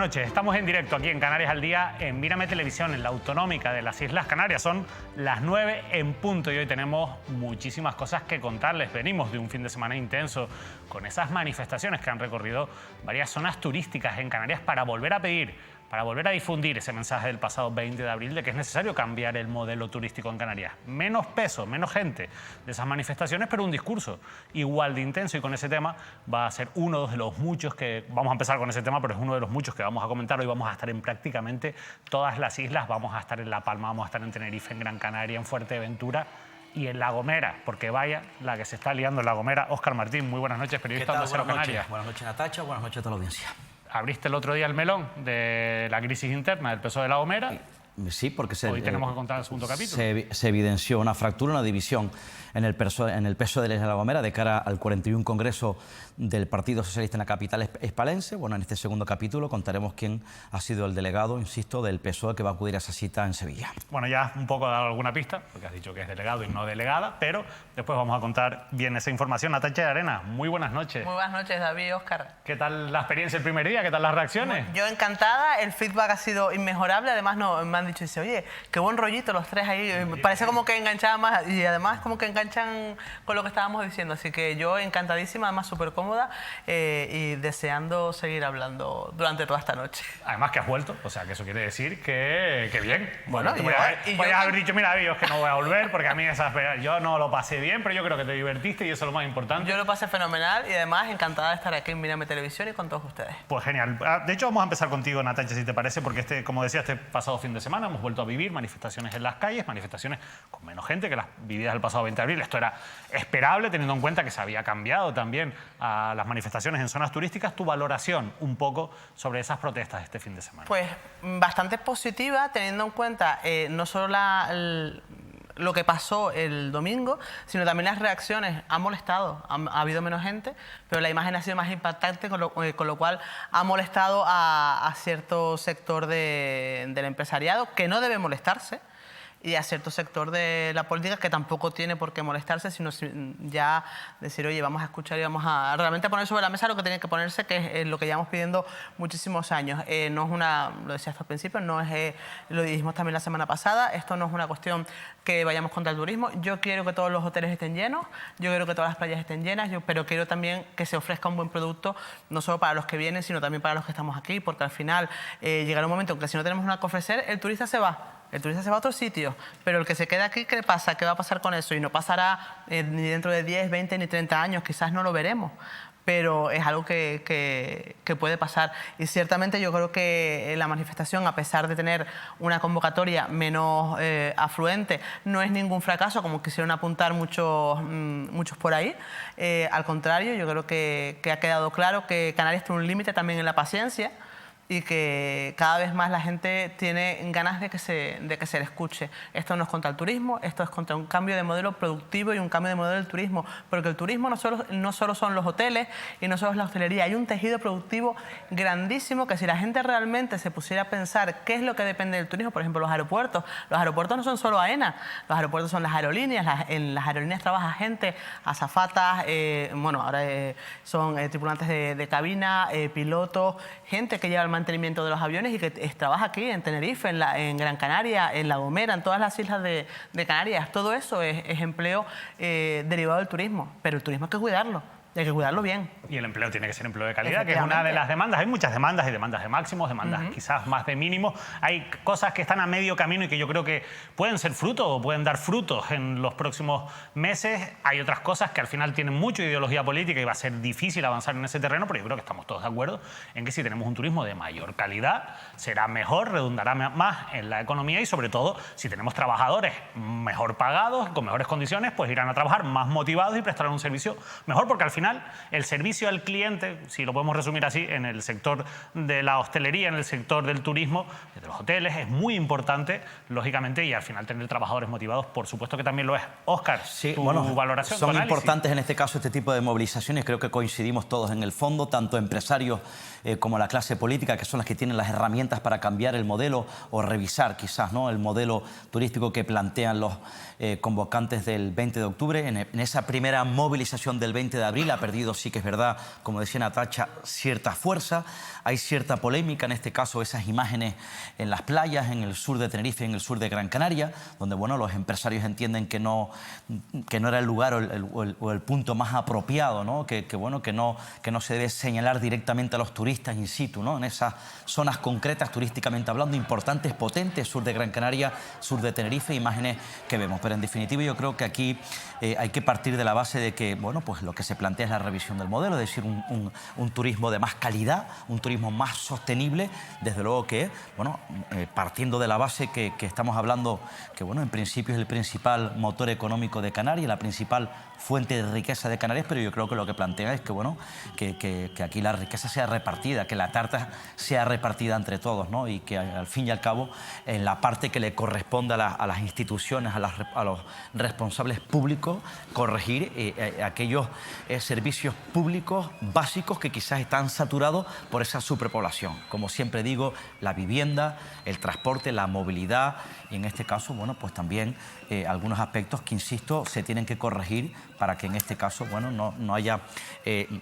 buenas noches. Estamos en directo aquí en Canarias al Día, en Mírame Televisión, en la autonómica de las Islas Canarias. Son las 9 en punto y hoy tenemos muchísimas cosas que contarles. Venimos de un fin de semana intenso con esas manifestaciones que han recorrido varias zonas turísticas en Canarias para volver a pedir, para volver a difundir ese mensaje del pasado 20 de abril de que es necesario cambiar el modelo turístico en Canarias. Menos peso, menos gente de esas manifestaciones, pero un discurso igual de intenso, y con ese tema va a ser uno de los muchos que... Vamos a empezar con ese tema, pero es uno de los muchos que vamos a comentar. Hoy vamos a estar en prácticamente todas las islas, vamos a estar en La Palma, vamos a estar en Tenerife, en Gran Canaria, en Fuerteventura y en La Gomera, porque vaya la que se está liando en La Gomera. Óscar Martín, muy buenas noches, periodista de Onda Cero Canarias. Buenas noches, Natacha, buenas noches a toda la audiencia. Abriste el otro día el melón de la crisis interna del PSOE de La Gomera. Sí, porque hoy tenemos que contar el segundo capítulo. Se evidenció una fractura, una división en el PSOE de La Gomera de cara al 41 Congreso del Partido Socialista en la capital hispalense. Bueno, en este segundo capítulo contaremos quién ha sido el delegado, insisto, del PSOE que va a acudir a esa cita en Sevilla. Bueno, ya has un poco dado alguna pista, porque has dicho que es delegado y no delegada, pero después vamos a contar bien esa información. Natacha de Arena, muy buenas noches. Muy buenas noches, David, Óscar. ¿Qué tal la experiencia el primer día? ¿Qué tal las reacciones? Yo encantada, el feedback ha sido inmejorable, además me han dicho, dice, oye, qué buen rollito los tres ahí, parece como que enganchaban más y además como que enganchan con lo que estábamos diciendo, así que yo encantadísima, además súper cómoda y deseando seguir hablando durante toda esta noche. Además que has vuelto, o sea que eso quiere decir que bien. Bueno, podías haber dicho, mira, yo es que no voy a volver porque a mí yo no lo pasé bien, pero yo creo que te divertiste y eso es lo más importante. Yo lo pasé fenomenal y además encantada de estar aquí en Mírame Televisión y con todos ustedes. Pues genial. De hecho vamos a empezar contigo, Natacha, si te parece, porque como decía, este pasado fin de semana hemos vuelto a vivir manifestaciones en las calles, manifestaciones con menos gente que las vividas el pasado 20 de abril. Esto era esperable teniendo en cuenta que se había cambiado también a las manifestaciones en zonas turísticas. Tu valoración un poco sobre esas protestas este fin de semana. Pues bastante positiva, teniendo en cuenta no solo lo que pasó el domingo, sino también las reacciones. Ha molestado, ha habido menos gente, pero la imagen ha sido más impactante, con lo cual ha molestado a cierto sector del empresariado, que no debe molestarse, y a cierto sector de la política que tampoco tiene por qué molestarse, sino ya decir, oye, vamos a escuchar y vamos a realmente poner sobre la mesa lo que tiene que ponerse, que es lo que llevamos pidiendo muchísimos años. No es una, lo decía hasta el principio, no es, lo dijimos también la semana pasada, esto no es una cuestión que vayamos contra el turismo. Yo quiero que todos los hoteles estén llenos, yo quiero que todas las playas estén llenas, pero quiero también que se ofrezca un buen producto, no solo para los que vienen, sino también para los que estamos aquí, porque al final llegará un momento en que si no tenemos nada que ofrecer, el turista se va. El turista se va a otro sitio, pero el que se queda aquí, ¿qué pasa? ¿Qué va a pasar con eso? Y no pasará ni dentro de 10, 20 ni 30 años, quizás no lo veremos, pero es algo que puede pasar. Y ciertamente yo creo que la manifestación, a pesar de tener una convocatoria menos afluente, no es ningún fracaso, como quisieron apuntar muchos por ahí. Al contrario, yo creo que ha quedado claro que Canarias tiene un límite también en la paciencia, y que cada vez más la gente tiene ganas de que se le escuche. Esto no es contra el turismo, esto es contra un cambio de modelo productivo y un cambio de modelo del turismo, porque el turismo no solo son los hoteles y no solo es la hostelería, hay un tejido productivo grandísimo que si la gente realmente se pusiera a pensar qué es lo que depende del turismo, por ejemplo, los aeropuertos no son solo AENA, los aeropuertos son las aerolíneas, en las aerolíneas trabaja gente, azafatas, bueno, ahora son tripulantes de cabina, pilotos, gente que lleva el mantenimiento de los aviones y que trabaja aquí en Tenerife, en Gran Canaria, en La Gomera, en todas las islas de Canarias. Todo eso es empleo derivado del turismo, pero el turismo hay que cuidarlo. Hay que cuidarlo bien. Y el empleo tiene que ser empleo de calidad, que es una de las demandas. Hay muchas demandas, hay demandas de máximos, demandas quizás más de mínimos. Hay cosas que están a medio camino y que yo creo que pueden ser frutos o pueden dar frutos en los próximos meses. Hay otras cosas que al final tienen mucha ideología política y va a ser difícil avanzar en ese terreno, pero yo creo que estamos todos de acuerdo en que si tenemos un turismo de mayor calidad, será mejor, redundará más en la economía y sobre todo si tenemos trabajadores mejor pagados, con mejores condiciones, pues irán a trabajar más motivados y prestarán un servicio mejor, porque al final el servicio al cliente, si lo podemos resumir así, en el sector de la hostelería, en el sector del turismo, de los hoteles, es muy importante, lógicamente, y al final tener trabajadores motivados, por supuesto que también lo es. Óscar, sí, tu bueno, valoración, son tu análisis. importantes en este caso este tipo de movilizaciones, creo que coincidimos todos en el fondo, tanto empresarios como la clase política, que son las que tienen las herramientas para cambiar el modelo o revisar quizás, ¿no?, el modelo turístico que plantean los convocantes del 20 de octubre. En esa primera movilización del 20 de abril ha perdido, sí que es verdad, cierta, como decía Natacha, cierta fuerza. Hay cierta polémica, en este caso esas imágenes en las playas, en el sur de Tenerife y en el sur de Gran Canaria, donde bueno, los empresarios entienden que no era el lugar o el punto más apropiado, ¿no? Que no se debe señalar directamente a los turistas in situ, ¿no? En esas zonas concretas, turísticamente hablando, importantes, potentes, sur de Gran Canaria, sur de Tenerife, imágenes que vemos. Pero en definitiva yo creo que aquí hay que partir de la base de que bueno, pues lo que se plantea es la revisión del modelo, es decir, un turismo de más calidad, un turismo más sostenible, desde luego que, bueno, partiendo de la base que estamos hablando, que bueno, en principio es el principal motor económico de Canarias, la principal fuente de riqueza de Canarias, pero yo creo que lo que plantea es que, bueno, que aquí la riqueza sea repartida, que la tarta sea repartida entre todos, ¿no? Y que al fin y al cabo, en la parte que le corresponde a las instituciones, a los responsables públicos, corregir aquellos servicios públicos básicos que quizás están saturados por esa superpoblación. Como siempre digo, la vivienda, el transporte, la movilidad y en este caso, bueno, pues también algunos aspectos que, insisto, se tienen que corregir para que en este caso, bueno, no haya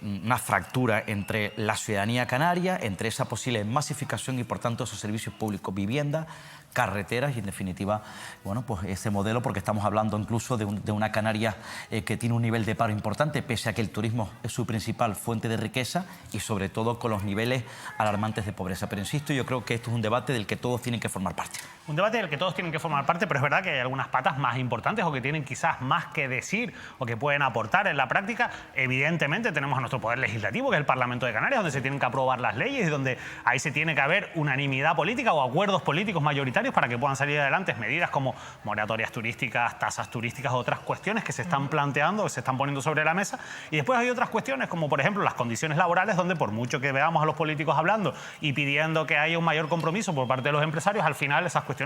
una fractura entre la ciudadanía canaria, entre esa posible masificación y, por tanto, esos servicios públicos, vivienda, carreteras y, en definitiva, bueno, pues ese modelo, porque estamos hablando incluso de una Canarias que tiene un nivel de paro importante, pese a que el turismo es su principal fuente de riqueza y, sobre todo, con los niveles alarmantes de pobreza. Pero, insisto, yo creo que esto es un debate del que todos tienen que formar parte. Un debate del que todos tienen que formar parte, pero es verdad que hay algunas patas más importantes o que tienen quizás más que decir o que pueden aportar en la práctica. Evidentemente tenemos a nuestro poder legislativo, que es el Parlamento de Canarias, donde se tienen que aprobar las leyes y donde ahí se tiene que haber unanimidad política o acuerdos políticos mayoritarios para que puedan salir adelante medidas como moratorias turísticas, tasas turísticas, otras cuestiones que se están planteando, que se están poniendo sobre la mesa. Y después hay otras cuestiones como, por ejemplo, las condiciones laborales, donde por mucho que veamos a los políticos hablando y pidiendo que haya un mayor compromiso por parte de los empresarios, al final esas cuestiones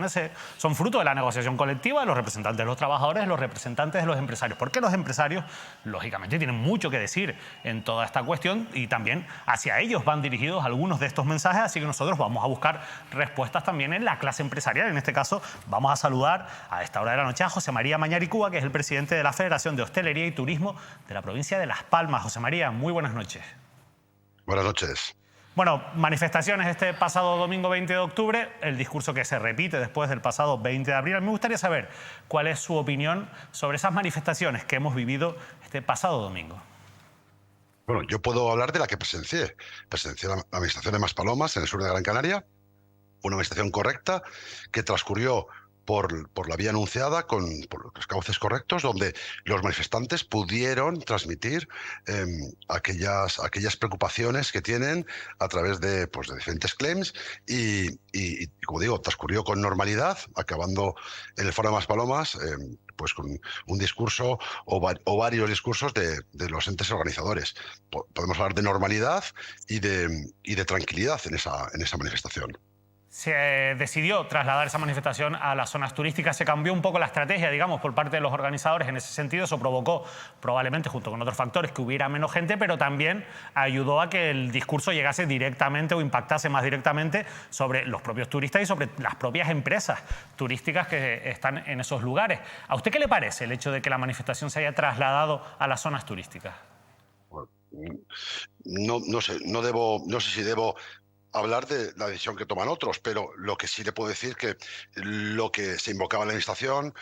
son fruto de la negociación colectiva de los representantes de los trabajadores, los representantes de los empresarios. Porque los empresarios, lógicamente, tienen mucho que decir en toda esta cuestión y también hacia ellos van dirigidos algunos de estos mensajes, así que nosotros vamos a buscar respuestas también en la clase empresarial. En este caso, vamos a saludar a esta hora de la noche a José María Mañaricúa, que es el presidente de la Federación de Hostelería y Turismo de la provincia de Las Palmas. José María, muy buenas noches. Buenas noches. Bueno, manifestaciones este pasado domingo 20 de octubre, el discurso que se repite después del pasado 20 de abril. Me gustaría saber cuál es su opinión sobre esas manifestaciones que hemos vivido este pasado domingo. Bueno, yo puedo hablar de la que presencié. Presencié la manifestación de Maspalomas, en el sur de Gran Canaria. Una manifestación correcta que transcurrió por la vía anunciada, por los cauces correctos, donde los manifestantes pudieron transmitir aquellas preocupaciones que tienen a través de diferentes claims y, como digo, transcurrió con normalidad, acabando en el foro de Maspalomas pues con un discurso o varios discursos de los entes organizadores. Podemos hablar de normalidad y de tranquilidad en esa manifestación. Se decidió trasladar esa manifestación a las zonas turísticas, se cambió un poco la estrategia, digamos, por parte de los organizadores en ese sentido. Eso provocó, probablemente, junto con otros factores, que hubiera menos gente, pero también ayudó a que el discurso llegase directamente o impactase más directamente sobre los propios turistas y sobre las propias empresas turísticas que están en esos lugares. ¿A usted qué le parece el hecho de que la manifestación se haya trasladado a las zonas turísticas? No sé si debo hablar de la decisión que toman otros, pero lo que sí le puedo decir que lo que se invocaba en la administración,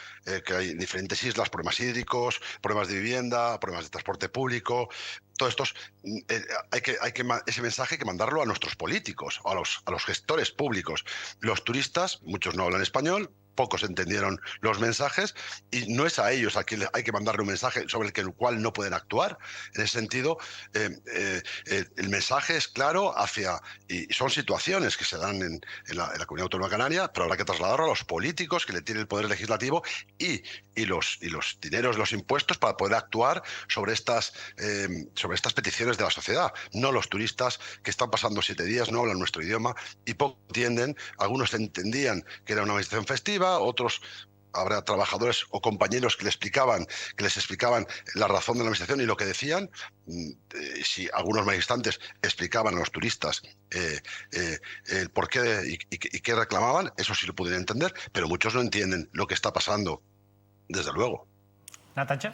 que hay en diferentes islas problemas hídricos, problemas de vivienda, problemas de transporte público, todos estos, ese mensaje hay que mandarlo a nuestros políticos, a los gestores públicos. Los turistas, muchos no hablan español, pocos entendieron los mensajes y no es a ellos a quien hay que mandarle un mensaje sobre el cual no pueden actuar. En ese sentido, el mensaje es claro y son situaciones que se dan en la Comunidad Autónoma Canaria, pero habrá que trasladarlo a los políticos que le tienen el poder legislativo y los dineros, los impuestos para poder actuar sobre estas peticiones de la sociedad. No los turistas que están pasando 7 días, no hablan nuestro idioma y poco entienden. Algunos entendían que era una manifestación festiva, otros habrá trabajadores o compañeros que les explicaban la razón de la manifestación y lo que decían. Si algunos manifestantes explicaban a los turistas el por qué y qué reclamaban, eso sí lo pudieron entender, pero muchos no entienden lo que está pasando, desde luego. Natacha.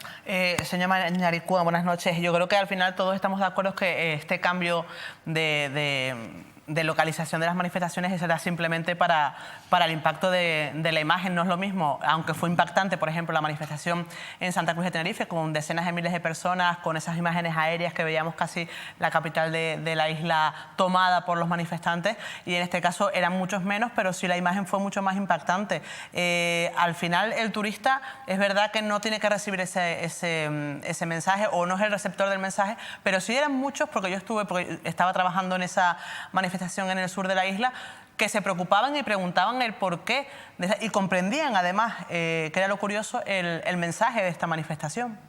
Señor Mañaricúa, buenas noches. Yo creo que al final todos estamos de acuerdo que este cambio de localización de las manifestaciones será simplemente para el impacto de la imagen. No es lo mismo, aunque fue impactante, por ejemplo, la manifestación en Santa Cruz de Tenerife, con decenas de miles de personas, con esas imágenes aéreas que veíamos casi la capital de la isla tomada por los manifestantes, y en este caso eran muchos menos, pero sí la imagen fue mucho más impactante. Al final, el turista es verdad que no tiene que recibir ese mensaje, o no es el receptor del mensaje, pero sí eran muchos, porque estaba trabajando en esa manifestación en el sur de la isla, que se preocupaban y preguntaban el porqué y comprendían además, que era lo curioso, el mensaje de esta manifestación.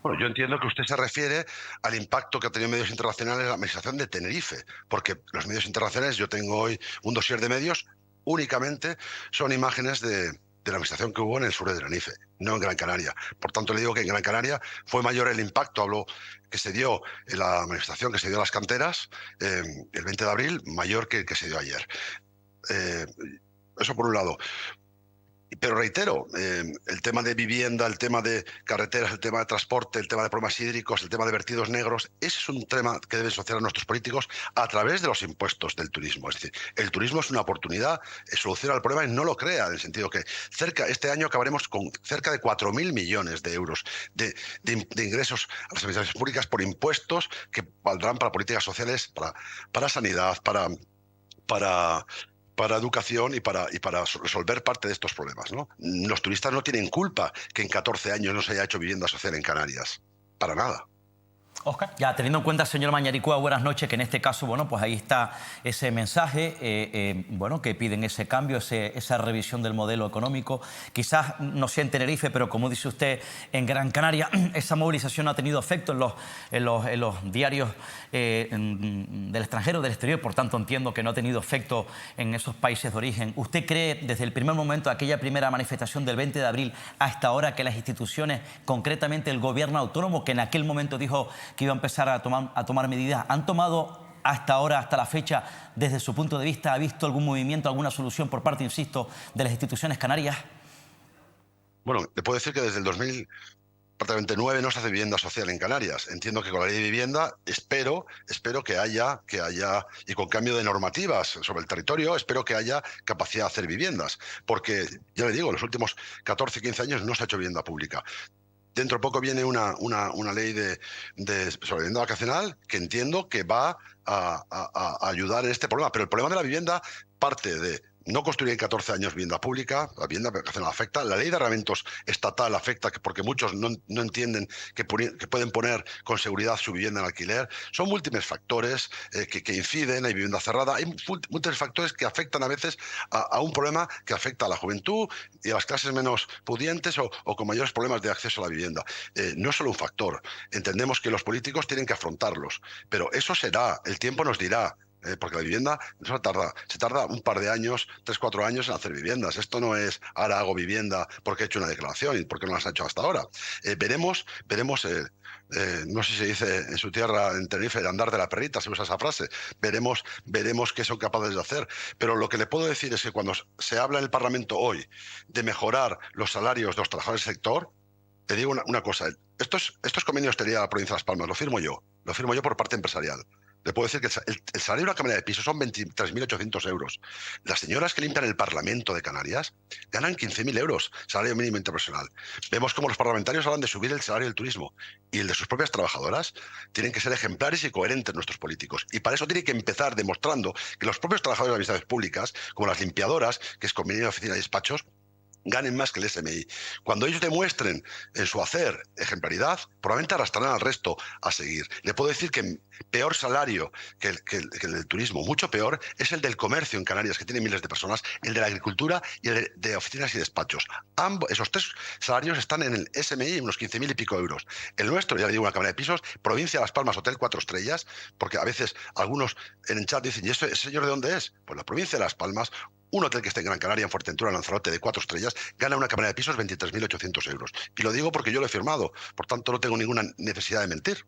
Bueno, yo entiendo que usted se refiere al impacto que ha tenido medios internacionales en la administración de Tenerife, porque los medios internacionales, yo tengo hoy un dossier de medios, únicamente son imágenes de la administración que hubo en el sur de Tenerife, no en Gran Canaria. Por tanto, le digo que en Gran Canaria fue mayor el impacto, hablo que se dio en la manifestación que se dio en las canteras el 20 de abril, mayor que el que se dio ayer. Eso por un lado. Pero reitero, el tema de vivienda, el tema de carreteras, el tema de transporte, el tema de problemas hídricos, el tema de vertidos negros, ese es un tema que deben asociar a nuestros políticos a través de los impuestos del turismo. Es decir, el turismo es una oportunidad, soluciona el problema y no lo crea, en el sentido que este año acabaremos con cerca de 4.000 millones de euros de ingresos a las administraciones públicas por impuestos que valdrán para políticas sociales, para sanidad, para educación y para resolver parte de estos problemas, ¿no? Los turistas no tienen culpa que en 14 años no se haya hecho vivienda social en Canarias. Para nada. Óscar. Ya, teniendo en cuenta, señor Mañaricúa, buenas noches, que en este caso, bueno, pues ahí está ese mensaje, bueno, que piden ese cambio, esa revisión del modelo económico. Quizás no sea en Tenerife, pero como dice usted, en Gran Canaria, esa movilización ha tenido efecto en los diarios del extranjero, del exterior, por tanto entiendo que no ha tenido efecto en esos países de origen. ¿Usted cree, desde el primer momento, aquella primera manifestación del 20 de abril hasta ahora, que las instituciones, concretamente el gobierno autónomo, que en aquel momento dijo que iba a empezar a tomar medidas, han tomado hasta ahora, hasta la fecha, desde su punto de vista, ha visto algún movimiento, alguna solución por parte, insisto, de las instituciones canarias? Bueno, le puedo decir que desde el 2009 no se hace vivienda social en Canarias. Entiendo que con la ley de vivienda espero que haya, y con cambio de normativas sobre el territorio, espero que haya capacidad de hacer viviendas. Porque, ya le digo, en los últimos 14, 15 años no se ha hecho vivienda pública. Dentro de poco viene una ley sobre vivienda vacacional que entiendo que va a ayudar en este problema. Pero el problema de la vivienda parte de no construir en 14 años vivienda pública, la vivienda vacacional afecta, la ley de arrendamientos estatal afecta, porque muchos no entienden que pueden poner con seguridad su vivienda en alquiler. Son múltiples factores que inciden, hay vivienda cerrada, hay múltiples factores que afectan a veces a un problema que afecta a la juventud y a las clases menos pudientes o con mayores problemas de acceso a la vivienda. No es solo un factor, entendemos que los políticos tienen que afrontarlos, pero eso será, el tiempo nos dirá. Porque la vivienda se tarda un par de años, 3, 4 años en hacer viviendas. Esto no es, ahora hago vivienda porque he hecho una declaración y porque no las ha hecho hasta ahora. Veremos, no sé si se dice en su tierra, en Tenerife, el andar de la perrita, se usa esa frase. Veremos qué son capaces de hacer. Pero lo que le puedo decir es que cuando se habla en el Parlamento hoy de mejorar los salarios de los trabajadores del sector, te digo una cosa, esto es convenio de hostelería de la provincia de Las Palmas, lo firmo yo por parte empresarial. Le puedo decir que el salario de una cámara de piso son 23.800 euros. Las señoras que limpian el Parlamento de Canarias ganan 15.000 euros, salario mínimo interprofesional. Vemos cómo los parlamentarios hablan de subir el salario del turismo y el de sus propias trabajadoras. Tienen que ser ejemplares y coherentes nuestros políticos. Y para eso tienen que empezar demostrando que los propios trabajadores de las administraciones públicas, como las limpiadoras, que es convenio de oficina y despachos, ganen más que el SMI. Cuando ellos demuestren en su hacer ejemplaridad, probablemente arrastrarán al resto a seguir. Le puedo decir que peor salario que el del turismo, mucho peor, es el del comercio en Canarias, que tiene miles de personas, el de la agricultura y el de oficinas y despachos. Esos tres salarios están en el SMI en unos 15.000 y pico euros. El nuestro, ya le digo, una cámara de pisos, provincia de Las Palmas, hotel 4 estrellas, porque a veces algunos en el chat dicen, ¿y ese señor de dónde es? Pues la provincia de Las Palmas. Un hotel que esté en Gran Canaria, en Fuerteventura, en Lanzarote, de 4 estrellas, gana una cámara de pisos 23.800 euros. Y lo digo porque yo lo he firmado. Por tanto, no tengo ninguna necesidad de mentir.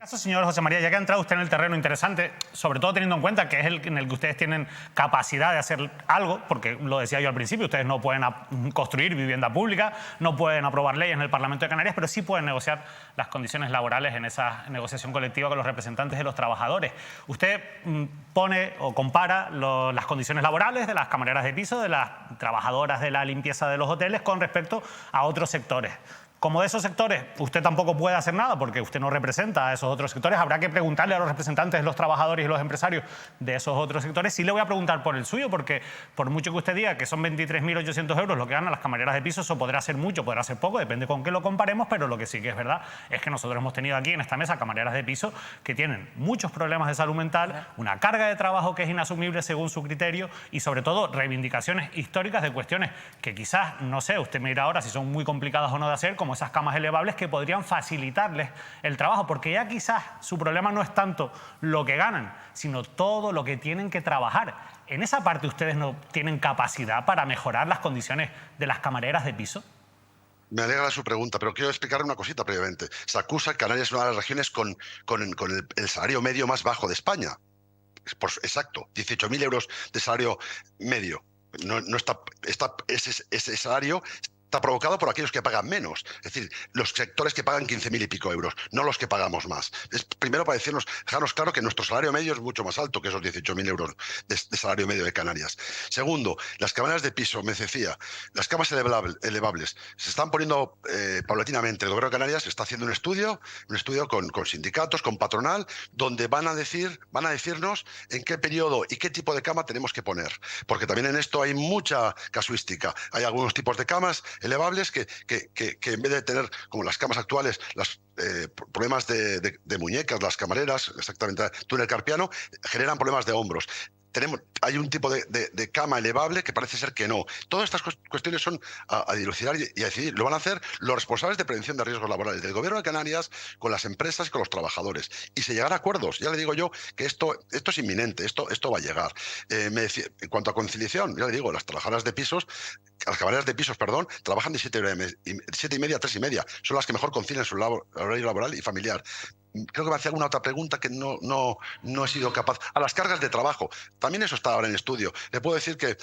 Eso, señor José María, ya que ha entrado usted en el terreno interesante, sobre todo teniendo en cuenta que es el en el que ustedes tienen capacidad de hacer algo, porque lo decía yo al principio, ustedes no pueden construir vivienda pública, no pueden aprobar leyes en el Parlamento de Canarias, pero sí pueden negociar las condiciones laborales en esa negociación colectiva con los representantes de los trabajadores. Usted pone o compara las condiciones laborales de las camareras de piso, de las trabajadoras de la limpieza de los hoteles con respecto a otros sectores. Como de esos sectores usted tampoco puede hacer nada porque usted no representa a esos otros sectores, habrá que preguntarle a los representantes de los trabajadores y los empresarios de esos otros sectores. Sí le voy a preguntar por el suyo, porque por mucho que usted diga que son 23.800 euros lo que ganan las camareras de piso, eso podrá ser mucho, podrá ser poco, depende con qué lo comparemos, pero lo que sí que es verdad es que nosotros hemos tenido aquí en esta mesa camareras de piso que tienen muchos problemas de salud mental, una carga de trabajo que es inasumible según su criterio y sobre todo reivindicaciones históricas de cuestiones que quizás, no sé, usted me dirá ahora si son muy complicadas o no de hacer, como esas camas elevables que podrían facilitarles el trabajo, porque ya quizás su problema no es tanto lo que ganan, sino todo lo que tienen que trabajar. ¿En esa parte ustedes no tienen capacidad para mejorar las condiciones de las camareras de piso? Me alegra su pregunta, pero quiero explicar una cosita previamente. Se acusa que Canarias es una de las regiones con el salario medio más bajo de España. Exacto, 18.000 euros de salario medio. No está ese salario está provocado por aquellos que pagan menos, es decir, los sectores que pagan 15.000 y pico euros, no los que pagamos más. Es primero para dejarnos claro que nuestro salario medio es mucho más alto que esos 18.000 euros de salario medio de Canarias. Segundo, las camareras de piso, me decía, las camas elevables se están poniendo paulatinamente. El Gobierno de Canarias está haciendo un estudio con sindicatos, con patronal, donde van a decirnos en qué periodo y qué tipo de cama tenemos que poner, porque también en esto hay mucha casuística. Hay algunos tipos de camas elevables que en vez de tener, como las camas actuales, los problemas de muñecas, las camareras, exactamente, túnel carpiano, generan problemas de hombros. Hay un tipo de cama elevable que parece ser que no. Todas estas cuestiones son a dilucidar y a decidir. Lo van a hacer los responsables de prevención de riesgos laborales del Gobierno de Canarias con las empresas y con los trabajadores. Y se llegará a acuerdos. Ya le digo yo que esto es inminente, esto va a llegar. En cuanto a conciliación, ya le digo, las trabajadoras de pisos, las camareras de pisos, perdón, trabajan de 7:30 a 3:30. Son las que mejor concilian su horario laboral y familiar. Creo que me hacía alguna otra pregunta que no he sido capaz. A las cargas de trabajo. También eso está ahora en estudio. Le puedo decir que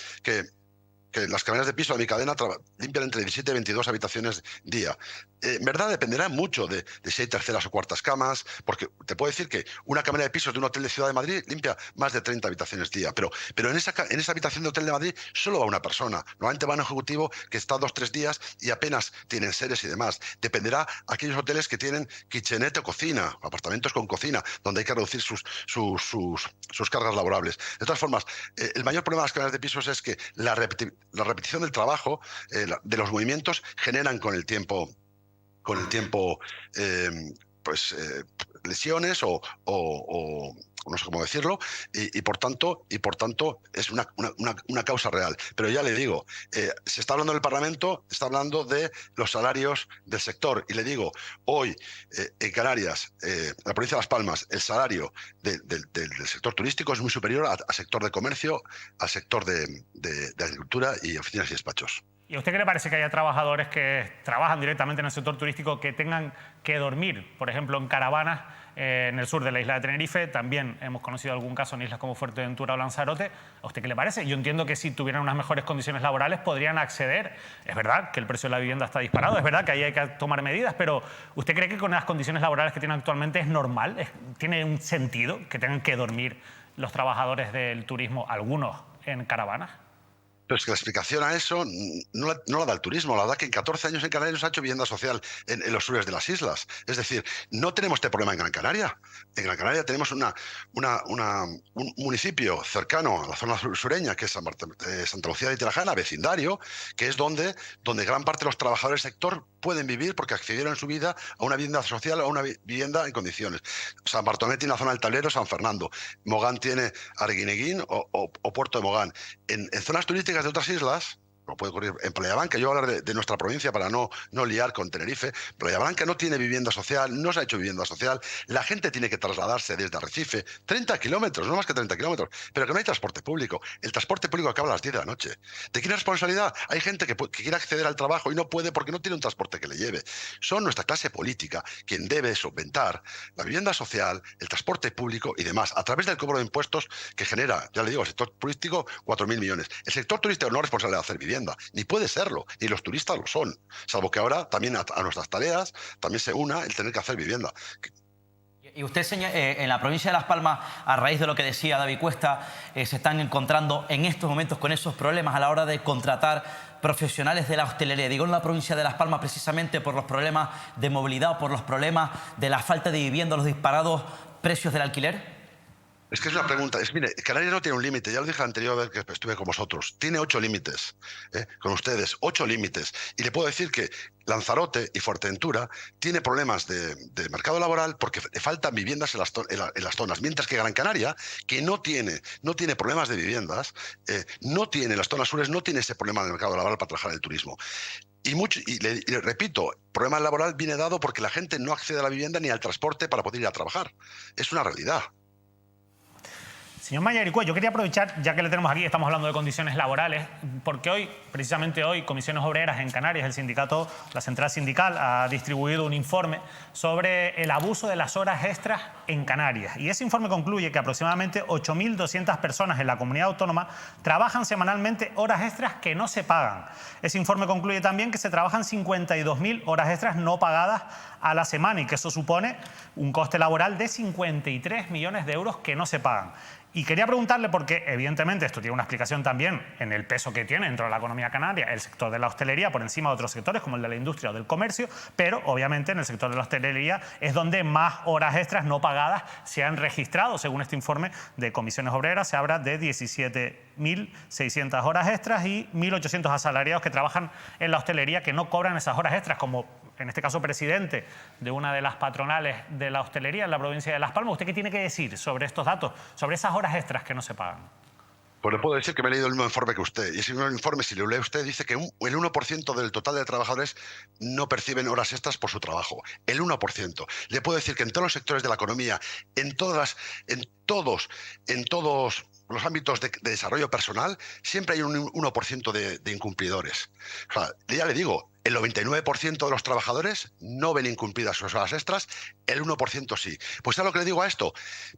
las camareras de piso de mi cadena limpian entre 17 y 22 habitaciones día. En verdad dependerá mucho de si hay terceras o cuartas camas, porque te puedo decir que una camarera de pisos de un hotel de Ciudad de Madrid limpia más de 30 habitaciones día, pero en esa habitación de hotel de Madrid solo va una persona. Normalmente va un ejecutivo que está 2-3 días y apenas tienen seres y demás. Dependerá aquellos hoteles que tienen kitchenette o cocina, apartamentos con cocina, donde hay que reducir sus cargas laborables. De todas formas, el mayor problema de las camareras de pisos es que la repetición del trabajo, de los movimientos, generan con el tiempo lesiones o no sé cómo decirlo, y por tanto es una causa real. Pero ya le digo, se está hablando en el Parlamento, está hablando de los salarios del sector, y le digo, hoy en Canarias, en la provincia de Las Palmas, el salario del sector turístico es muy superior al sector de comercio, al sector de agricultura y oficinas y despachos. ¿Y a usted qué le parece que haya trabajadores que trabajan directamente en el sector turístico que tengan que dormir, por ejemplo, en caravanas en el sur de la isla de Tenerife? También hemos conocido algún caso en islas como Fuerteventura o Lanzarote. ¿A usted qué le parece? Yo entiendo que si tuvieran unas mejores condiciones laborales podrían acceder. Es verdad que el precio de la vivienda está disparado, es verdad que ahí hay que tomar medidas, pero ¿usted cree que con las condiciones laborales que tienen actualmente es normal? ¿Tiene un sentido que tengan que dormir los trabajadores del turismo, algunos, en caravanas? Pero es que la explicación a eso no la da el turismo, la da que en 14 años en Canarias no se ha hecho vivienda social en los sures de las islas. Es decir, no tenemos este problema en Gran Canaria. En Gran Canaria tenemos un municipio cercano a la zona sureña, que es Santa Lucía de Tirajana, vecindario, que es donde gran parte de los trabajadores del sector pueden vivir porque accedieron en su vida a una vivienda social o a una vivienda en condiciones. San Bartolomé tiene la zona del Tablero, San Fernando. Mogán tiene Arguineguín o Puerto de Mogán. En zonas turísticas de otras islas, no puede ocurrir en Playa Blanca. Yo voy a hablar de nuestra provincia para no liar con Tenerife. Playa Blanca no tiene vivienda social, no se ha hecho vivienda social. La gente tiene que trasladarse desde Arrecife 30 kilómetros, no más que 30 kilómetros, pero que no hay transporte público. El transporte público acaba a las 10 de la noche. ¿De quién es responsabilidad? Hay gente que quiere acceder al trabajo y no puede porque no tiene un transporte que le lleve. Son nuestra clase política quien debe solventar la vivienda social, el transporte público y demás, a través del cobro de impuestos que genera, ya le digo, el sector turístico 4.000 millones. El sector turístico no es responsable de hacer vivienda, ni puede serlo, ni los turistas lo son, salvo que ahora también a nuestras tareas también se una el tener que hacer vivienda. Y usted en la provincia de Las Palmas, a raíz de lo que decía David Cuesta, se están encontrando en estos momentos con esos problemas a la hora de contratar profesionales de la hostelería. Digo en la provincia de Las Palmas precisamente por los problemas de movilidad o por los problemas de la falta de vivienda, los disparados precios del alquiler. Es que es una pregunta. Mire, Canarias no tiene un límite. Ya lo dije la anterior vez que estuve con vosotros. Tiene 8 límites, con ustedes. 8 límites. Y le puedo decir que Lanzarote y Fuerteventura tiene problemas de mercado laboral porque le faltan viviendas en las zonas. Mientras que Gran Canaria, que no tiene problemas de viviendas, no tiene, las zonas sures no tiene ese problema de mercado laboral para trabajar en el turismo. Y le repito, el problema laboral viene dado porque la gente no accede a la vivienda ni al transporte para poder ir a trabajar. Es una realidad. Señor Mayaricúa, yo quería aprovechar, ya que le tenemos aquí, estamos hablando de condiciones laborales, porque hoy, precisamente hoy, Comisiones Obreras en Canarias, el sindicato, la central sindical, ha distribuido un informe sobre el abuso de las horas extras en Canarias. Y ese informe concluye que aproximadamente 8.200 personas en la comunidad autónoma trabajan semanalmente horas extras que no se pagan. Ese informe concluye también que se trabajan 52.000 horas extras no pagadas a la semana y que eso supone un coste laboral de 53 millones de euros que no se pagan. Y quería preguntarle, porque evidentemente esto tiene una explicación también en el peso que tiene dentro de la economía canaria el sector de la hostelería por encima de otros sectores como el de la industria o del comercio, pero obviamente en el sector de la hostelería es donde más horas extras no pagadas se han registrado. Según este informe de Comisiones Obreras, se habla de 17.600 horas extras y 1.800 asalariados que trabajan en la hostelería que no cobran esas horas extras, como en este caso presidente de una de las patronales de la hostelería en la provincia de Las Palmas. ¿Usted qué tiene que decir sobre estos datos, sobre esas horas extras que no se pagan? Pues le puedo decir que me he leído el mismo informe que usted. Y ese mismo informe, si lo lee usted, dice que el 1% del total de trabajadores no perciben horas extras por su trabajo. El 1%. Le puedo decir que en todos los sectores de la economía, en todos los ámbitos de desarrollo personal, siempre hay un 1% de incumplidores. O sea, ya le digo, el 99% de los trabajadores no ven incumplidas sus horas extras, el 1% sí. Pues ¿sabe lo que le digo a esto?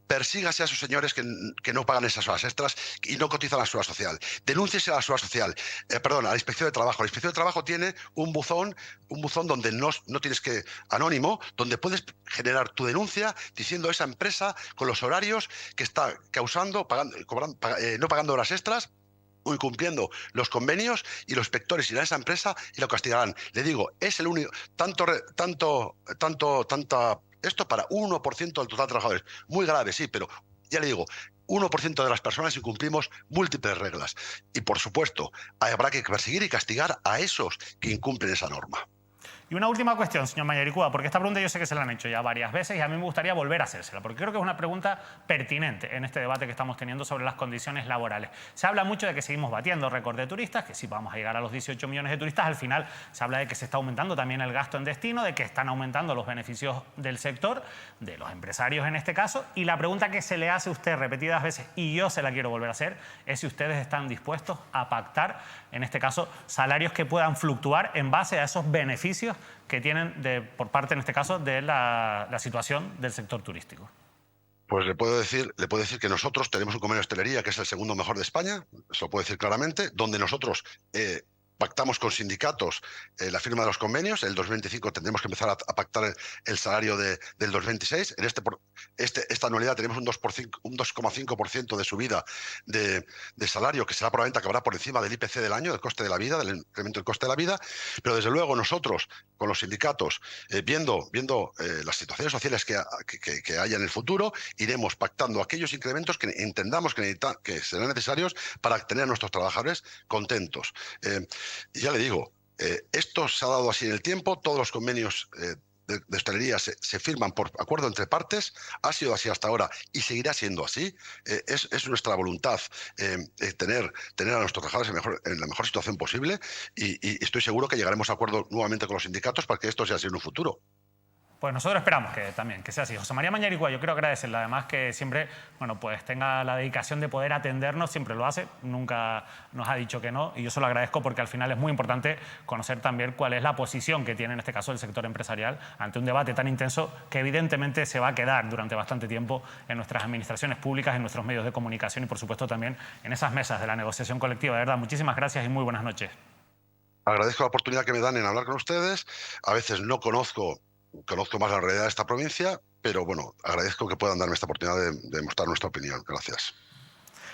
Persígase a esos señores que no pagan esas horas extras y no cotizan a la Seguridad Social. Denúnciese a la Seguridad Social, a la Inspección de Trabajo. La Inspección de Trabajo tiene un buzón donde no tienes que, anónimo, donde puedes generar tu denuncia diciendo a esa empresa con los horarios que está causando, no pagando horas extras o incumpliendo los convenios, y los inspectores irán a esa empresa y lo castigarán. Le digo, es el único, esto para 1% del total de trabajadores. Muy grave, sí, pero ya le digo, 1% de las personas incumplimos múltiples reglas. Y por supuesto, habrá que perseguir y castigar a esos que incumplen esa norma. Y una última cuestión, señor Mayaricúa, porque esta pregunta yo sé que se la han hecho ya varias veces y a mí me gustaría volver a hacérsela, porque creo que es una pregunta pertinente en este debate que estamos teniendo sobre las condiciones laborales. Se habla mucho de que seguimos batiendo récord de turistas, que si vamos a llegar a los 18 millones de turistas, al final se habla de que se está aumentando también el gasto en destino, de que están aumentando los beneficios del sector, de los empresarios en este caso, y la pregunta que se le hace a usted repetidas veces, y yo se la quiero volver a hacer, es si ustedes están dispuestos a pactar, en este caso, salarios que puedan fluctuar en base a esos beneficios que tienen por parte, en este caso, de la situación del sector turístico. Pues le puedo decir que nosotros tenemos un convenio de hostelería que es el segundo mejor de España, eso lo puedo decir claramente, donde nosotros pactamos con sindicatos la firma de los convenios. En el 2025 tendremos que empezar a pactar el salario del 2026. En esta anualidad tenemos un 2,5% de subida de salario, que será probablemente acabará por encima del IPC del año, del coste de la vida, del incremento del coste de la vida. Pero desde luego nosotros, con los sindicatos, viendo las situaciones sociales que haya en el futuro, iremos pactando aquellos incrementos que entendamos que serán necesarios para tener a nuestros trabajadores contentos. Y ya le digo, esto se ha dado así en el tiempo, todos los convenios de hostelería se firman por acuerdo entre partes, ha sido así hasta ahora y seguirá siendo así. Es nuestra voluntad tener a nuestros trabajadores en la mejor situación posible y estoy seguro que llegaremos a acuerdo nuevamente con los sindicatos para que esto sea así en un futuro. Pues nosotros esperamos que sea así. José María Mañaricúa, yo quiero agradecerle además que siempre, bueno, pues tenga la dedicación de poder atendernos, siempre lo hace, nunca nos ha dicho que no, y yo se lo agradezco porque al final es muy importante conocer también cuál es la posición que tiene en este caso el sector empresarial ante un debate tan intenso que evidentemente se va a quedar durante bastante tiempo en nuestras administraciones públicas, en nuestros medios de comunicación y por supuesto también en esas mesas de la negociación colectiva. De verdad, muchísimas gracias y muy buenas noches. Agradezco la oportunidad que me dan en hablar con ustedes. A veces no conozco más la realidad de esta provincia, pero bueno, agradezco que puedan darme esta oportunidad de mostrar nuestra opinión. Gracias.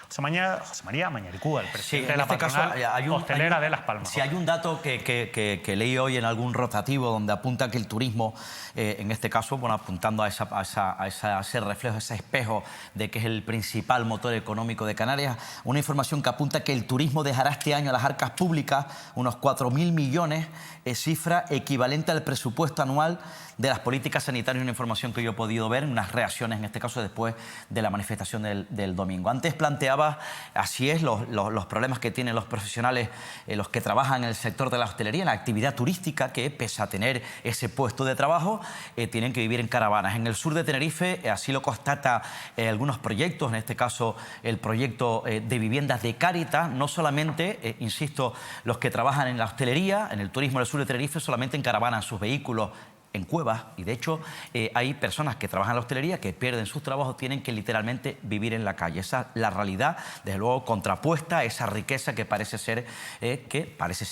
José María Mañaricúa, el presidente de la este caso patronal hostelera de Las Palmas. Si hay un dato que leí hoy en algún rotativo donde apunta que el turismo, en este caso, bueno, apuntando a ese reflejo, ese espejo de que es el principal motor económico de Canarias, una información que apunta que el turismo dejará este año a las arcas públicas unos 4.000 millones, cifra equivalente al presupuesto anual de las políticas sanitarias, una información que yo he podido ver en unas reacciones, en este caso después de la manifestación del domingo. Antes planteaba, así es, los problemas que tienen los profesionales, los que trabajan en el sector de la hostelería, en la actividad turística, que pese a tener ese puesto de trabajo, tienen que vivir en caravanas. En el sur de Tenerife, así lo constata algunos proyectos, en este caso el proyecto de viviendas de Cáritas, no solamente, insisto, los que trabajan en la hostelería, en el turismo del sur de Tenerife, solamente en caravanas, sus vehículos en cuevas, y de hecho hay personas que trabajan en la hostelería que pierden sus trabajos, tienen que literalmente vivir en la calle. Esa es la realidad, desde luego contrapuesta a esa riqueza que parece ser,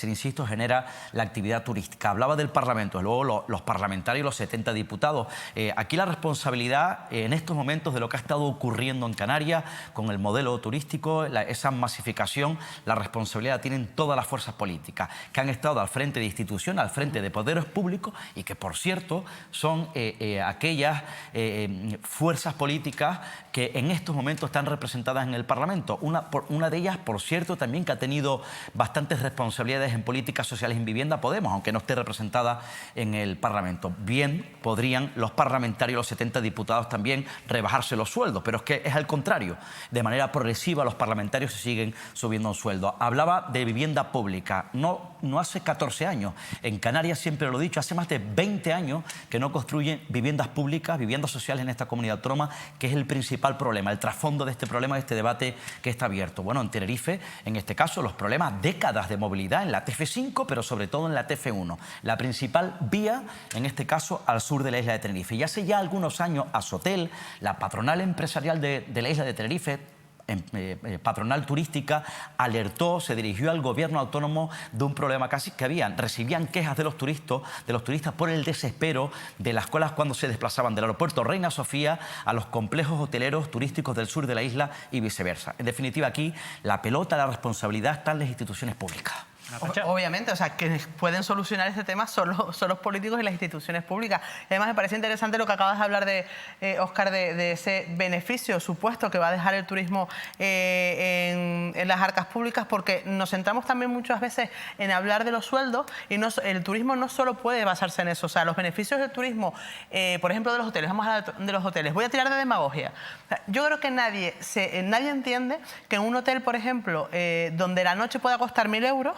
insisto, genera la actividad turística. Hablaba del Parlamento, luego los parlamentarios, los 70 diputados. Aquí la responsabilidad en estos momentos de lo que ha estado ocurriendo en Canarias con el modelo turístico, esa masificación, la responsabilidad la tienen todas las fuerzas políticas que han estado al frente de instituciones, al frente de poderes públicos y que, por cierto, son aquellas fuerzas políticas que en estos momentos están representadas en el Parlamento. Una de ellas, por cierto, también que ha tenido bastantes responsabilidades en políticas sociales en vivienda, Podemos, aunque no esté representada en el Parlamento. Bien podrían los parlamentarios, los 70 diputados también rebajarse los sueldos, pero es que es al contrario. De manera progresiva los parlamentarios se siguen subiendo un sueldo. Hablaba de vivienda pública. No hace 14 años. En Canarias, siempre lo he dicho, hace más de 20 años que no construyen viviendas públicas, viviendas sociales en esta comunidad autónoma, que es el principal problema, el trasfondo de este problema, de este debate que está abierto. Bueno, en Tenerife, en este caso, los problemas, décadas de movilidad en la TF5, pero sobre todo en la TF1, la principal vía, en este caso, al sur de la isla de Tenerife. Y hace ya algunos años, Asotel, la patronal empresarial de la isla de Tenerife, patronal turística, alertó, se dirigió al gobierno autónomo de un problema casi que recibían quejas de los turistas por el desespero de las colas cuando se desplazaban del aeropuerto Reina Sofía a los complejos hoteleros turísticos del sur de la isla y viceversa. En definitiva, aquí la pelota, la responsabilidad está en las instituciones públicas. Obviamente, o sea, que pueden solucionar este tema son los políticos y las instituciones públicas. Y además me parece interesante lo que acabas de hablar de, Óscar, de ese beneficio supuesto que va a dejar el turismo en las arcas públicas, porque nos centramos también muchas veces en hablar de los sueldos y el turismo no solo puede basarse en eso. O sea, los beneficios del turismo, por ejemplo, de los hoteles, vamos a hablar de los hoteles. Voy a tirar de demagogia. O sea, yo creo que nadie entiende que en un hotel, por ejemplo, donde la noche pueda costar 1.000 euros,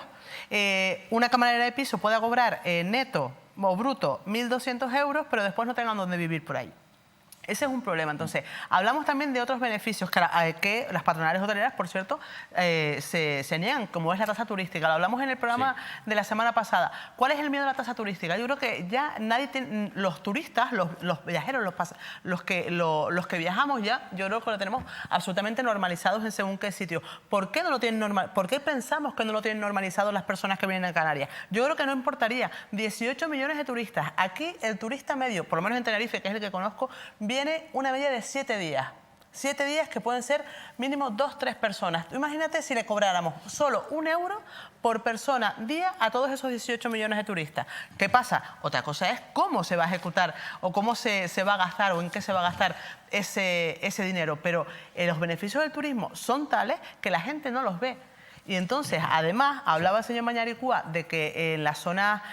una camarera de piso pueda cobrar neto o bruto 1.200 euros, pero después no tengan dónde vivir por ahí. Ese es un problema. Entonces, hablamos también de otros beneficios que las patronales hoteleras, por cierto, se niegan, como es la tasa turística. Lo hablamos en el programa de la semana pasada. ¿Cuál es el miedo a la tasa turística? Yo creo que ya nadie tiene, los turistas, los viajeros, los que viajamos ya, yo creo que lo tenemos absolutamente normalizados en según qué sitio. ¿Por qué no lo tienen normal? ¿Por qué pensamos que no lo tienen normalizado las personas que vienen a Canarias? Yo creo que no importaría. 18 millones de turistas. Aquí el turista medio, por lo menos en Tenerife, que es el que conozco, viene una media de 7 días. 7 días que pueden ser mínimo 2, 3 personas. Tú imagínate si le cobráramos solo 1 euro por persona día a todos esos 18 millones de turistas. ¿Qué pasa? Otra cosa es cómo se va a ejecutar o cómo se va a gastar o en qué se va a gastar ese dinero. Pero los beneficios del turismo son tales que la gente no los ve. Y entonces, además, hablaba el señor Mañaricúa de que en la zona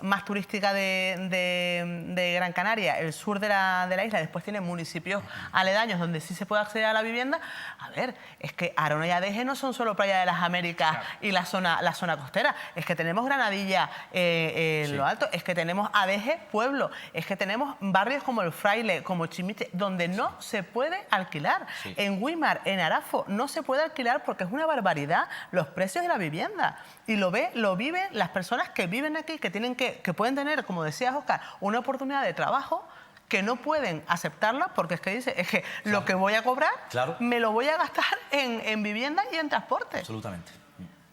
más turística de Gran Canaria, el sur de la isla, después tiene municipios aledaños donde sí se puede acceder a la vivienda. A ver, es que Arona y Adeje no son solo Playa de las Américas y la zona costera, es que tenemos Granadilla en lo alto, es que tenemos Adeje Pueblo, es que tenemos barrios como el Fraile, como Chimite, donde no se puede alquilar. En Güímar, en Arafo, no se puede alquilar porque es una barbaridad los precios de la vivienda. Y lo viven las personas que viven aquí, que pueden tener, como decía Óscar, una oportunidad de trabajo, que no pueden aceptarla porque es que lo que voy a cobrar me lo voy a gastar en vivienda y en transporte. Absolutamente.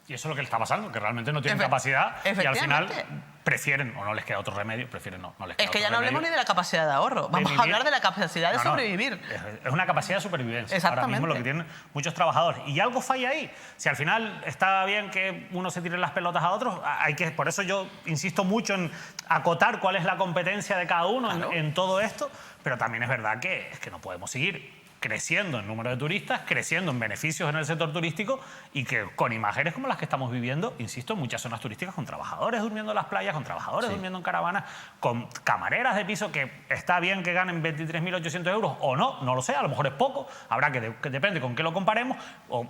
Y eso es lo que le está pasando, que realmente no tienen capacidad y al final prefieren, o no les queda otro remedio, prefieren no les queda Es que ya otro no hablemos remedio ni de la capacidad de ahorro, vamos a hablar de la capacidad de sobrevivir. Es una capacidad de supervivencia. Exactamente. Ahora mismo lo que tienen muchos trabajadores. Y algo falla ahí. Si al final está bien que uno se tire las pelotas a otros, por eso yo insisto mucho en acotar cuál es la competencia de cada uno en todo esto, pero también es verdad que no podemos seguir creciendo en número de turistas, creciendo en beneficios en el sector turístico y que con imágenes como las que estamos viviendo, insisto, en muchas zonas turísticas con trabajadores durmiendo en las playas, con trabajadores durmiendo en caravanas, con camareras de piso que está bien que ganen 23.800 euros o no, no lo sé, a lo mejor es poco, habrá que depende con qué lo comparemos. Por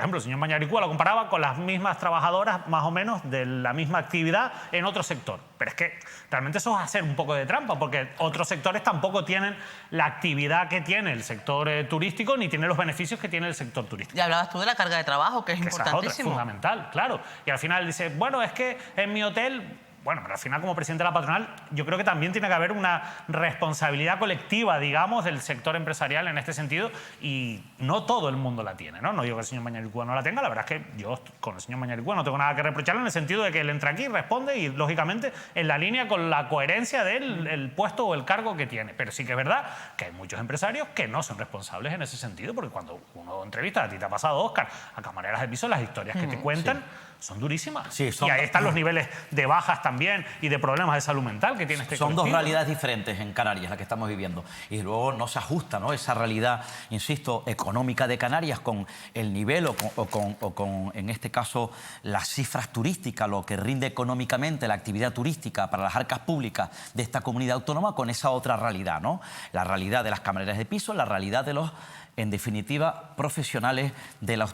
ejemplo, el señor Mañaricúa lo comparaba con las mismas trabajadoras más o menos de la misma actividad en otro sector. Pero es que realmente eso es hacer un poco de trampa porque otros sectores tampoco tienen la actividad que tiene el sector turístico ni tiene los beneficios que tiene el sector turístico. Y hablabas tú de la carga de trabajo, que es importantísimo. Esa es otra, fundamental, claro. Y al final dice, bueno, es que en mi hotel... Bueno, pero al final, como presidente de la patronal, yo creo que también tiene que haber una responsabilidad colectiva, digamos, del sector empresarial en este sentido, y no todo el mundo la tiene, ¿no? No digo que el señor Mañaricúa no la tenga, la verdad es que yo con el señor Mañaricúa no tengo nada que reprocharle en el sentido de que él entra aquí, responde y, lógicamente, en la línea con la coherencia del puesto o el cargo que tiene. Pero sí que es verdad que hay muchos empresarios que no son responsables en ese sentido, porque cuando uno entrevista, a ti te ha pasado, Óscar, a camareras de piso, las historias que te cuentan son durísimas. Y ahí están los niveles de bajas también y de problemas de salud mental que tiene este colectivo. Son dos realidades diferentes en Canarias, la que estamos viviendo. Y luego no se ajusta, ¿no?, esa realidad, insisto, económica de Canarias con el nivel o con, en este caso, las cifras turísticas, lo que rinde económicamente la actividad turística para las arcas públicas de esta comunidad autónoma con esa otra realidad, ¿no? La realidad de las camareras de piso, la realidad de los, en definitiva, profesionales de la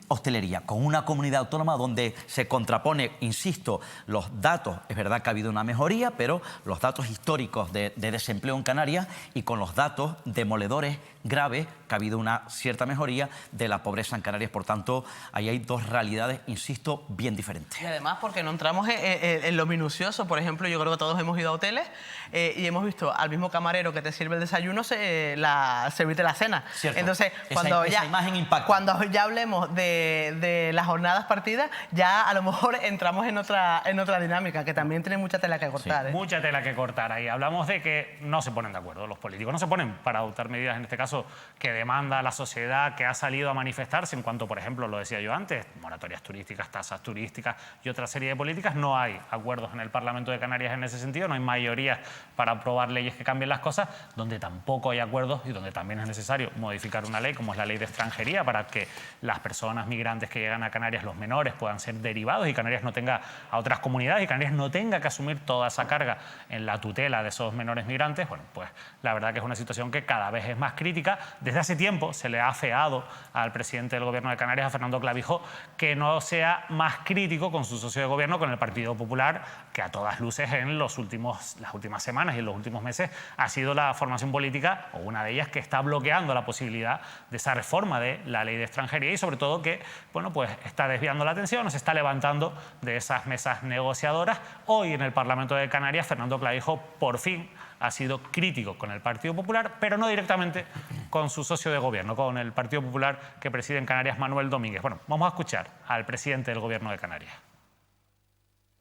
hostelería, con una comunidad autónoma donde se contrapone, insisto, los datos, es verdad que ha habido una mejoría, pero los datos históricos de desempleo en Canarias y con los datos demoledores graves, que ha habido una cierta mejoría de la pobreza en Canarias. Por tanto, ahí hay dos realidades, insisto, bien diferentes. Y además porque no entramos en lo minucioso. Por ejemplo, yo creo que todos hemos ido a hoteles y hemos visto al mismo camarero que te sirve el desayuno servirte la cena. Cierto. Entonces, esa imagen impacta. Cuando ya hablemos de las jornadas partidas, ya a lo mejor entramos en otra dinámica, que también tiene mucha tela que cortar. Mucha tela que cortar ahí. Hablamos de que no se ponen de acuerdo los políticos, no se ponen para adoptar medidas, en este caso, que demanda la sociedad, que ha salido a manifestarse en cuanto, por ejemplo, lo decía yo antes, moratorias turísticas, tasas turísticas y otra serie de políticas. No hay acuerdos en el Parlamento de Canarias en ese sentido, no hay mayorías para aprobar leyes que cambien las cosas, donde tampoco hay acuerdos y donde también es necesario modificar una ley como es la ley de extranjería para que las personas migrantes que llegan a Canarias, los menores, puedan ser derivados y Canarias no tenga a otras comunidades y Canarias no tenga que asumir toda esa carga en la tutela de esos menores migrantes. Bueno, pues la verdad que es una situación que cada vez es más crítica. Desde hace tiempo se le ha afeado al presidente del Gobierno de Canarias, a Fernando Clavijo, que no sea más crítico con su socio de gobierno, con el Partido Popular, que a todas luces en las últimas semanas y en los últimos meses ha sido la formación política, o una de ellas, que está bloqueando la posibilidad de esa reforma de la ley de extranjería y sobre todo que, bueno, pues está desviando la atención, se está levantando de esas mesas negociadoras. Hoy en el Parlamento de Canarias, Fernando Clavijo por fin ha sido crítico con el Partido Popular, pero no directamente con su socio de gobierno, con el Partido Popular que preside en Canarias, Manuel Domínguez. Bueno, vamos a escuchar al presidente del Gobierno de Canarias.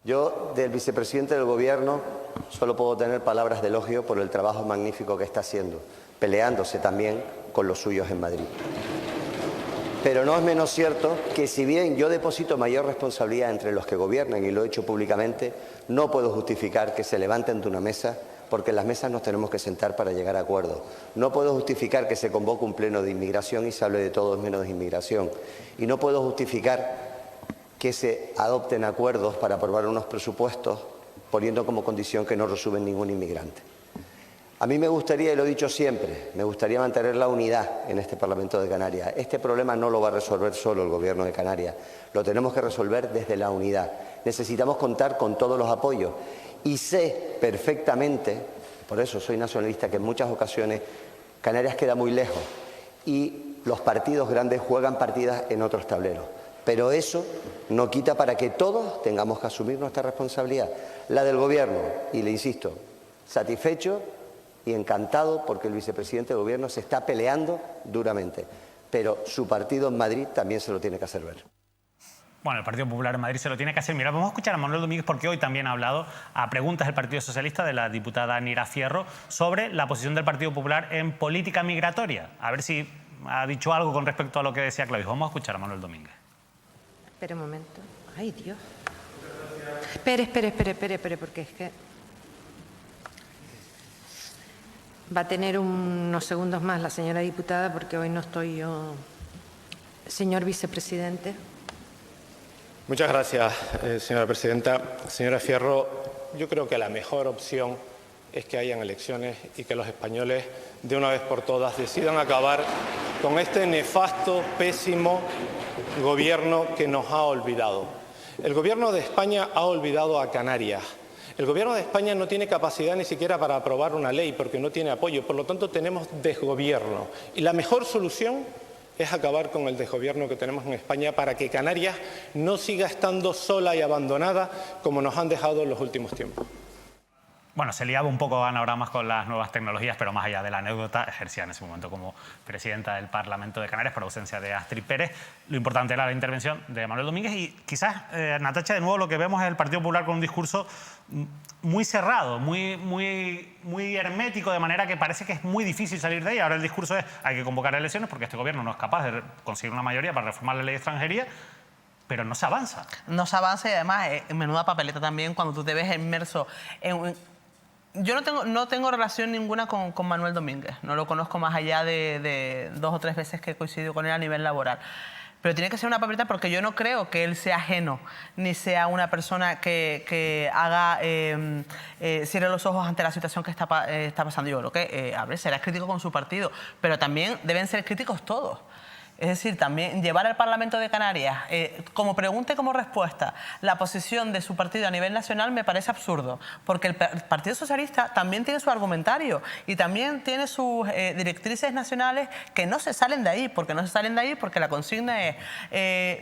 Yo, del vicepresidente del Gobierno, solo puedo tener palabras de elogio por el trabajo magnífico que está haciendo, peleándose también con los suyos en Madrid. Pero no es menos cierto que, si bien yo deposito mayor responsabilidad entre los que gobiernan y lo he hecho públicamente, no puedo justificar que se levanten de una mesa porque en las mesas nos tenemos que sentar para llegar a acuerdos. No puedo justificar que se convoque un pleno de inmigración y se hable de todo menos de inmigración. Y no puedo justificar que se adopten acuerdos para aprobar unos presupuestos poniendo como condición que no resuben ningún inmigrante. A mí me gustaría, y lo he dicho siempre, me gustaría mantener la unidad en este Parlamento de Canarias. Este problema no lo va a resolver solo el Gobierno de Canarias, lo tenemos que resolver desde la unidad. Necesitamos contar con todos los apoyos y sé perfectamente, por eso soy nacionalista, que en muchas ocasiones Canarias queda muy lejos y los partidos grandes juegan partidas en otros tableros. Pero eso no quita para que todos tengamos que asumir nuestra responsabilidad, la del Gobierno, y le insisto, satisfecho y encantado porque el vicepresidente del Gobierno se está peleando duramente, pero su partido en Madrid también se lo tiene que hacer ver. Bueno, el Partido Popular en Madrid se lo tiene que hacer. Mira, vamos a escuchar a Manuel Domínguez porque hoy también ha hablado a preguntas del Partido Socialista de la diputada Nira Fierro sobre la posición del Partido Popular en política migratoria. A ver si ha dicho algo con respecto a lo que decía Clavijo. Vamos a escuchar a Manuel Domínguez. Espera un momento. Ay, Dios. Espere, porque es que va a tener unos segundos más la señora diputada porque hoy no estoy yo. Señor vicepresidente. Muchas gracias, señora presidenta. Señora Fierro, yo creo que la mejor opción es que hayan elecciones y que los españoles, de una vez por todas, decidan acabar con este nefasto, pésimo gobierno que nos ha olvidado. El Gobierno de España ha olvidado a Canarias. El Gobierno de España no tiene capacidad ni siquiera para aprobar una ley porque no tiene apoyo. Por lo tanto, tenemos desgobierno. Y la mejor solución es acabar con el desgobierno que tenemos en España para que Canarias no siga estando sola y abandonada como nos han dejado en los últimos tiempos. Bueno, se liaba un poco Ana Oramas con las nuevas tecnologías, pero más allá de la anécdota, ejercía en ese momento como presidenta del Parlamento de Canarias por ausencia de Astrid Pérez. Lo importante era la intervención de Manuel Domínguez y quizás, Natacha, de nuevo lo que vemos es el Partido Popular con un discurso muy cerrado, muy hermético, de manera que parece que es muy difícil salir de ahí. Ahora el discurso es hay que convocar elecciones porque este gobierno no es capaz de conseguir una mayoría para reformar la ley de extranjería, pero no se avanza. No se avanza y además menuda papeleta también cuando tú te ves inmerso en... Yo no tengo relación ninguna con Manuel Domínguez, no lo conozco más allá de 2 o 3 veces que he coincidido con él a nivel laboral. Pero tiene que ser una papeleta porque yo no creo que él sea ajeno, ni sea una persona que haga, cierre los ojos ante la situación que está pasando. Yo creo que, a ver, será crítico con su partido, pero también deben ser críticos todos. Es decir, también llevar al Parlamento de Canarias, como pregunta y como respuesta, la posición de su partido a nivel nacional me parece absurdo, porque el Partido Socialista también tiene su argumentario y también tiene sus directrices nacionales que no se salen de ahí, porque la consigna es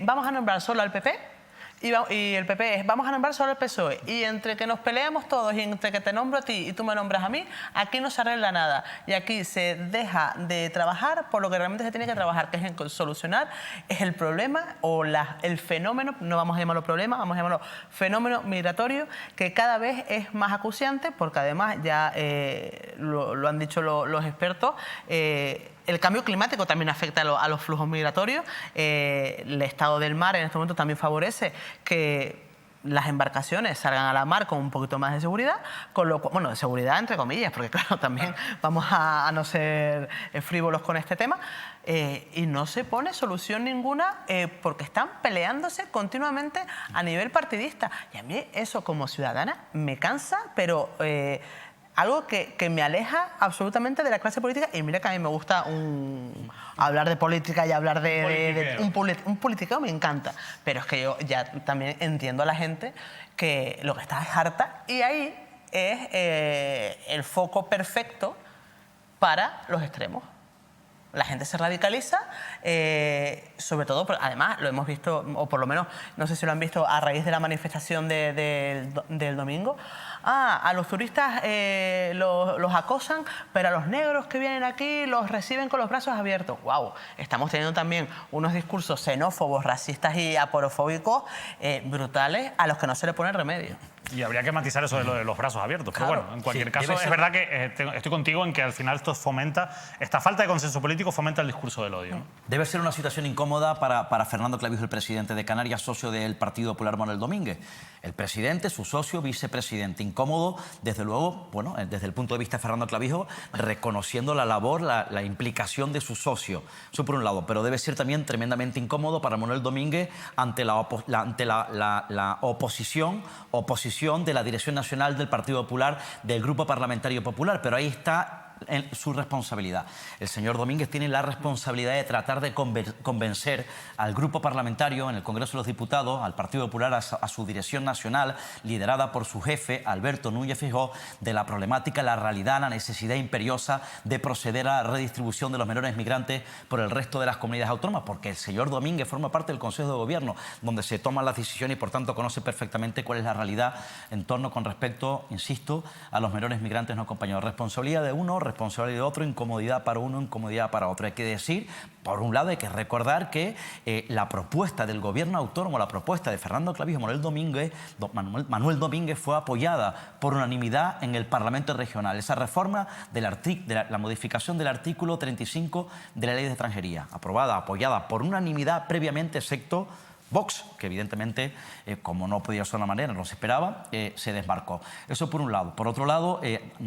vamos a nombrar solo al PP. Y el PP es, vamos a nombrar solo al PSOE. Y entre que nos peleamos todos y entre que te nombro a ti y tú me nombras a mí, aquí no se arregla nada. Y aquí se deja de trabajar por lo que realmente se tiene que trabajar, que es en solucionar el problema o el fenómeno, no vamos a llamarlo problema, vamos a llamarlo fenómeno migratorio, que cada vez es más acuciante, porque además ya lo han dicho los expertos, el cambio climático también afecta a los flujos migratorios. El estado del mar en este momento también favorece que las embarcaciones salgan a la mar con un poquito más de seguridad, con lo cual, bueno, de seguridad entre comillas, porque claro, también vamos a no ser frívolos con este tema, y no se pone solución ninguna porque están peleándose continuamente a nivel partidista. Y a mí eso como ciudadana me cansa, pero... algo que me aleja absolutamente de la clase política. Y mira que a mí me gusta hablar de política y hablar de un politiqueo, me encanta. Pero es que yo ya también entiendo a la gente que lo que está es harta. Y ahí es el foco perfecto para los extremos. La gente se radicaliza, sobre todo, además lo hemos visto, o por lo menos, no sé si lo han visto, a raíz de la manifestación del domingo. A los turistas los acosan, pero a los negros que vienen aquí los reciben con los brazos abiertos. ¡Wow! Estamos teniendo también unos discursos xenófobos, racistas y aporofóbicos brutales a los que no se le pone remedio. Y habría que matizar eso de lo de los brazos abiertos. Claro. Pero bueno, en cualquier Sí, caso, debe es ser- verdad que estoy contigo en que al final esto fomenta, esta falta de consenso político fomenta el discurso del odio, ¿no? Debe ser una situación incómoda para Fernando Clavijo, el presidente de Canarias, socio del Partido Popular Manuel Domínguez. El presidente, su socio, vicepresidente. Incómodo, desde luego, bueno, desde el punto de vista de Fernando Clavijo, reconociendo la labor, la implicación de su socio. Eso por un lado. Pero debe ser también tremendamente incómodo para Manuel Domínguez ante la oposición de la dirección nacional del Partido Popular, del Grupo Parlamentario Popular. Pero ahí está su responsabilidad. El señor Domínguez tiene la responsabilidad de tratar de convencer al grupo parlamentario en el Congreso de los Diputados, al Partido Popular, a su dirección nacional, liderada por su jefe, Alberto Núñez Feijóo, de la problemática, la realidad, la necesidad imperiosa de proceder a la redistribución de los menores migrantes por el resto de las comunidades autónomas, porque el señor Domínguez forma parte del Consejo de Gobierno, donde se toman las decisiones y, por tanto, conoce perfectamente cuál es la realidad en torno con respecto, insisto, a los menores migrantes no acompañados. Responsabilidad de uno, responsabilidad de otro, incomodidad para uno, incomodidad para otro. Hay que decir, por un lado, hay que recordar que la propuesta del gobierno autónomo, la propuesta de Fernando Clavijo y Manuel Domínguez fue apoyada por unanimidad en el Parlamento regional. Esa reforma de la modificación del artículo 35 de la Ley de Extranjería, apoyada por unanimidad previamente, excepto Vox, que evidentemente, como no podía ser de otra manera, no se esperaba, se desmarcó. Eso por un lado. Por otro lado,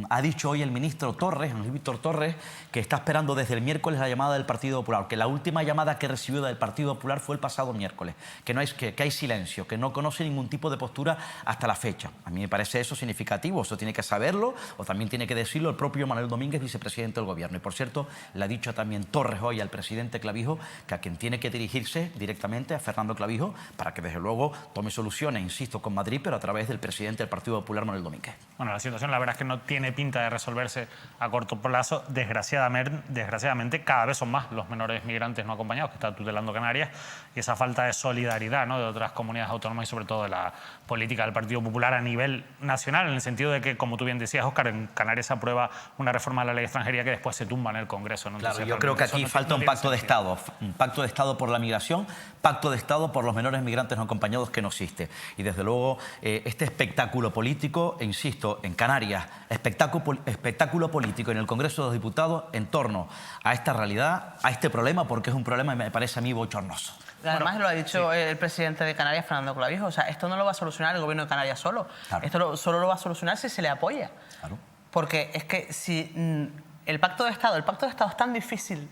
ha dicho hoy el ministro Torres, Luis Víctor Torres, que está esperando desde el miércoles la llamada del Partido Popular, que la última llamada que recibió del Partido Popular fue el pasado miércoles, que hay silencio, que no conoce ningún tipo de postura hasta la fecha. A mí me parece eso significativo, eso tiene que saberlo, o también tiene que decirlo el propio Manuel Domínguez, vicepresidente del Gobierno. Y por cierto, le ha dicho también Torres hoy al presidente Clavijo que a quien tiene que dirigirse directamente a Fernando Clavijo, para que desde luego tome soluciones, insisto, con Madrid, pero a través del presidente del Partido Popular, Manuel Domínguez. Bueno, la situación la verdad es que no tiene pinta de resolverse a corto plazo. Desgraciadamente cada vez son más los menores migrantes no acompañados que está tutelando Canarias, y esa falta de solidaridad, ¿no?, de otras comunidades autónomas y sobre todo de la política del Partido Popular a nivel nacional, en el sentido de que, como tú bien decías, Óscar, en Canarias se aprueba una reforma de la Ley de Extranjería que después se tumba en el Congreso, ¿no? Claro, Entonces, yo creo que aquí falta un pacto de Estado, un pacto de Estado por la migración, pacto de Estado por los menores migrantes no acompañados, que no existe. Y desde luego este espectáculo político, e insisto, en Canarias, espectáculo político en el Congreso de los Diputados en torno a esta realidad, a este problema, porque es un problema, me parece a mí, bochornoso. Además, lo ha dicho el presidente de Canarias, Fernando Clavijo. O sea, esto no lo va a solucionar el gobierno de Canarias solo. Claro. Esto solo lo va a solucionar si se le apoya. Claro. Porque es que si el pacto de Estado es tan difícil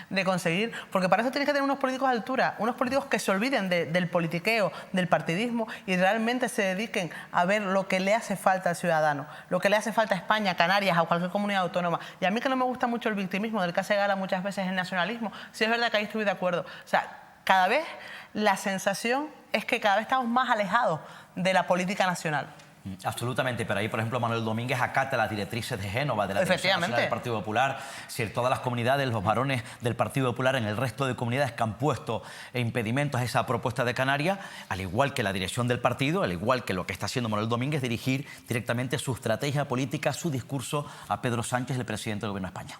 de conseguir, porque para eso tienes que tener unos políticos de altura, unos políticos que se olviden del politiqueo, del partidismo y realmente se dediquen a ver lo que le hace falta al ciudadano, lo que le hace falta a España, a Canarias, a cualquier comunidad autónoma. Y a mí, que no me gusta mucho el victimismo del que hace gala muchas veces el nacionalismo, sí es verdad que ahí estoy de acuerdo. O sea, cada vez la sensación es que cada vez estamos más alejados de la política nacional. Absolutamente, pero ahí, por ejemplo, Manuel Domínguez acata las directrices de Génova, de la Dirección Nacional del Partido Popular. Si todas las comunidades, los varones del Partido Popular, en el resto de comunidades que han puesto impedimentos a esa propuesta de Canarias, al igual que la dirección del partido, al igual que lo que está haciendo Manuel Domínguez, dirigir directamente su estrategia política, su discurso a Pedro Sánchez, el presidente del Gobierno de España.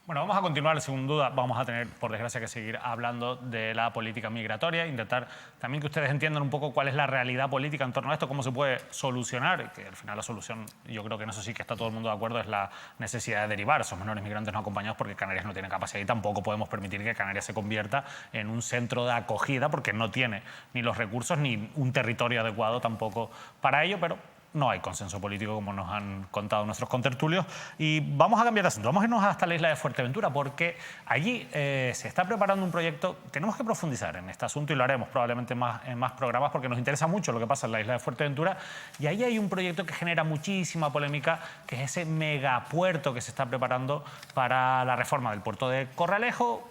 Bueno, vamos a continuar, sin duda vamos a tener, por desgracia, que seguir hablando de la política migratoria, intentar también que ustedes entiendan un poco cuál es la realidad política en torno a esto, cómo se puede solucionar, que al final la solución, yo creo que en eso sí que está todo el mundo de acuerdo, es la necesidad de derivar esos menores migrantes no acompañados, porque Canarias no tiene capacidad y tampoco podemos permitir que Canarias se convierta en un centro de acogida, porque no tiene ni los recursos ni un territorio adecuado tampoco para ello, pero no hay consenso político, como nos han contado nuestros contertulios. Y vamos a cambiar de asunto. Vamos a irnos hasta la isla de Fuerteventura, porque allí se está preparando un proyecto. Tenemos que profundizar en este asunto y lo haremos probablemente en más programas, porque nos interesa mucho lo que pasa en la isla de Fuerteventura. Y ahí hay un proyecto que genera muchísima polémica, que es ese megapuerto que se está preparando para la reforma del puerto de Corralejo.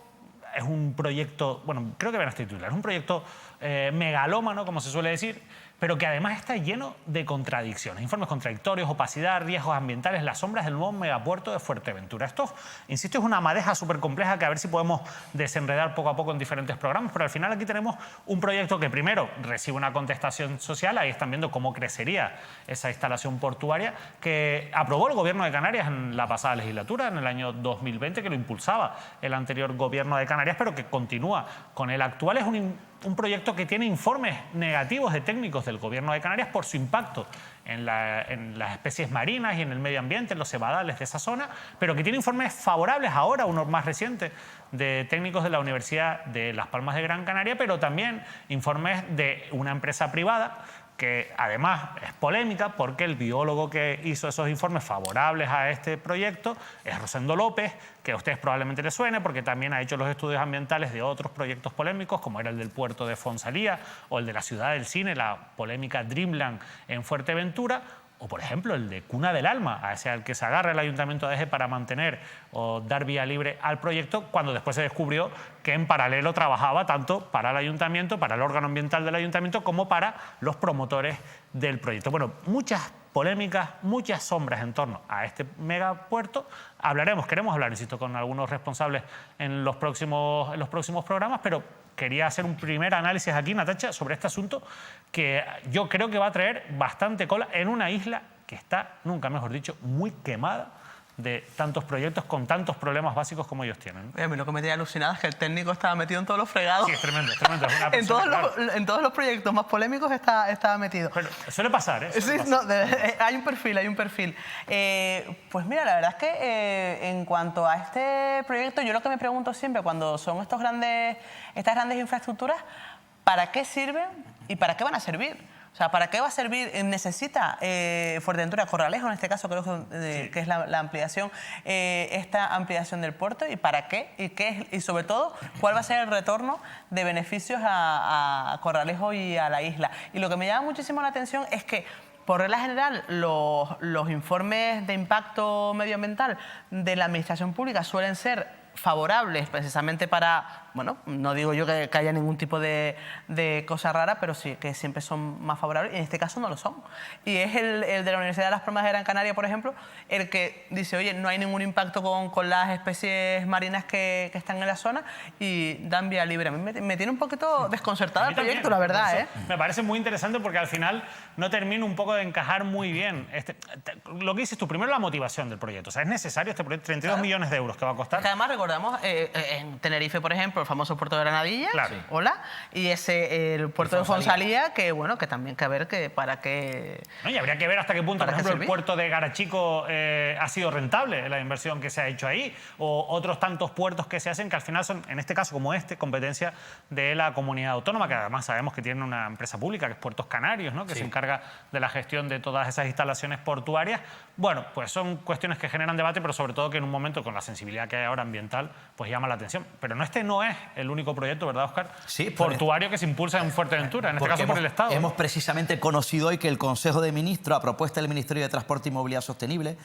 Es un proyecto, bueno, creo que ven este titular, es un proyecto megalómano, como se suele decir, pero que además está lleno de contradicciones, informes contradictorios, opacidad, riesgos ambientales, las sombras del nuevo megapuerto de Fuerteventura. Esto, insisto, es una madeja súper compleja que a ver si podemos desenredar poco a poco en diferentes programas, pero al final aquí tenemos un proyecto que primero recibe una contestación social, ahí están viendo cómo crecería esa instalación portuaria, que aprobó el Gobierno de Canarias en la pasada legislatura, en el año 2020, que lo impulsaba el anterior Gobierno de Canarias, pero que continúa con el actual. Es un un proyecto que tiene informes negativos de técnicos del Gobierno de Canarias por su impacto en las especies marinas y en el medio ambiente, en los cebadales de esa zona, pero que tiene informes favorables ahora, uno más reciente, de técnicos de la Universidad de Las Palmas de Gran Canaria, pero también informes de una empresa privada que además es polémica porque el biólogo que hizo esos informes favorables a este proyecto es Rosendo López, que a ustedes probablemente les suene porque también ha hecho los estudios ambientales de otros proyectos polémicos, como era el del puerto de Fonsalía o el de la Ciudad del Cine, la polémica Dreamland en Fuerteventura, o por ejemplo el de Cuna del Alma, a ese al que se agarra el Ayuntamiento de Eje para mantener o dar vía libre al proyecto, cuando después se descubrió que en paralelo trabajaba tanto para el Ayuntamiento, para el órgano ambiental del Ayuntamiento, como para los promotores del proyecto. Bueno, muchas polémicas, muchas sombras en torno a este megapuerto. Queremos hablar, insisto, con algunos responsables en los próximos programas, pero quería hacer un primer análisis aquí, Natacha, sobre este asunto que yo creo que va a traer bastante cola en una isla que está, nunca mejor dicho, muy quemada de tantos proyectos con tantos problemas básicos como ellos tienen. A mí lo que me tenía alucinado es que el técnico estaba metido en todos los fregados. Sí, es tremendo. Es una en todos los proyectos más polémicos estaba metido. Pero suele pasar, ¿eh? Sí, no, hay un perfil. Pues mira, la verdad es que en cuanto a este proyecto, yo lo que me pregunto siempre cuando son estas grandes infraestructuras, ¿para qué sirven y para qué van a servir? O sea, ¿para qué va a servir? ¿Necesita Fuerteventura, Corralejo, en este caso creo que es la ampliación, esta ampliación del puerto? ¿Y para qué? Y sobre todo, ¿cuál va a ser el retorno de beneficios a Corralejo y a la isla? Y lo que me llama muchísimo la atención es que, por regla general, los informes de impacto medioambiental de la administración pública suelen ser favorables precisamente para, bueno, no digo yo que haya ningún tipo de cosa rara, pero sí que siempre son más favorables y en este caso no lo son. Y es el de la Universidad de Las Palmas de Gran Canaria, por ejemplo, el que dice, oye, no hay ningún impacto con las especies marinas que están en la zona y dan vía libre. A mí me tiene un poquito desconcertada el proyecto, la verdad, ¿eh? Me parece muy interesante porque al final no termino un poco de encajar muy bien. Lo que dices tú, primero la motivación del proyecto. O sea, es necesario este proyecto, 32 millones de euros que va a costar. Que además recordamos en Tenerife, por ejemplo, el famoso puerto de Granadilla, claro. Y el puerto de Fonsalía, que bueno, que también que ver que para qué... No, y habría que ver hasta qué punto, por ejemplo, el puerto de Garachico ha sido rentable la inversión que se ha hecho ahí, o otros tantos puertos que se hacen que al final son, en este caso como competencia de la comunidad autónoma, que además sabemos que tiene una empresa pública, que es Puertos Canarios, ¿no? Que se encarga de la gestión de todas esas instalaciones portuarias. Bueno, pues son cuestiones que generan debate, pero sobre todo que en un momento con la sensibilidad que hay ahora ambiental, pues llama la atención. Pero no es el único proyecto, ¿verdad, Óscar? Sí, portuario que se impulsa en Fuerteventura, en este caso por el Estado. Hemos precisamente conocido hoy que el Consejo de Ministros, a propuesta del Ministerio de Transporte y Movilidad Sostenible,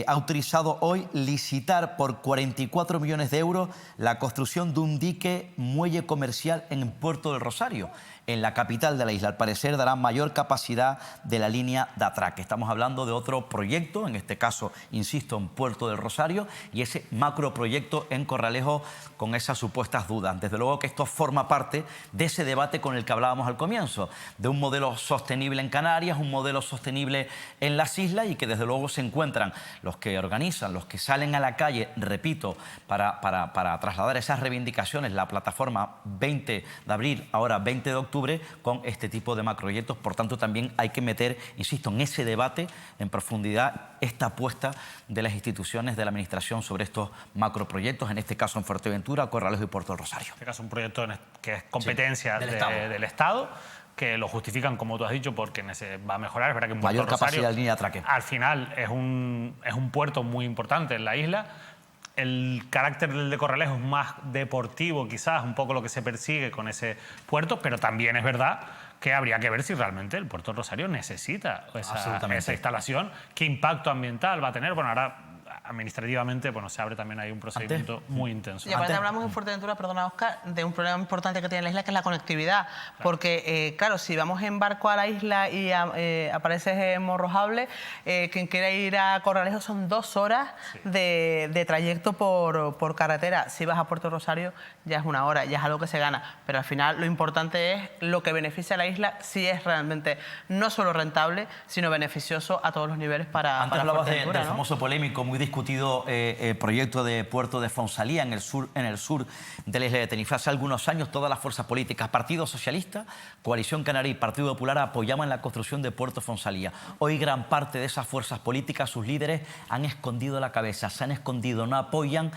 ha autorizado hoy licitar por 44 millones de euros la construcción de un dique muelle comercial en Puerto del Rosario, en la capital de la isla. Al parecer dará mayor capacidad de la línea de atraque. Estamos hablando de otro proyecto, en este caso, insisto, en Puerto del Rosario, y ese macroproyecto en Corralejo con esas supuestas dudas. Desde luego que esto forma parte de ese debate con el que hablábamos al comienzo, de un modelo sostenible en Canarias, un modelo sostenible en las islas, y que desde luego se encuentran los que organizan, los que salen a la calle, repito, para trasladar esas reivindicaciones, la plataforma 20 de abril, ahora 20 de octubre, con este tipo de macroproyectos. Por tanto, también hay que meter, insisto, en ese debate, en profundidad, esta apuesta de las instituciones de la Administración sobre estos macroproyectos, en este caso en Fuerteventura, Corralejo y Puerto del Rosario. En este caso un proyecto que es competencia del Estado, que lo justifican, como tú has dicho, porque va a mejorar. Es verdad que en Puerto mayor Rosario, capacidad de línea de atraque. Al final es un puerto muy importante en la isla. El carácter del de Corralejo es más deportivo, quizás, un poco lo que se persigue con ese puerto, pero también es verdad que habría que ver si realmente el Puerto Rosario necesita esa instalación, qué impacto ambiental va a tener. Bueno, ahora administrativamente, bueno, se abre también ahí un procedimiento muy intenso. Y aparte hablamos en Fuerteventura, perdona, Óscar, de un problema importante que tiene la isla, que es la conectividad. Claro. Porque, claro, si vamos en barco a la isla y apareces en Morrojable, quien quiera ir a Corralejo son 2 horas de trayecto por carretera. Si vas a Puerto Rosario ya es 1 hora, ya es algo que se gana. Pero al final lo importante es lo que beneficia a la isla, si es realmente no solo rentable, sino beneficioso a todos los niveles para Antes hablabas del ¿no? famoso polémico, muy discutido discutido el proyecto de puerto de Fonsalía en el sur de la isla de Tenerife. Hace algunos años todas las fuerzas políticas, Partido Socialista, Coalición Canaria y Partido Popular, apoyaban la construcción de puerto Fonsalía. Hoy gran parte de esas fuerzas políticas, sus líderes, han escondido la cabeza, se han escondido, no apoyan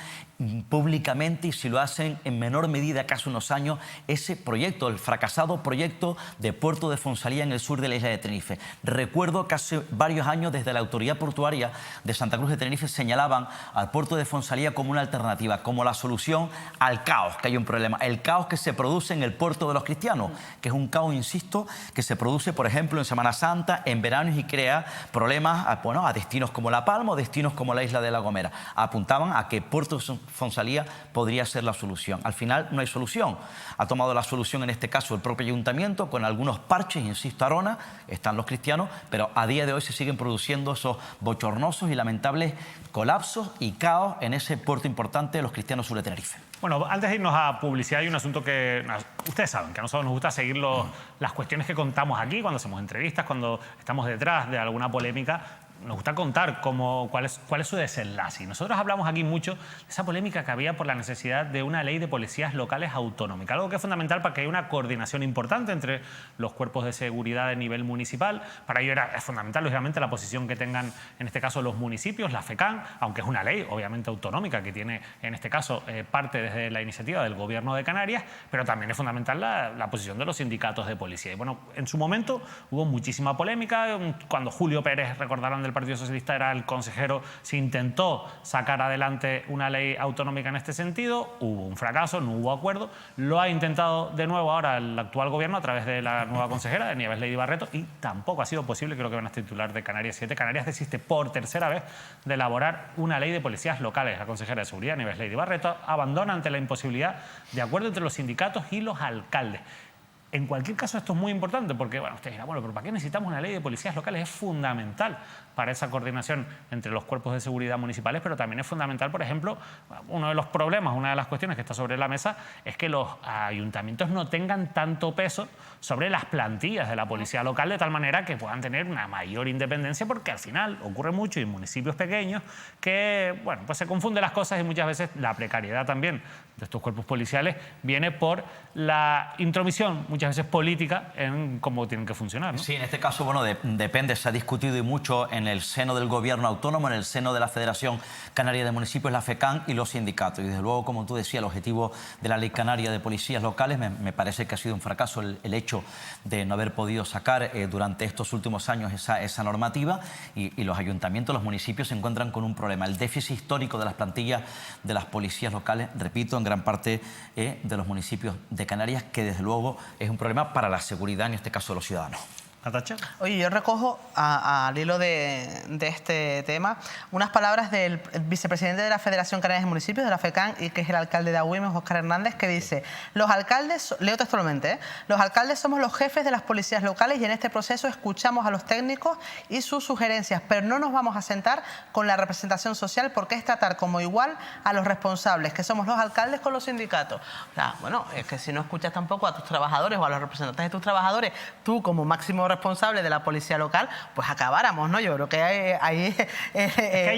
públicamente, y si lo hacen en menor medida que hace unos años, ese proyecto, el fracasado proyecto de puerto de Fonsalía en el sur de la isla de Tenerife. Recuerdo que hace varios años desde la autoridad portuaria de Santa Cruz de Tenerife señalaban al puerto de Fonsalía como una alternativa, como la solución al caos, que hay un problema, el caos que se produce en el puerto de los Cristianos, que es un caos, insisto, que se produce, por ejemplo, en Semana Santa, en veranos, y crea problemas a destinos como La Palma o destinos como la isla de La Gomera. Apuntaban a que puerto Fonsalía podría ser la solución. Al final no hay solución. Ha tomado la solución en este caso el propio ayuntamiento con algunos parches, insisto, Arona, están los Cristianos, pero a día de hoy se siguen produciendo esos bochornosos y lamentables colapsos y caos en ese puerto importante de los Cristianos sur de Tenerife. Bueno, antes de irnos a publicidad, hay un asunto que ustedes saben, que a nosotros nos gusta seguir las cuestiones que contamos aquí, cuando hacemos entrevistas, cuando estamos detrás de alguna polémica. Nos gusta contar cuál es su desenlace. Y nosotros hablamos aquí mucho de esa polémica que había por la necesidad de una ley de policías locales autonómica, algo que es fundamental para que haya una coordinación importante entre los cuerpos de seguridad de nivel municipal. Para ello es fundamental, lógicamente, la posición que tengan, en este caso, los municipios, la FECAN, aunque es una ley, obviamente, autonómica, que tiene, en este caso, parte desde la iniciativa del Gobierno de Canarias, pero también es fundamental la posición de los sindicatos de policía. Y bueno, en su momento hubo muchísima polémica. Cuando Julio Pérez, recordarán, del Partido Socialista, era el consejero, se intentó sacar adelante una ley autonómica en este sentido, hubo un fracaso, no hubo acuerdo, lo ha intentado de nuevo ahora el actual gobierno a través de la nueva consejera, de Nieves Lady Barreto, y tampoco ha sido posible. Creo que van a titular de Canarias 7. Canarias desiste por tercera vez de elaborar una ley de policías locales. La consejera de Seguridad, Nieves Lady Barreto, abandona ante la imposibilidad de acuerdo entre los sindicatos y los alcaldes. En cualquier caso, esto es muy importante porque, bueno, ustedes dirán, bueno, pero ¿para qué necesitamos una ley de policías locales? Es fundamental para esa coordinación entre los cuerpos de seguridad municipales, pero también es fundamental, por ejemplo, uno de los problemas, una de las cuestiones que está sobre la mesa es que los ayuntamientos no tengan tanto peso sobre las plantillas de la policía local, de tal manera que puedan tener una mayor independencia, porque al final ocurre mucho en municipios pequeños que, bueno, pues se confunden las cosas, y muchas veces la precariedad también de estos cuerpos policiales viene por la intromisión, muchas veces política, en cómo tienen que funcionar, ¿no? Sí, en este caso, bueno, depende, se ha discutido y mucho en el seno del gobierno autónomo, en el seno de la Federación Canaria de Municipios, la FECAN, y los sindicatos. Y desde luego, como tú decías, el objetivo de la Ley Canaria de Policías Locales me parece que ha sido un fracaso el hecho de no haber podido sacar durante estos últimos años esa normativa, y los ayuntamientos, los municipios se encuentran con un problema, el déficit histórico de las plantillas de las policías locales, repito, en gran parte de los municipios de Canarias, que desde luego es un problema para la seguridad, en este caso de los ciudadanos. Natacha. Oye, yo recojo al hilo de este tema unas palabras del vicepresidente de la Federación Canaria de Municipios, de la FECAN, y que es el alcalde de Agüimes, Óscar Hernández, que dice: los alcaldes, leo textualmente, los alcaldes somos los jefes de las policías locales y en este proceso escuchamos a los técnicos y sus sugerencias, pero no nos vamos a sentar con la representación social porque es tratar como igual a los responsables, que somos los alcaldes, con los sindicatos. O sea, bueno, es que si no escuchas tampoco a tus trabajadores o a los representantes de tus trabajadores, tú como máximo responsable de la policía local, pues acabáramos, ¿no? Yo creo que ahí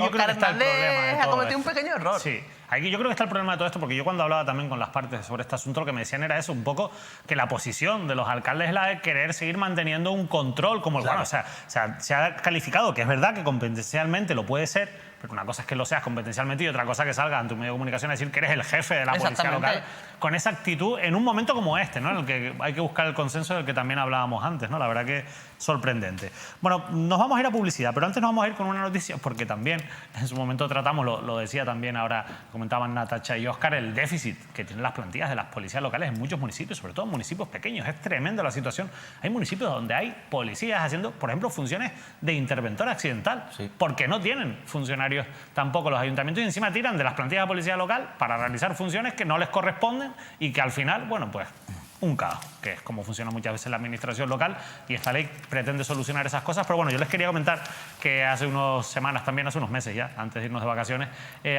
Óscar Hernández ha cometido un pequeño error. Sí. Aquí yo creo que está el problema de todo esto, porque yo cuando hablaba también con las partes sobre este asunto, lo que me decían era eso, un poco que la posición de los alcaldes es la de querer seguir manteniendo un control, como el, claro, bueno, o sea, se ha calificado que es verdad que competencialmente lo puede ser, pero una cosa es que lo seas competencialmente y otra cosa que salga ante un medio de comunicación a decir que eres el jefe de la policía local, con esa actitud en un momento como este, ¿no? En el que hay que buscar el consenso del que también hablábamos antes, ¿no? La verdad que sorprendente. Bueno, nos vamos a ir a publicidad, pero antes nos vamos a ir con una noticia, porque también en su momento tratamos, lo decía también ahora, comentaban Natacha y Óscar, el déficit que tienen las plantillas de las policías locales en muchos municipios, sobre todo en municipios pequeños. Es tremenda la situación. Hay municipios donde hay policías haciendo, por ejemplo, funciones de interventor accidental, sí, porque no tienen funcionarios tampoco los ayuntamientos, y encima tiran de las plantillas de policía local para realizar funciones que no les corresponden y que al final, bueno, pues un caos, que es como funciona muchas veces la administración local, y esta ley pretende solucionar esas cosas. Pero bueno, yo les quería comentar que hace unas semanas, también hace unos meses ya, antes de irnos de vacaciones,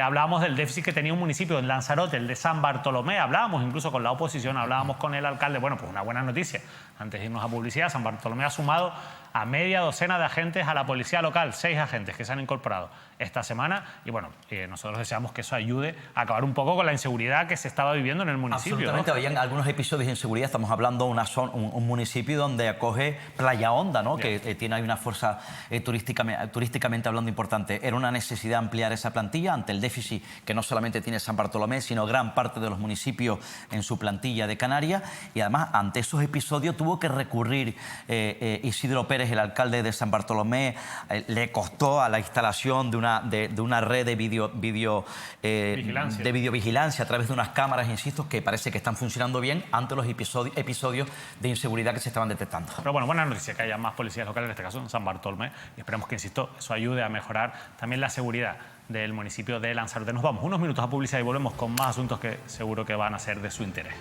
hablábamos del déficit que tenía un municipio en Lanzarote, el de San Bartolomé. Hablábamos incluso con la oposición, hablábamos con el alcalde. Bueno, pues una buena noticia. Antes de irnos a publicidad, San Bartolomé ha sumado a media docena de agentes a la policía local, 6 agentes que se han incorporado esta semana. Y bueno, nosotros deseamos que eso ayude a acabar un poco con la inseguridad que se estaba viviendo en el municipio. Absolutamente, ¿no? habían algunos episodios de inseguridad. Estamos hablando de un municipio donde acoge Playa Honda, ¿no? Que tiene ahí una fuerza turísticamente hablando importante. Era una necesidad ampliar esa plantilla ante el déficit que no solamente tiene San Bartolomé, sino gran parte de los municipios en su plantilla de Canarias. Y además, ante esos episodios tuvo que recurrir Isidro Pérez, el alcalde de San Bartolomé. Le costó a la instalación de una red de videovigilancia a través de unas cámaras, insisto, que parece que están funcionando bien ante los episodios de inseguridad que se estaban detectando. Pero bueno, buena noticia que haya más policías locales, en este caso en San Bartolomé, y esperemos que, insisto, eso ayude a mejorar también la seguridad del municipio de Lanzarote. Nos vamos unos minutos a publicidad y volvemos con más asuntos que seguro que van a ser de su interés.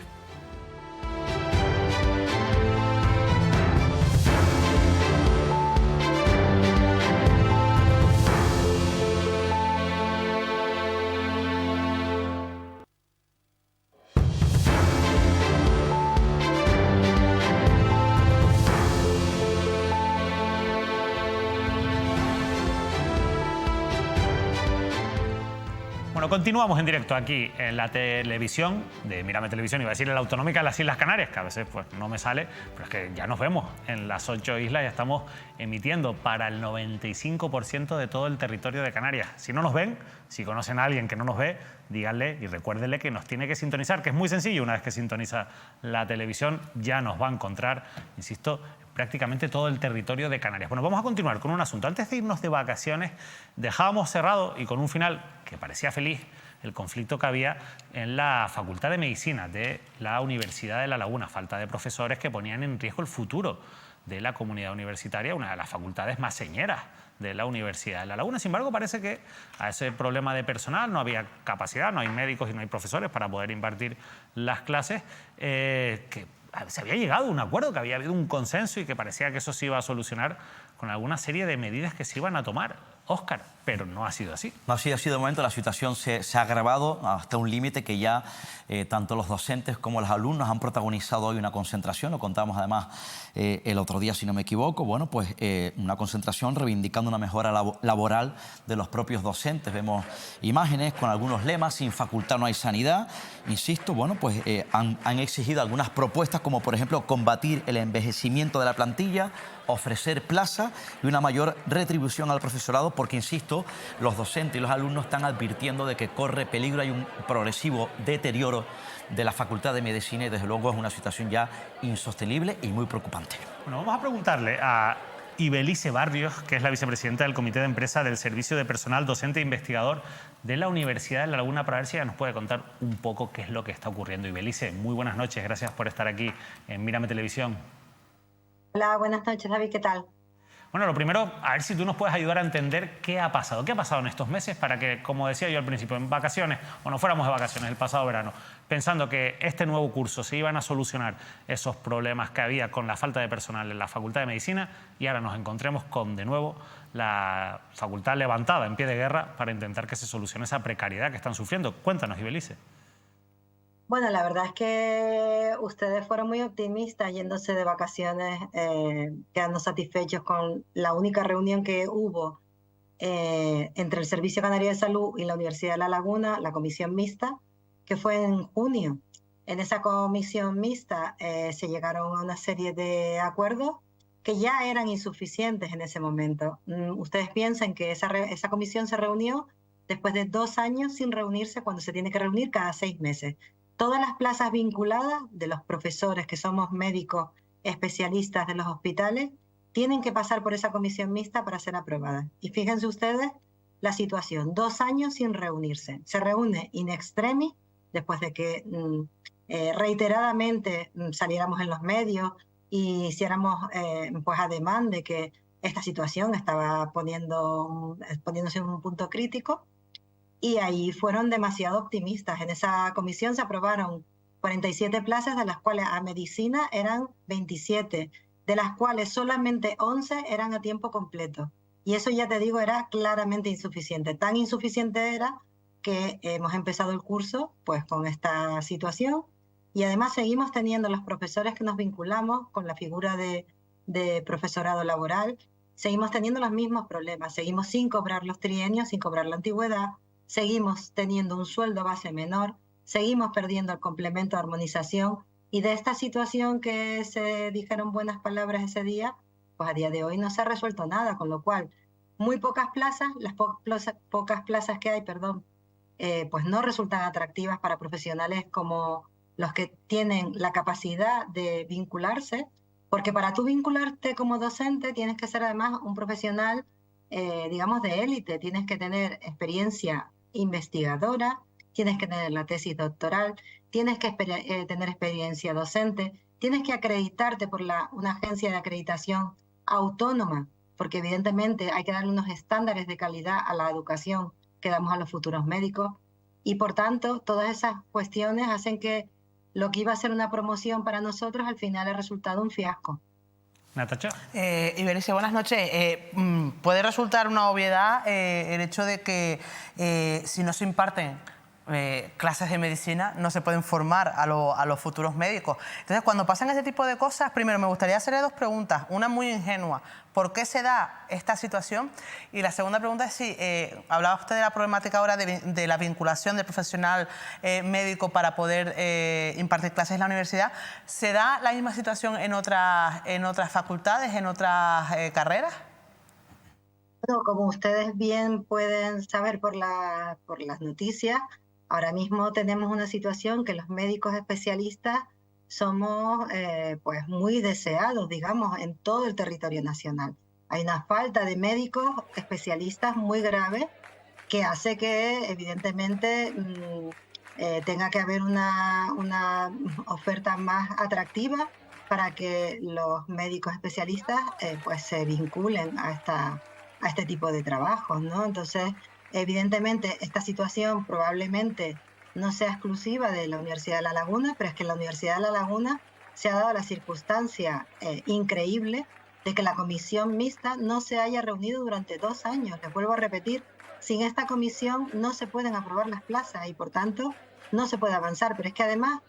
Bueno, continuamos en directo aquí en la televisión de Mírame Televisión, iba a decir en la autonómica de las Islas Canarias, que a veces pues no me sale, pero es que ya nos vemos en las 8 islas, ya estamos emitiendo para el 95% de todo el territorio de Canarias. Si no nos ven, si conocen a alguien que no nos ve, díganle y recuérdenle que nos tiene que sintonizar, que es muy sencillo. Una vez que sintoniza la televisión ya nos va a encontrar, insisto, prácticamente todo el territorio de Canarias. Bueno, vamos a continuar con un asunto. Antes de irnos de vacaciones, dejábamos cerrado y con un final que parecía feliz el conflicto que había en la Facultad de Medicina de la Universidad de La Laguna. Falta de profesores que ponían en riesgo el futuro de la comunidad universitaria, una de las facultades más señeras de la Universidad de La Laguna. Sin embargo, parece que a ese problema de personal no había capacidad, no hay médicos y no hay profesores para poder impartir las clases, que se había llegado a un acuerdo, que había habido un consenso y que parecía que eso se iba a solucionar con alguna serie de medidas que se iban a tomar, Óscar, pero no ha sido así. No ha sido así de momento, la situación se ha agravado hasta un límite que ya tanto los docentes como los alumnos han protagonizado hoy una concentración, lo contábamos además el otro día si no me equivoco, bueno, pues una concentración reivindicando una mejora laboral de los propios docentes. Vemos imágenes con algunos lemas: sin facultad no hay sanidad. Insisto, bueno, pues han exigido algunas propuestas como por ejemplo combatir el envejecimiento de la plantilla, ofrecer plaza y una mayor retribución al profesorado, porque, insisto, los docentes y los alumnos están advirtiendo de que corre peligro, hay un progresivo deterioro de la Facultad de Medicina y, desde luego, es una situación ya insostenible y muy preocupante. Bueno, vamos a preguntarle a Ibelice Barrios, que es la vicepresidenta del Comité de Empresa del Servicio de Personal Docente e Investigador de la Universidad de La Laguna, para ver si ella nos puede contar un poco qué es lo que está ocurriendo. Ibelice, muy buenas noches, gracias por estar aquí en Mírame Televisión. Hola, buenas noches, David, ¿qué tal? Bueno, lo primero, a ver si tú nos puedes ayudar a entender qué ha pasado. ¿Qué ha pasado en estos meses para que, como decía yo al principio, en vacaciones, o no fuéramos de vacaciones el pasado verano, pensando que este nuevo curso se iban a solucionar esos problemas que había con la falta de personal en la Facultad de Medicina, y ahora nos encontremos con, de nuevo, la facultad levantada en pie de guerra para intentar que se solucione esa precariedad que están sufriendo? Cuéntanos, Ibelice. Bueno, la verdad es que ustedes fueron muy optimistas yéndose de vacaciones, quedando satisfechos con la única reunión que hubo entre el Servicio Canario de Salud y la Universidad de La Laguna, la comisión mixta, que fue en junio. En esa comisión mixta se llegaron a una serie de acuerdos que ya eran insuficientes en ese momento. Ustedes piensan que esa comisión se reunió después de 2 años sin reunirse, cuando se tiene que reunir cada 6 meses. Todas las plazas vinculadas de los profesores que somos médicos especialistas de los hospitales tienen que pasar por esa comisión mixta para ser aprobadas. Y fíjense ustedes la situación: 2 años sin reunirse. Se reúne in extremis, después de que reiteradamente saliéramos en los medios y hiciéramos pues ademán de que esta situación estaba poniéndose en un punto crítico. Y ahí fueron demasiado optimistas. En esa comisión se aprobaron 47 plazas, de las cuales a medicina eran 27, de las cuales solamente 11 eran a tiempo completo. Y eso, ya te digo, era claramente insuficiente. Tan insuficiente era que hemos empezado el curso pues con esta situación, y además seguimos teniendo los profesores que nos vinculamos con la figura de de profesorado laboral. Seguimos teniendo los mismos problemas, seguimos sin cobrar los trienios, sin cobrar la antigüedad, seguimos teniendo un sueldo base menor, seguimos perdiendo el complemento de armonización, y de esta situación que se dijeron buenas palabras ese día, pues a día de hoy no se ha resuelto nada, con lo cual muy pocas plazas, las pocas plazas que hay, pues no resultan atractivas para profesionales como los que tienen la capacidad de vincularse, porque para tú vincularte como docente tienes que ser además un profesional, digamos, de élite, tienes que tener experiencia investigadora, tienes que tener la tesis doctoral, tienes que tener experiencia docente, tienes que acreditarte por una agencia de acreditación autónoma, porque evidentemente hay que darle unos estándares de calidad a la educación que damos a los futuros médicos, y por tanto todas esas cuestiones hacen que lo que iba a ser una promoción para nosotros al final ha resultado un fiasco. Natacha. Iberice, buenas noches. Puede resultar una obviedad el hecho de que si no se imparten clases de medicina no se pueden formar a los futuros médicos. Entonces, cuando pasan ese tipo de cosas, primero me gustaría hacerle dos preguntas. Una muy ingenua: ¿por qué se da esta situación? Y la segunda pregunta es si, hablaba usted de la problemática ahora de la vinculación del profesional médico para poder impartir clases en la universidad. ¿Se da la misma situación en otras facultades, en otras carreras? Bueno, como ustedes bien pueden saber por las noticias, ahora mismo tenemos una situación que los médicos especialistas somos pues muy deseados, digamos, en todo el territorio nacional. Hay una falta de médicos especialistas muy grave que hace que evidentemente tenga que haber una oferta más atractiva para que los médicos especialistas pues se vinculen a este tipo de trabajos, ¿no? Entonces, evidentemente, esta situación probablemente no sea exclusiva de la Universidad de La Laguna, pero es que en la Universidad de La Laguna se ha dado la circunstancia increíble de que la comisión mixta no se haya reunido durante 2 años. Les vuelvo a repetir, sin esta comisión no se pueden aprobar las plazas y por tanto no se puede avanzar. Pero es que además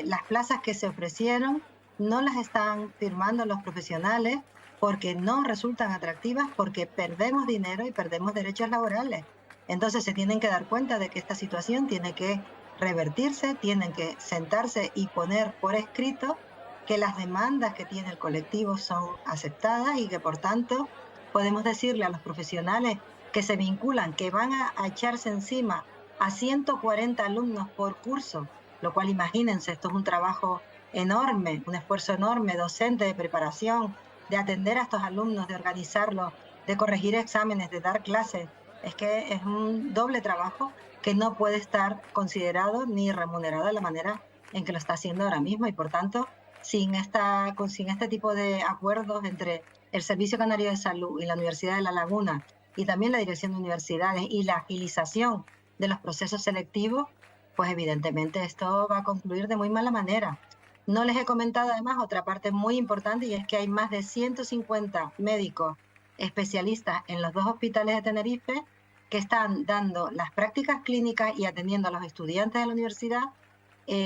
las plazas que se ofrecieron no las están firmando los profesionales porque no resultan atractivas, porque perdemos dinero y perdemos derechos laborales. Entonces se tienen que dar cuenta de que esta situación tiene que revertirse, tienen que sentarse y poner por escrito que las demandas que tiene el colectivo son aceptadas y que por tanto podemos decirle a los profesionales que se vinculan, que van a echarse encima a 140 alumnos por curso, lo cual imagínense, esto es un trabajo enorme, un esfuerzo enorme docente de preparación, de atender a estos alumnos, de organizarlos, de corregir exámenes, de dar clases. Es que es un doble trabajo que no puede estar considerado ni remunerado de la manera en que lo está haciendo ahora mismo y por tanto sin este tipo de acuerdos entre el Servicio Canario de Salud y la Universidad de La Laguna y también la Dirección de Universidades y la agilización de los procesos selectivos, pues evidentemente esto va a concluir de muy mala manera. No les he comentado además otra parte muy importante y es que hay más de 150 médicos especialistas en los 2 hospitales de Tenerife que están dando las prácticas clínicas y atendiendo a los estudiantes de la universidad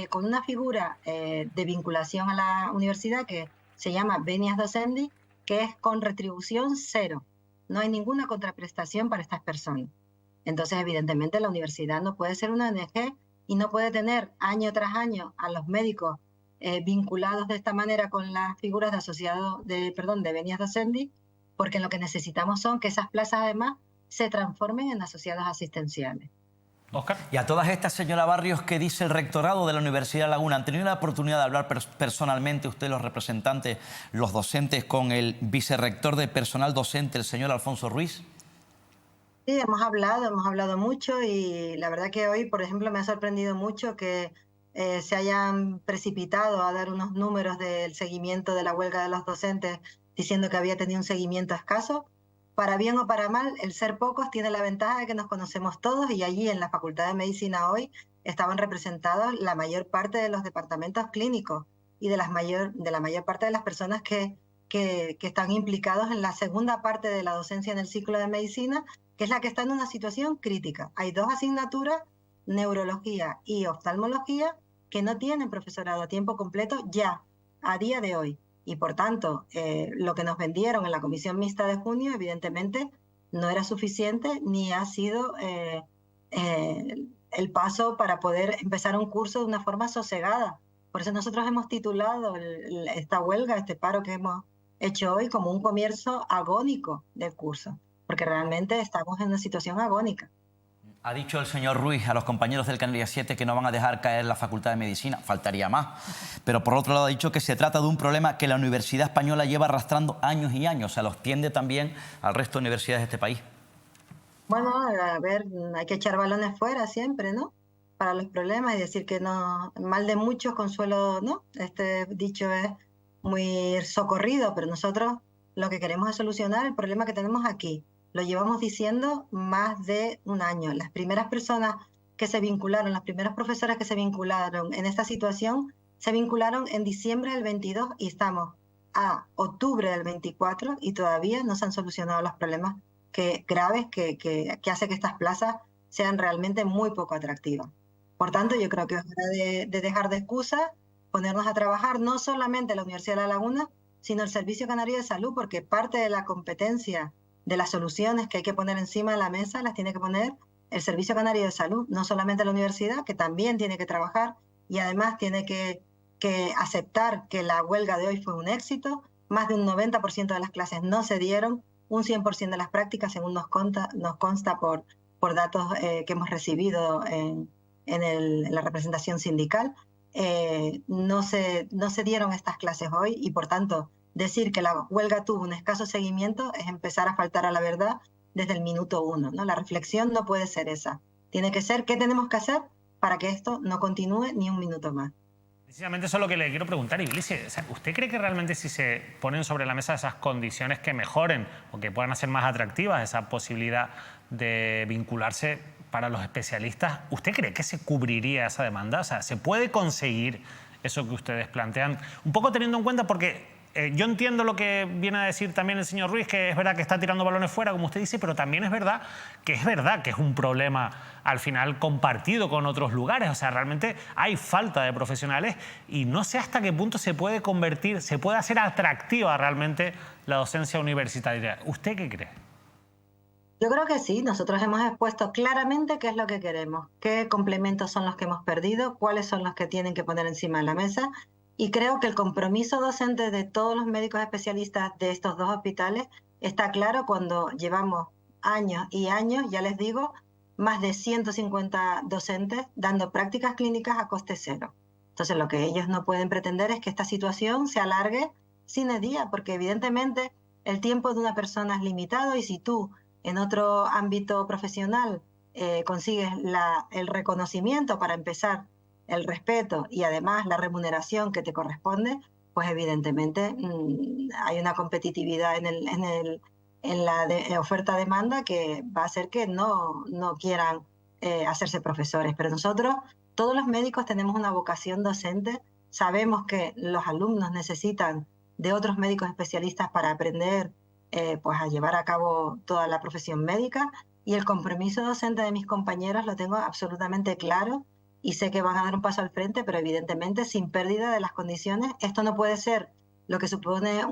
con una figura de vinculación a la universidad que se llama venias docendi, que es con retribución 0. No hay ninguna contraprestación para estas personas. Entonces, evidentemente, la universidad no puede ser una ONG y no puede tener año tras año a los médicos vinculados de esta manera con las figuras de venias docendi, porque lo que necesitamos son que esas plazas además se transformen en asociados asistenciales. Óscar. Y a todas estas, señora Barrios, ¿qué dice el rectorado de la Universidad de La Laguna? ¿Han tenido la oportunidad de hablar personalmente usted, los representantes, los docentes, con el vicerrector de personal docente, el señor Alfonso Ruiz? Sí, hemos hablado mucho y la verdad que hoy, por ejemplo, me ha sorprendido mucho que se hayan precipitado a dar unos números del seguimiento de la huelga de los docentes diciendo que había tenido un seguimiento escaso. Para bien o para mal, el ser pocos tiene la ventaja de que nos conocemos todos y allí en la Facultad de Medicina hoy estaban representados la mayor parte de los departamentos clínicos y de la mayor parte de las personas que están implicados en la segunda parte de la docencia en el ciclo de medicina, que es la que está en una situación crítica. Hay 2 asignaturas, neurología y oftalmología, que no tienen profesorado a tiempo completo ya, a día de hoy. y por tanto lo que nos vendieron en la comisión mixta de junio evidentemente no era suficiente ni ha sido el paso para poder empezar un curso de una forma sosegada. Por eso nosotros hemos titulado esta huelga, este paro que hemos hecho hoy, como un comienzo agónico del curso, porque realmente estamos en una situación agónica. Ha dicho el señor Ruiz a los compañeros del Canarias 7 que no van a dejar caer la Facultad de Medicina, faltaría más. Pero por otro lado ha dicho que se trata de un problema que la Universidad Española lleva arrastrando años y años, o sea, lo extiende también al resto de universidades de este país. Bueno, a ver, hay que echar balones fuera siempre, ¿no? Para los problemas y decir que no, mal de muchos, consuelo, ¿no? Este dicho es muy socorrido, pero nosotros lo que queremos es solucionar el problema que tenemos aquí. Lo llevamos diciendo más de un año. Las primeras personas que se vincularon, las primeras profesoras que se vincularon en esta situación, se vincularon en diciembre del 22 y estamos a octubre del 24 y todavía no se han solucionado los problemas graves que hace que estas plazas sean realmente muy poco atractivas. Por tanto, yo creo que es hora de dejar de excusas, ponernos a trabajar no solamente la Universidad de La Laguna, sino el Servicio Canario de Salud, porque parte de la competencia de las soluciones que hay que poner encima de la mesa las tiene que poner el Servicio Canario de Salud, no solamente la universidad, que también tiene que trabajar y además tiene que aceptar que la huelga de hoy fue un éxito. Más de un 90% de las clases no se dieron, un 100% de las prácticas, según nos consta por datos que hemos recibido en la representación sindical, no se dieron estas clases hoy y, por tanto, decir que la huelga tuvo un escaso seguimiento es empezar a faltar a la verdad desde el minuto uno, ¿no? La reflexión no puede ser esa. Tiene que ser qué tenemos que hacer para que esto no continúe ni un minuto más. Precisamente eso es lo que le quiero preguntar, Iglesias. O sea, ¿usted cree que realmente si se ponen sobre la mesa esas condiciones que mejoren o que puedan hacer más atractivas esa posibilidad de vincularse para los especialistas, ¿usted cree que se cubriría esa demanda? O sea, ¿se puede conseguir eso que ustedes plantean? Un poco teniendo en cuenta, porque yo entiendo lo que viene a decir también el señor Ruiz, que es verdad que está tirando balones fuera, como usted dice, pero también es verdad que es un problema al final compartido con otros lugares. O sea, realmente hay falta de profesionales y no sé hasta qué punto se puede convertir, se puede hacer atractiva realmente la docencia universitaria. ¿Usted qué cree? Yo creo que sí, nosotros hemos expuesto claramente qué es lo que queremos, qué complementos son los que hemos perdido, cuáles son los que tienen que poner encima de la mesa. Y creo que el compromiso docente de todos los médicos especialistas de estos dos hospitales está claro cuando llevamos años y años, ya les digo, más de 150 docentes dando prácticas clínicas a coste cero. Entonces, lo que ellos no pueden pretender es que esta situación se alargue sine die, porque evidentemente el tiempo de una persona es limitado y si tú en otro ámbito profesional consigues el reconocimiento para empezar, el respeto y además la remuneración que te corresponde, pues evidentemente hay una competitividad en la oferta-demanda que va a hacer que no quieran hacerse profesores. Pero nosotros, todos los médicos, tenemos una vocación docente, sabemos que los alumnos necesitan de otros médicos especialistas para aprender pues a llevar a cabo toda la profesión médica y el compromiso docente de mis compañeros lo tengo absolutamente claro. Y sé que van a dar un paso al frente, pero evidentemente sin pérdida de las condiciones. Esto no puede ser lo que supone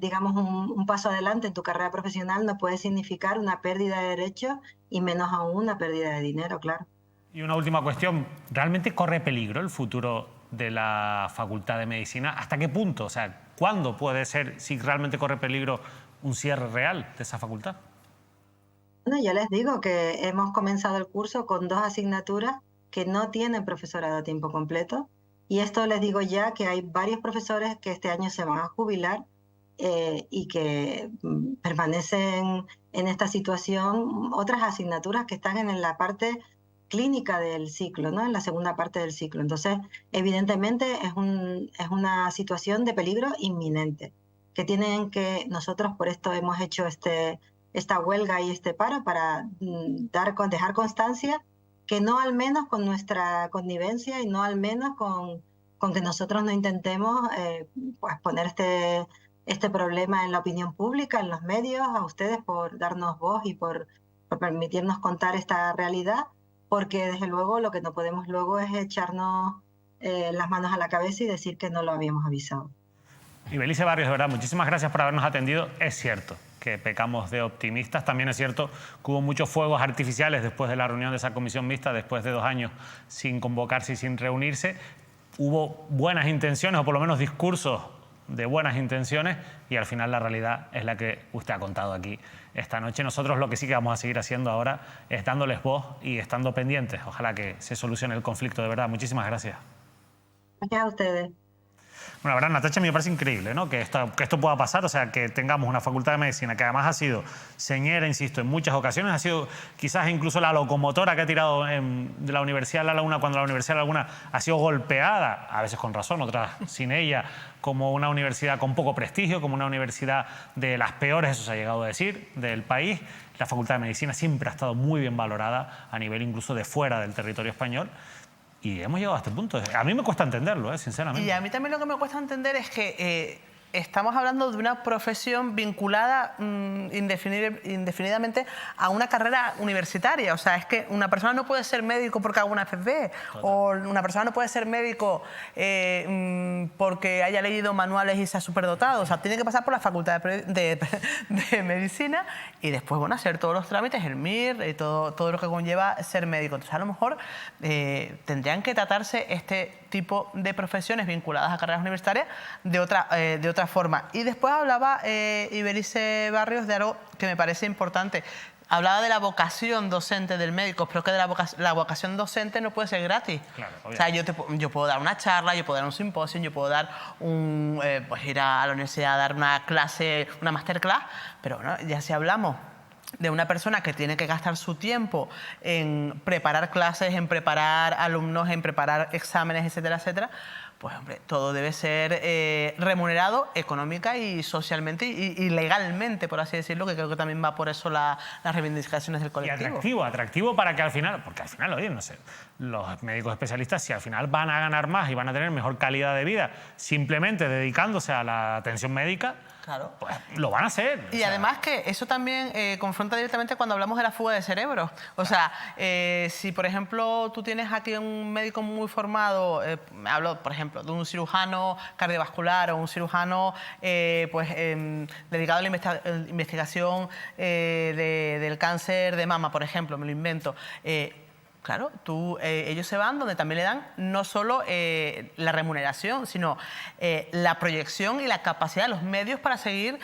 digamos, un paso adelante en tu carrera profesional, no puede significar una pérdida de derechos y menos aún una pérdida de dinero, claro. Y una última cuestión, ¿realmente corre peligro el futuro de la Facultad de Medicina? ¿Hasta qué punto? O sea, ¿cuándo puede ser, si realmente corre peligro, un cierre real de esa facultad? Bueno, ya les digo que hemos comenzado el curso con 2 asignaturas que no tienen profesorado a tiempo completo y esto les digo ya que hay varios profesores que este año se van a jubilar y que permanecen en esta situación otras asignaturas que están en la parte clínica del ciclo, ¿no? En la segunda parte del ciclo. Entonces, evidentemente es una situación de peligro inminente que nosotros por esto hemos hecho esta huelga y este paro para dejar constancia que no al menos con nuestra connivencia y no al menos con que nosotros no intentemos pues poner este problema en la opinión pública, en los medios, a ustedes por darnos voz y por permitirnos contar esta realidad, porque desde luego lo que no podemos luego es echarnos las manos a la cabeza y decir que no lo habíamos avisado. Ibelice Barrios, de verdad, muchísimas gracias por habernos atendido. Es cierto que pecamos de optimistas. También es cierto que hubo muchos fuegos artificiales después de la reunión de esa comisión mixta, después de 2 años sin convocarse y sin reunirse. Hubo buenas intenciones, o por lo menos discursos de buenas intenciones, y al final la realidad es la que usted ha contado aquí esta noche. Nosotros lo que sí que vamos a seguir haciendo ahora es dándoles voz y estando pendientes. Ojalá que se solucione el conflicto, de verdad. Muchísimas gracias. Gracias a ustedes. Bueno, la verdad, Natacha, me parece increíble, ¿no? Que esto pueda pasar, o sea, que tengamos una facultad de medicina que además ha sido señera, insisto, en muchas ocasiones, ha sido quizás incluso la locomotora que ha tirado de la Universidad de La Laguna, cuando la Universidad de La Laguna ha sido golpeada, a veces con razón, otras sin ella, como una universidad con poco prestigio, como una universidad de las peores, eso se ha llegado a decir, del país. La Facultad de Medicina siempre ha estado muy bien valorada a nivel incluso de fuera del territorio español. Y hemos llegado a este punto. A mí me cuesta entenderlo, sinceramente. Y a mí también lo que me cuesta entender es que estamos hablando de una profesión vinculada indefinidamente a una carrera universitaria. O sea, es que una persona no puede ser médico porque haga una FP. Total. O una persona no puede ser médico porque haya leído manuales y sea superdotado. O sea, tiene que pasar por la facultad de medicina y después, bueno, hacer todos los trámites, el MIR y todo lo que conlleva ser médico. Entonces, a lo mejor tendrían que tratarse este tipo de profesiones vinculadas a carreras universitarias de otra forma. Y después hablaba Ibelice Barrios de algo que me parece importante. Hablaba de la vocación docente del médico, pero que la vocación docente no puede ser gratis. Claro, o sea, yo puedo dar una charla, yo puedo dar un simposio, yo puedo dar pues ir a la universidad a dar una clase, una masterclass, pero bueno, ya si hablamos de una persona que tiene que gastar su tiempo en preparar clases, en preparar alumnos, en preparar exámenes, etcétera, etcétera, pues hombre, todo debe ser remunerado económica y socialmente y legalmente, por así decirlo, que creo que también va por eso las reivindicaciones del colectivo. Y atractivo para que al final, porque al final, oye, no sé, los médicos especialistas, si al final van a ganar más y van a tener mejor calidad de vida simplemente dedicándose a la atención médica, claro, pues lo van a hacer. Y además que eso también confronta directamente cuando hablamos de la fuga de cerebros. O sea, si por ejemplo tú tienes aquí un médico muy formado, hablo por ejemplo de un cirujano cardiovascular o un cirujano dedicado a la investigación del cáncer de mama, por ejemplo, me lo invento. Claro, ellos se van donde también le dan no solo la remuneración, sino la proyección y la capacidad de los medios para seguir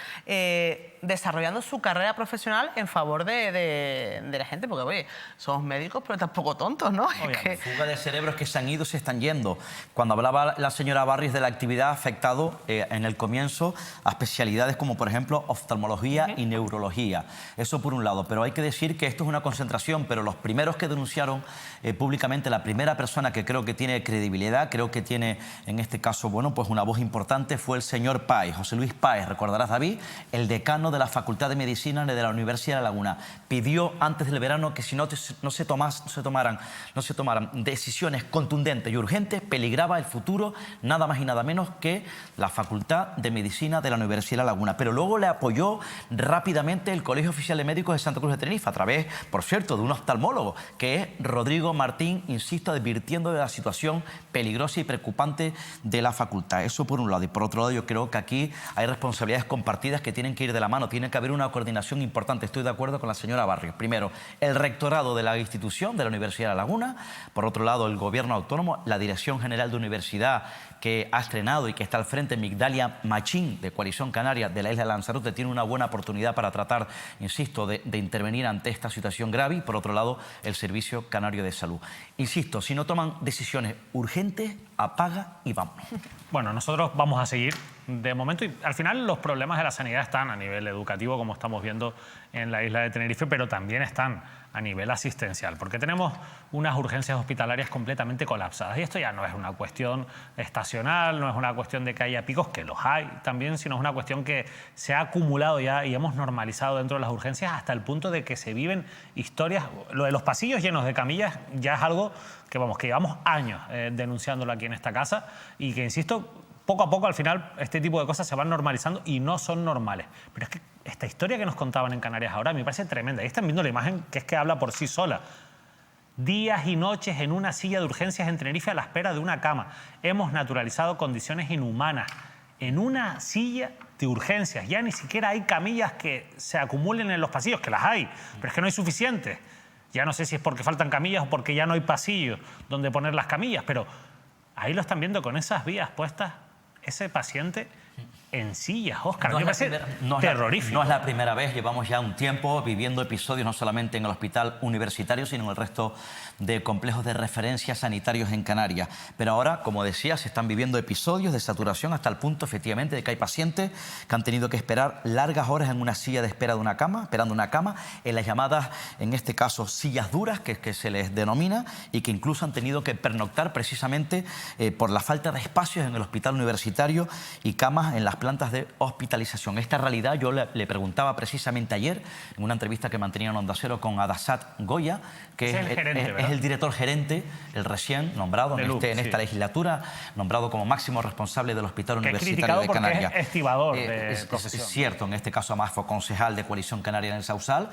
desarrollando su carrera profesional en favor de la gente. Porque, oye, somos médicos, pero tampoco tontos, ¿no? Fuga de cerebros que se han ido, se están yendo. Cuando hablaba la señora Barrios de la actividad, ha afectado en el comienzo a especialidades como, por ejemplo, oftalmología y neurología. Eso por un lado. Pero hay que decir que esto es una concentración, pero los primeros que denunciaron públicamente, la primera persona que creo que tiene credibilidad, creo que tiene en este caso, bueno, pues una voz importante, fue el señor Páez, José Luis Páez, recordarás, David, el decano de la Facultad de Medicina de la Universidad de La Laguna. Pidió antes del verano que si no se tomaran decisiones contundentes y urgentes, peligraba el futuro nada más y nada menos que la Facultad de Medicina de la Universidad de La Laguna. Pero luego le apoyó rápidamente el Colegio Oficial de Médicos de Santa Cruz de Tenerife, a través, por cierto, de un oftalmólogo, que es Rodrigo Martín, insisto, advirtiendo de la situación peligrosa y preocupante de la facultad. Eso por un lado. Y por otro lado, yo creo que aquí hay responsabilidades compartidas que tienen que ir de la mano. Tiene que haber una coordinación importante. Estoy de acuerdo con la señora Barrios. Primero, el rectorado de la institución de la Universidad de La Laguna. Por otro lado, el gobierno autónomo, la Dirección General de Universidad, que ha estrenado y que está al frente, Migdalia Machín, de Coalición Canaria de la isla de Lanzarote, tiene una buena oportunidad para tratar, insisto, de intervenir ante esta situación grave. Y por otro lado, el Servicio Canario de Salud. Insisto, si no toman decisiones urgentes, apaga y vámonos. Bueno, nosotros vamos a seguir de momento, y al final los problemas de la sanidad están a nivel educativo, como estamos viendo en la isla de Tenerife, pero también están a nivel asistencial, porque tenemos unas urgencias hospitalarias completamente colapsadas. Y esto ya no es una cuestión estacional, no es una cuestión de que haya picos, que los hay también, sino es una cuestión que se ha acumulado ya y hemos normalizado dentro de las urgencias hasta el punto de que se viven historias. Lo de los pasillos llenos de camillas ya es algo que, vamos, que llevamos años denunciándolo aquí en esta casa y que, insisto, poco a poco al final este tipo de cosas se van normalizando y no son normales. Pero es que esta historia que nos contaban en Canarias ahora me parece tremenda. Ahí están viendo la imagen que es que habla por sí sola. días y noches en una silla de urgencias en Tenerife a la espera de una cama. Hemos naturalizado condiciones inhumanas. En una silla de urgencias. Ya ni siquiera hay camillas que se acumulen en los pasillos, que las hay, pero es que no hay suficientes. Ya no sé si es porque faltan camillas o porque ya no hay pasillos donde poner las camillas, pero ahí lo están viendo con esas vías puestas, ese paciente en sillas, Óscar. Me parece terrorífico. No es la primera vez, llevamos ya un tiempo viviendo episodios no solamente en el hospital universitario, sino en el resto de complejos de referencia sanitarios en Canarias. Pero ahora, como decía, se están viviendo episodios de saturación hasta el punto, efectivamente, de que hay pacientes que han tenido que esperar largas horas en una silla de espera de una cama, esperando una cama, en las llamadas, en este caso, sillas duras, que se les denomina, y que incluso han tenido que pernoctar precisamente por la falta de espacios en el hospital universitario y camas en las plantas de hospitalización. Esta realidad yo le preguntaba precisamente ayer en una entrevista que mantenía en Onda Cero con Adasat Goya, que es el director gerente, el recién nombrado en esta legislatura, nombrado como máximo responsable del Hospital Universitario de Canarias. Es estibador de profesión. Es cierto, en este caso además fue concejal de Coalición Canaria en el Sausal,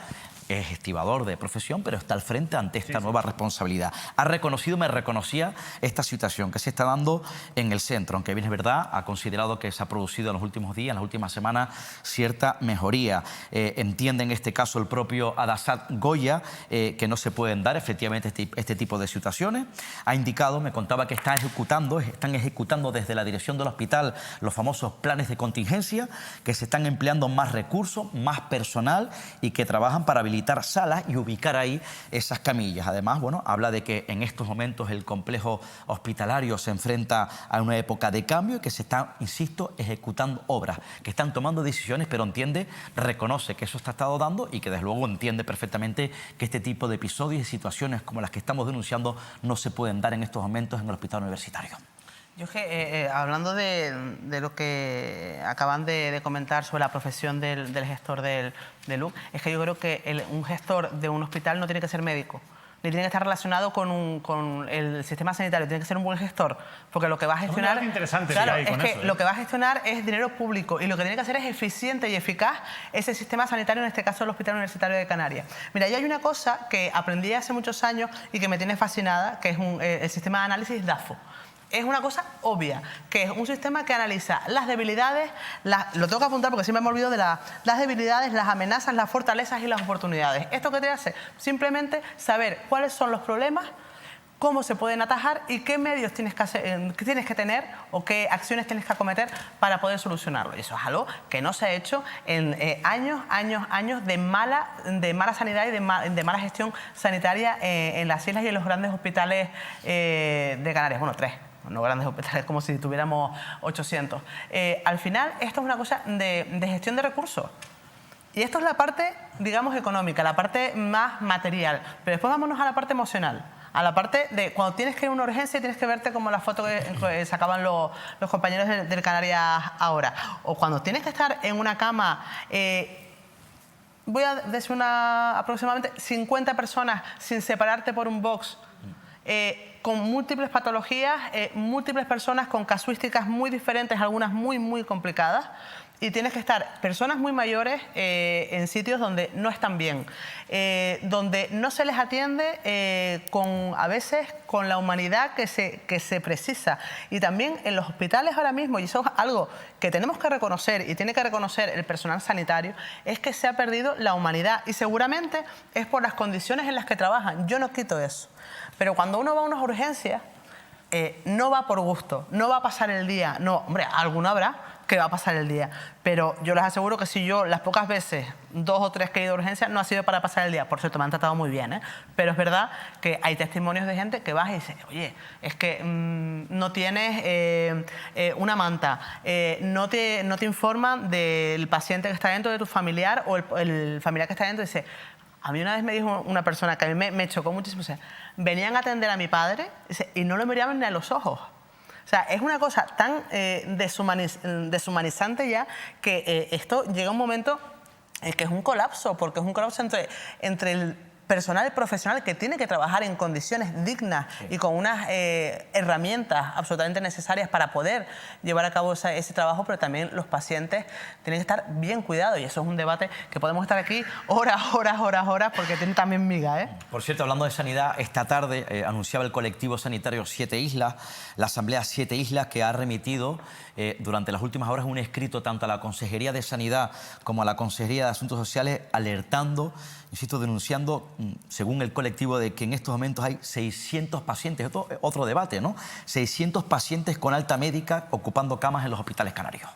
es estibador de profesión, pero está al frente ante esta nueva responsabilidad. Ha reconocido, me reconocía esta situación que se está dando en el centro, aunque bien es verdad, ha considerado que se ha producido en los últimos días, en las últimas semanas, cierta mejoría. Entiende en este caso el propio Adasat Goya que no se pueden dar efectivamente este tipo de situaciones. Ha indicado, me contaba que están ejecutando desde la dirección del hospital los famosos planes de contingencia, que se están empleando más recursos, más personal y que trabajan para habilitar salas y ubicar ahí esas camillas. Además, bueno, habla de que en estos momentos el complejo hospitalario se enfrenta a una época de cambio y que se están, insisto, ejecutando obras, que están tomando decisiones, pero reconoce que eso está estado dando y que desde luego entiende perfectamente que este tipo de episodios y situaciones como las que estamos denunciando no se pueden dar en estos momentos en el hospital universitario. Yo es que, hablando de lo que acaban de comentar sobre la profesión del gestor del LUC, es que yo creo que un gestor de un hospital no tiene que ser médico, ni tiene que estar relacionado con el sistema sanitario, tiene que ser un buen gestor, porque lo que va a gestionar... Es interesante, claro, es que eso, lo que va a gestionar es dinero público y lo que tiene que hacer es eficiente y eficaz ese sistema sanitario, en este caso el Hospital Universitario de Canarias. Mira, hay una cosa que aprendí hace muchos años y que me tiene fascinada, que es el sistema de análisis DAFO. Es una cosa obvia, que es un sistema que analiza las debilidades, lo tengo que apuntar porque siempre me olvido de las debilidades, las amenazas, las fortalezas y las oportunidades. ¿Esto qué te hace? Simplemente saber cuáles son los problemas, cómo se pueden atajar y qué medios tienes que tener o qué acciones tienes que acometer para poder solucionarlo. Y eso es algo que no se ha hecho en años de mala sanidad y de mala gestión sanitaria en las islas y en los grandes hospitales de Canarias. Bueno, 3. No grandes hospitales, como si tuviéramos 800. Al final, esto es una cosa de gestión de recursos. Y esto es la parte, digamos, económica, la parte más material. Pero después vámonos a la parte emocional. A la parte de cuando tienes que ir a una urgencia y tienes que verte como la foto que sacaban los compañeros del Canarias ahora. O cuando tienes que estar en una cama... voy a decir aproximadamente 50 personas sin separarte por un box, con múltiples patologías, múltiples personas con casuísticas muy diferentes, algunas muy complicadas, y tienes que estar personas muy mayores en sitios donde no están bien, donde no se les atiende a veces con la humanidad que se precisa. Y también en los hospitales ahora mismo, y eso es algo que tenemos que reconocer y tiene que reconocer el personal sanitario, es que se ha perdido la humanidad y seguramente es por las condiciones en las que trabajan. Yo no quito eso. Pero cuando uno va a unas urgencias, no va por gusto, no va a pasar el día. No, hombre, alguno habrá que va a pasar el día. Pero yo les aseguro que si yo, las pocas veces, 2 o 3 que he ido a urgencias, no ha sido para pasar el día. Por cierto, me han tratado muy bien, ¿eh? Pero es verdad que hay testimonios de gente que vas y dice, oye, es que no tienes una manta, no te informan del paciente que está dentro de tu familiar o el familiar que está dentro. Dice, a mí una vez me dijo una persona que a mí me chocó muchísimo, o sea, venían a atender a mi padre y no lo miraban ni a los ojos. O sea, es una cosa tan deshumanizante ya que esto llega a un momento que es un colapso, porque es un colapso entre personal profesional que tiene que trabajar en condiciones dignas y con unas herramientas absolutamente necesarias para poder llevar a cabo ese trabajo, pero también los pacientes tienen que estar bien cuidados, y eso es un debate que podemos estar aquí horas, porque tiene también miga, ¿eh? Por cierto, hablando de sanidad, esta tarde anunciaba el colectivo sanitario 7 Islas, la Asamblea 7 Islas, que ha remitido durante las últimas horas un escrito tanto a la Consejería de Sanidad como a la Consejería de Asuntos Sociales, alertando, insisto, denunciando, según el colectivo, de que en estos momentos hay 600 pacientes, otro debate, ¿no? 600 pacientes con alta médica ocupando camas en los hospitales canarios.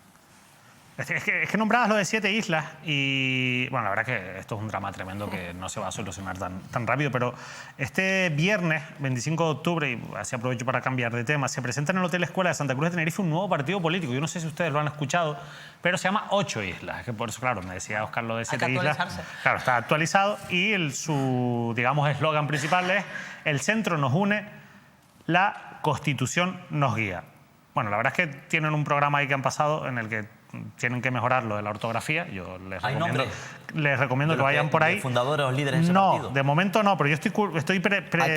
Es que nombrabas lo de 7 islas y, bueno, la verdad que esto es un drama tremendo que no se va a solucionar tan rápido, pero este viernes, 25 de octubre, y así aprovecho para cambiar de tema, se presenta en el Hotel Escuela de Santa Cruz de Tenerife un nuevo partido político. Yo no sé si ustedes lo han escuchado, pero se llama 8 Islas. Es que por eso, claro, me decía Óscar lo de 7 islas. Claro, está actualizado y su, digamos, eslogan principal es: el centro nos une, la Constitución nos guía. Bueno, la verdad es que tienen un programa ahí que han pasado en el que tienen que mejorar lo de la ortografía. Yo les recomiendo que vayan por ahí. ¿Fundadores o líderes de ese partido? No, de momento no, pero yo estoy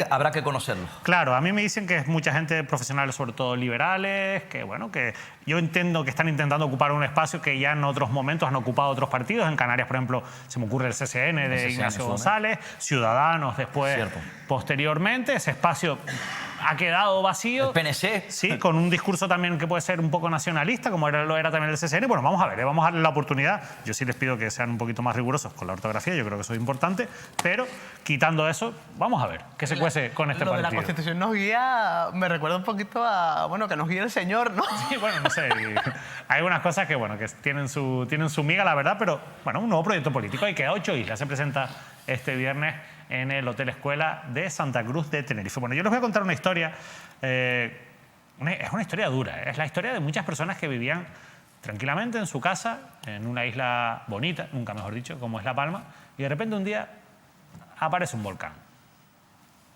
habrá que conocerlo. Claro, a mí me dicen que es mucha gente profesional, sobre todo liberales, que bueno, que yo entiendo que están intentando ocupar un espacio que ya en otros momentos han ocupado otros partidos. En Canarias, por ejemplo, se me ocurre el CSN de Ignacio González, Ciudadanos después, posteriormente. Ese espacio ha quedado vacío. El PNC. Sí, con un discurso también que puede ser un poco nacionalista, como lo era también el CSN. Bueno, vamos a ver, vamos a darle la oportunidad. Yo sí les pido que sean un poquito más rigurosos con la ortografía, yo creo que eso es importante, pero quitando eso, vamos a ver qué se cuece con este partido. Lo de la Constitución nos guía, me recuerda un poquito a, bueno, que nos guía el Señor, ¿no? Sí, bueno, no sé. Hay algunas cosas que, bueno, que tienen su miga, la verdad, pero, bueno, un nuevo proyecto político. Hay que 8 islas. Se presenta este viernes en el Hotel Escuela de Santa Cruz de Tenerife. Bueno, yo les voy a contar una historia. Es una historia dura. Es la historia de muchas personas que vivían tranquilamente en su casa, en una isla bonita, nunca mejor dicho, como es La Palma, y de repente un día aparece un volcán.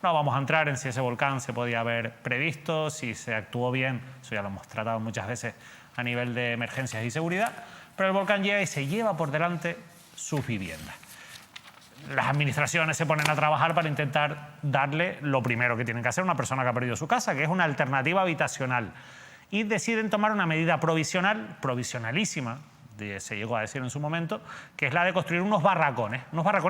No vamos a entrar en si ese volcán se podía haber previsto, si se actuó bien, eso ya lo hemos tratado muchas veces a nivel de emergencias y seguridad, pero el volcán llega y se lleva por delante sus viviendas. Las administraciones se ponen a trabajar para intentar darle lo primero que tienen que hacer a una persona que ha perdido su casa, que es una alternativa habitacional. Y deciden tomar una medida provisional, provisionalísima, se llegó a decir en su momento, que es la de construir unos barracones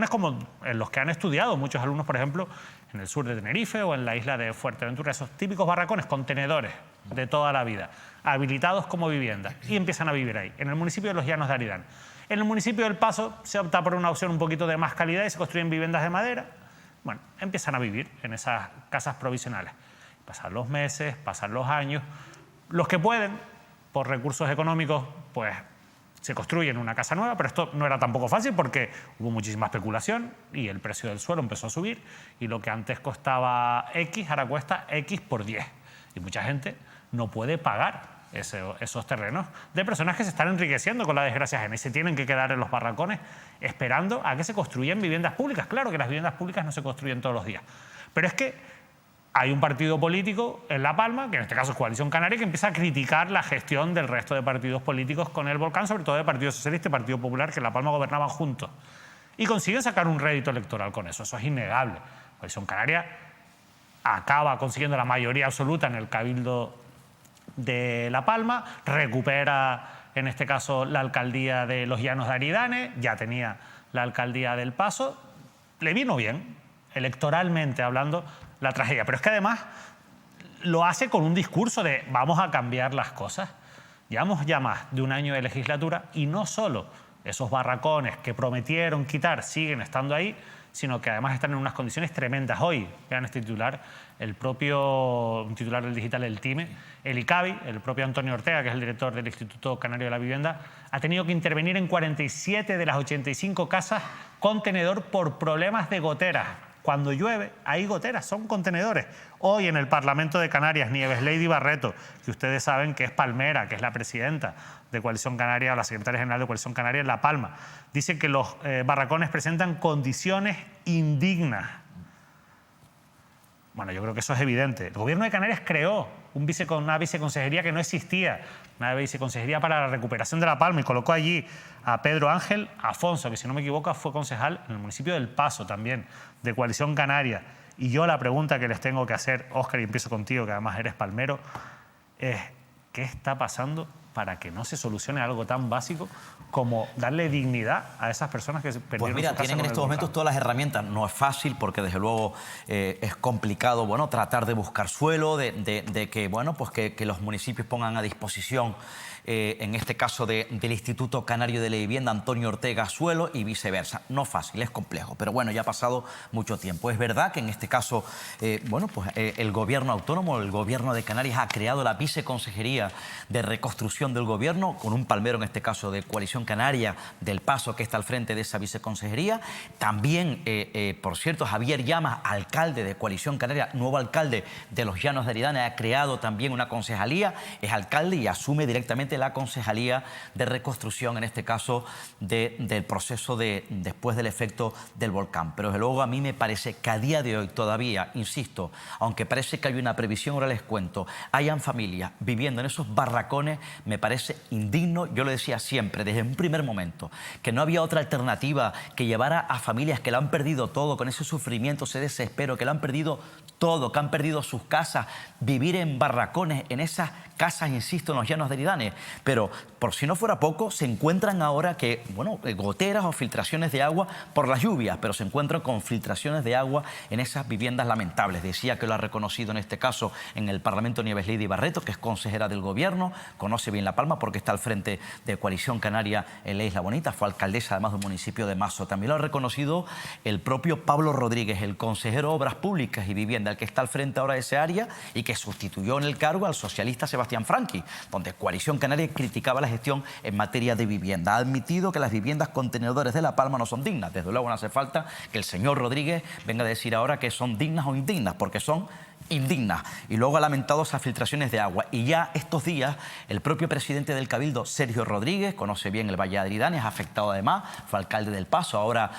como en los que han estudiado muchos alumnos, por ejemplo, en el sur de Tenerife o en la isla de Fuerteventura, esos típicos barracones, contenedores de toda la vida, habilitados como vivienda, y empiezan a vivir ahí, en el municipio de Los Llanos de Aridane. En el municipio del Paso se opta por una opción un poquito de más calidad y se construyen viviendas de madera. Bueno, empiezan a vivir en esas casas provisionales. Pasan los meses, pasan los años. Los que pueden, por recursos económicos, pues se construyen una casa nueva, pero esto no era tampoco fácil porque hubo muchísima especulación y el precio del suelo empezó a subir y lo que antes costaba X ahora cuesta X por 10. Y mucha gente no puede pagar esos terrenos de personas que se están enriqueciendo con la desgracia ajena y se tienen que quedar en los barracones esperando a que se construyan viviendas públicas. Claro que las viviendas públicas no se construyen todos los días, pero es que hay un partido político en La Palma, que en este caso es Coalición Canaria, que empieza a criticar la gestión del resto de partidos políticos con el volcán, sobre todo del Partido Socialista y Partido Popular, que en La Palma gobernaban juntos. Y consiguen sacar un rédito electoral con eso. Eso es innegable. Coalición Canaria acaba consiguiendo la mayoría absoluta en el Cabildo de La Palma, recupera en este caso la alcaldía de Los Llanos de Aridane, ya tenía la alcaldía del Paso, le vino bien, electoralmente hablando, la tragedia. Pero es que además lo hace con un discurso de vamos a cambiar las cosas. Llevamos ya más de un año de legislatura y no solo esos barracones que prometieron quitar siguen estando ahí, sino que además están en unas condiciones tremendas. Hoy, vean este titular, el propio titular del digital El Time, el ICABI, el propio Antonio Ortega, que es el director del Instituto Canario de la Vivienda, ha tenido que intervenir en 47 de las 85 casas con tenedor por problemas de goteras. Cuando llueve, hay goteras, son contenedores. Hoy en el Parlamento de Canarias, Nieves Lady Barreto, que ustedes saben que es palmera, que es la presidenta de Coalición Canaria o la secretaria general de Coalición Canaria en La Palma, dice que los barracones presentan condiciones indignas. Bueno, yo creo que eso es evidente. El Gobierno de Canarias creó una viceconsejería que no existía, una viceconsejería para la recuperación de La Palma, y colocó allí a Pedro Ángel Afonso, que si no me equivoco fue concejal en el municipio del Paso también, de Coalición Canaria. Y yo la pregunta que les tengo que hacer, Óscar, y empiezo contigo, que además eres palmero, es ¿qué está pasando para que no se solucione algo tan básico como darle dignidad a esas personas que perdieron Pues mira, su casa tienen en con el estos momentos volcán? todas las herramientas. No es fácil porque desde luego es complicado, bueno, tratar de buscar suelo, de que, bueno, pues que los municipios pongan a disposición, en este caso del Instituto Canario de la Vivienda, Antonio Ortega, suelo, y viceversa. No fácil, es complejo, pero bueno, ya ha pasado mucho tiempo. Es verdad que en este caso, bueno, pues el Gobierno autónomo, el Gobierno de Canarias ha creado la Viceconsejería de Reconstrucción del Gobierno, con un palmero en este caso de Coalición Canaria del Paso, que está al frente de esa viceconsejería. También, por cierto, Javier Llamas, alcalde de Coalición Canaria, nuevo alcalde de los Llanos de Aridane, ha creado también una concejalía, es alcalde y asume directamente la concejalía de reconstrucción, en este caso del proceso después del efecto del volcán. Pero desde luego a mí me parece que a día de hoy todavía, insisto, aunque parece que hay una previsión, ahora les cuento, hayan familias viviendo en esos barracones, me parece indigno. Yo lo decía siempre, desde un primer momento, que no había otra alternativa que llevara a familias que lo han perdido todo, con ese sufrimiento, ese desespero, que lo han perdido todo, que han perdido sus casas, vivir en barracones, en esas casas, insisto, en los Llanos de Aridane. Pero por si no fuera poco, se encuentran ahora que, bueno, goteras o filtraciones de agua por las lluvias, pero se encuentran con filtraciones de agua en esas viviendas lamentables. Decía que lo ha reconocido en este caso en el Parlamento Nieves Lidia Barreto, que es consejera del Gobierno, conoce bien La Palma porque está al frente de Coalición Canaria en la Isla Bonita, fue alcaldesa además del municipio de Mazo. También lo ha reconocido el propio Pablo Rodríguez, el consejero de Obras Públicas y Vivienda, el que está al frente ahora de ese área y que sustituyó en el cargo al socialista Sebastián Franqui, donde Coalición Canaria criticaba la gestión en materia de vivienda. Ha admitido que las viviendas contenedores de La Palma no son dignas. Desde luego no hace falta que el señor Rodríguez venga a decir ahora que son dignas o indignas, porque son indignas. Y luego ha lamentado esas filtraciones de agua. Y ya estos días el propio presidente del Cabildo, Sergio Rodríguez, conoce bien el Valle de Aridane, es afectado además, fue alcalde del Paso, ahora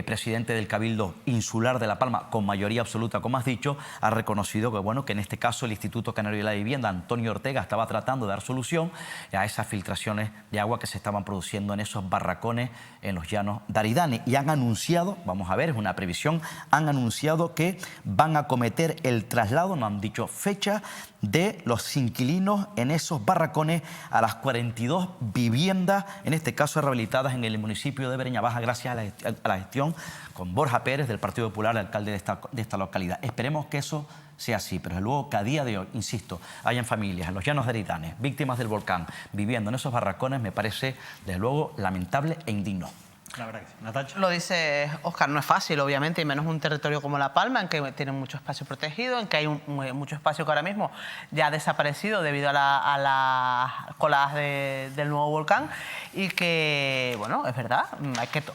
presidente del Cabildo Insular de La Palma, con mayoría absoluta, como has dicho, ha reconocido que, bueno, que en este caso el Instituto Canario de la Vivienda, Antonio Ortega, estaba tratando de dar solución a esas filtraciones de agua que se estaban produciendo en esos barracones en los Llanos de Aridane. Y han anunciado, vamos a ver, es una previsión, han anunciado que van a acometer el traslado, no han dicho fecha, de los inquilinos en esos barracones a las 42 viviendas, en este caso rehabilitadas en el municipio de Breña Baja, gracias a la gestión con Borja Pérez del Partido Popular, el alcalde de esta localidad. Esperemos que eso sea así, pero desde luego que a día de hoy, insisto, hayan familias en los Llanos de Aridane, víctimas del volcán, viviendo en esos barracones, me parece desde luego lamentable e indigno. La verdad que sí. Natacha. Lo dice Óscar, no es fácil, obviamente, y menos un territorio como La Palma, en que tiene mucho espacio protegido, en que hay mucho espacio que ahora mismo ya ha desaparecido debido a las coladas del nuevo volcán, y que, bueno, es verdad,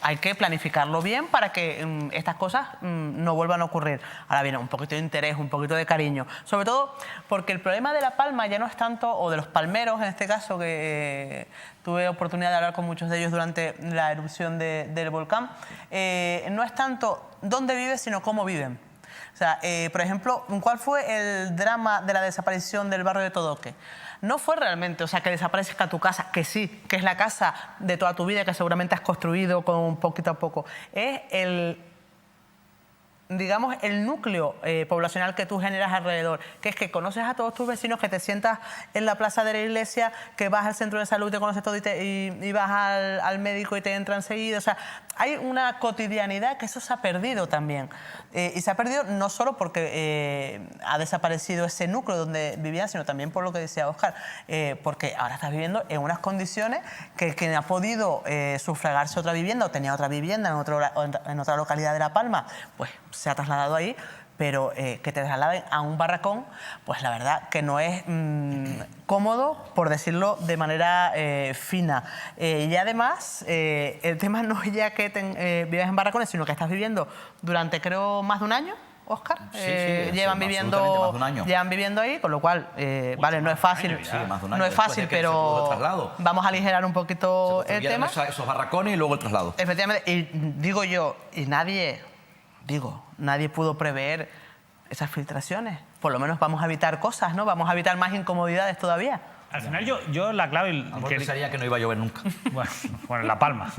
hay que planificarlo bien para que estas cosas no vuelvan a ocurrir. Ahora viene un poquito de interés, un poquito de cariño, sobre todo porque el problema de La Palma ya no es tanto, o de los palmeros en este caso, que tuve oportunidad de hablar con muchos de ellos durante la erupción del volcán, no es tanto dónde viven, sino cómo viven. O sea, por ejemplo, ¿cuál fue el drama de la desaparición del barrio de Todoque? No fue realmente, o sea, que desaparezca tu casa, que sí, que es la casa de toda tu vida, que seguramente has construido con poquito a poco. Es digamos, el núcleo poblacional que tú generas alrededor, que es que conoces a todos tus vecinos, que te sientas en la plaza de la iglesia, que vas al centro de salud y te conoces todo y vas al médico y te entra enseguida. O sea, hay una cotidianidad que eso se ha perdido también. Y se ha perdido no solo porque ha desaparecido ese núcleo donde vivían, sino también por lo que decía Óscar, porque ahora estás viviendo en unas condiciones que quien ha podido sufragarse otra vivienda o tenía otra vivienda en otra localidad de La Palma, pues se ha trasladado ahí, pero que te trasladen a un barracón, pues la verdad que no es cómodo, por decirlo de manera fina. Y además, el tema no es ya que vives en barracones, sino que estás viviendo durante, creo, más de un año, Óscar. Llevan viviendo ahí, con lo cual, vale, no es fácil, no es fácil, pero vamos a aligerar un poquito el tema. Esos barracones y luego el traslado. Efectivamente, y digo yo, y nadie pudo prever esas filtraciones. Por lo menos vamos a evitar cosas, ¿no? Vamos a evitar más incomodidades todavía. Al final yo la clave... Pensaría que no iba a llover nunca. Bueno, en La Palma.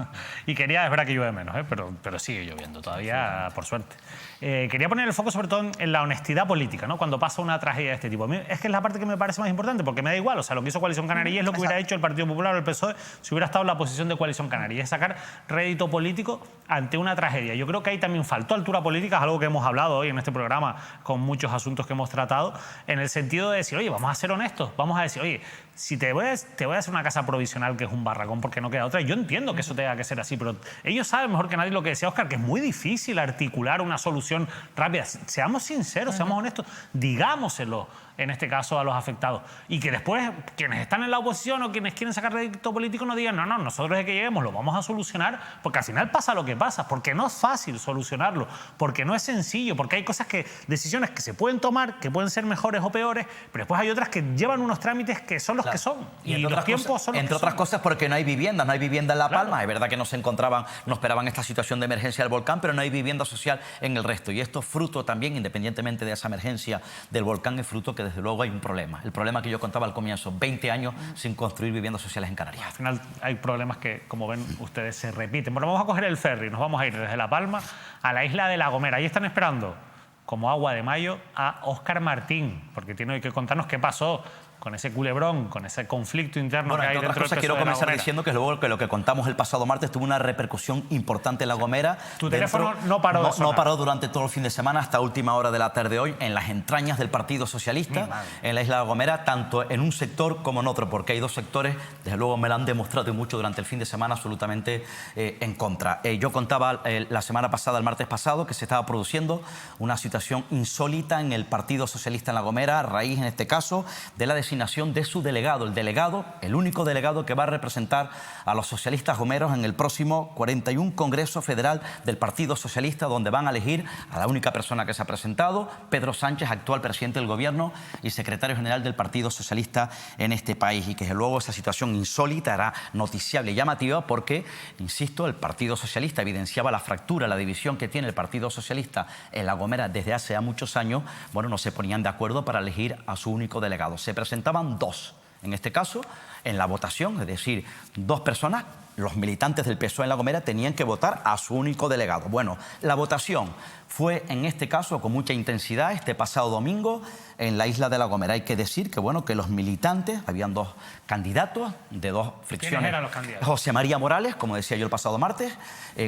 Y es verdad que llueve menos, pero sigue lloviendo todavía, por suerte. Quería poner el foco sobre todo en la honestidad política, ¿no? Cuando pasa una tragedia de este tipo. A mí es que es la parte que me parece más importante, porque me da igual. O sea, lo que hizo Coalición Canaria es lo que hubiera hecho el Partido Popular o el PSOE si hubiera estado en la posición de Coalición Canaria. Es sacar rédito político ante una tragedia. Yo creo que ahí también faltó altura política, es algo que hemos hablado hoy en este programa con muchos asuntos que hemos tratado, en el sentido de decir, oye, vamos a ser honestos, vamos a decir, oye, si te voy a hacer una casa provisional que es un barracón porque no queda otra, yo entiendo que eso tenga que ser así, pero ellos saben mejor que nadie lo que decía Óscar, que es muy difícil articular una solución rápida. Seamos sinceros, seamos honestos, digámoselo en este caso a los afectados. Y que después quienes están en la oposición o quienes quieren sacar rédito político no digan, no, nosotros de que lleguemos lo vamos a solucionar, porque al final pasa lo que pasa, porque no es fácil solucionarlo, porque no es sencillo, porque hay decisiones que se pueden tomar, que pueden ser mejores o peores, pero después hay otras que llevan unos trámites que son los que son. Y los tiempos son los que son. Entre otras cosas porque no hay vivienda en La Palma. Es verdad que no esperaban esta situación de emergencia del volcán, pero no hay vivienda social en el resto. Y esto es fruto también, independientemente de esa emergencia del volcán, es fruto que desde luego hay un problema. El problema que yo contaba al comienzo, 20 años sin construir viviendas sociales en Canarias. Al final hay problemas que, como ven ustedes, se repiten. Bueno, vamos a coger el ferry, nos vamos a ir desde La Palma a la isla de La Gomera. Ahí están esperando, como agua de mayo, a Óscar Martín, porque tiene hoy que contarnos qué pasó con ese culebrón, con ese conflicto interno que hay dentro del PSOE. Quiero comenzar diciendo que luego que lo que contamos el pasado martes tuvo una repercusión importante en La Gomera. Tu teléfono no paró de sonar. No paró durante todo el fin de semana hasta última hora de la tarde hoy en las entrañas del Partido Socialista, en la isla de La Gomera, tanto en un sector como en otro, porque hay dos sectores, desde luego me lo han demostrado y mucho durante el fin de semana, absolutamente en contra. Yo contaba la semana pasada, el martes pasado, que se estaba produciendo una situación insólita en el Partido Socialista en La Gomera, a raíz, en este caso, de la designación de su delegado, el único delegado que va a representar a los socialistas gomeros en el próximo 41 Congreso Federal del Partido Socialista, donde van a elegir a la única persona que se ha presentado, Pedro Sánchez, actual presidente del Gobierno y secretario general del Partido Socialista en este país. Y que desde luego esa situación insólita era noticiable y llamativa porque, insisto, el Partido Socialista evidenciaba la fractura, la división que tiene el Partido Socialista en La Gomera desde hace ya muchos años. Bueno, no se ponían de acuerdo para elegir a su único delegado. Se presentaban dos, en este caso, en la votación, es decir, dos personas, los militantes del PSOE en La Gomera tenían que votar a su único delegado. Bueno, la votación fue, en este caso, con mucha intensidad este pasado domingo en la isla de La Gomera. Hay que decir que, bueno, que los militantes, habían dos candidatos de dos fricciones. ¿Quiénes eran los candidatos? José María Morales, como decía yo el pasado martes,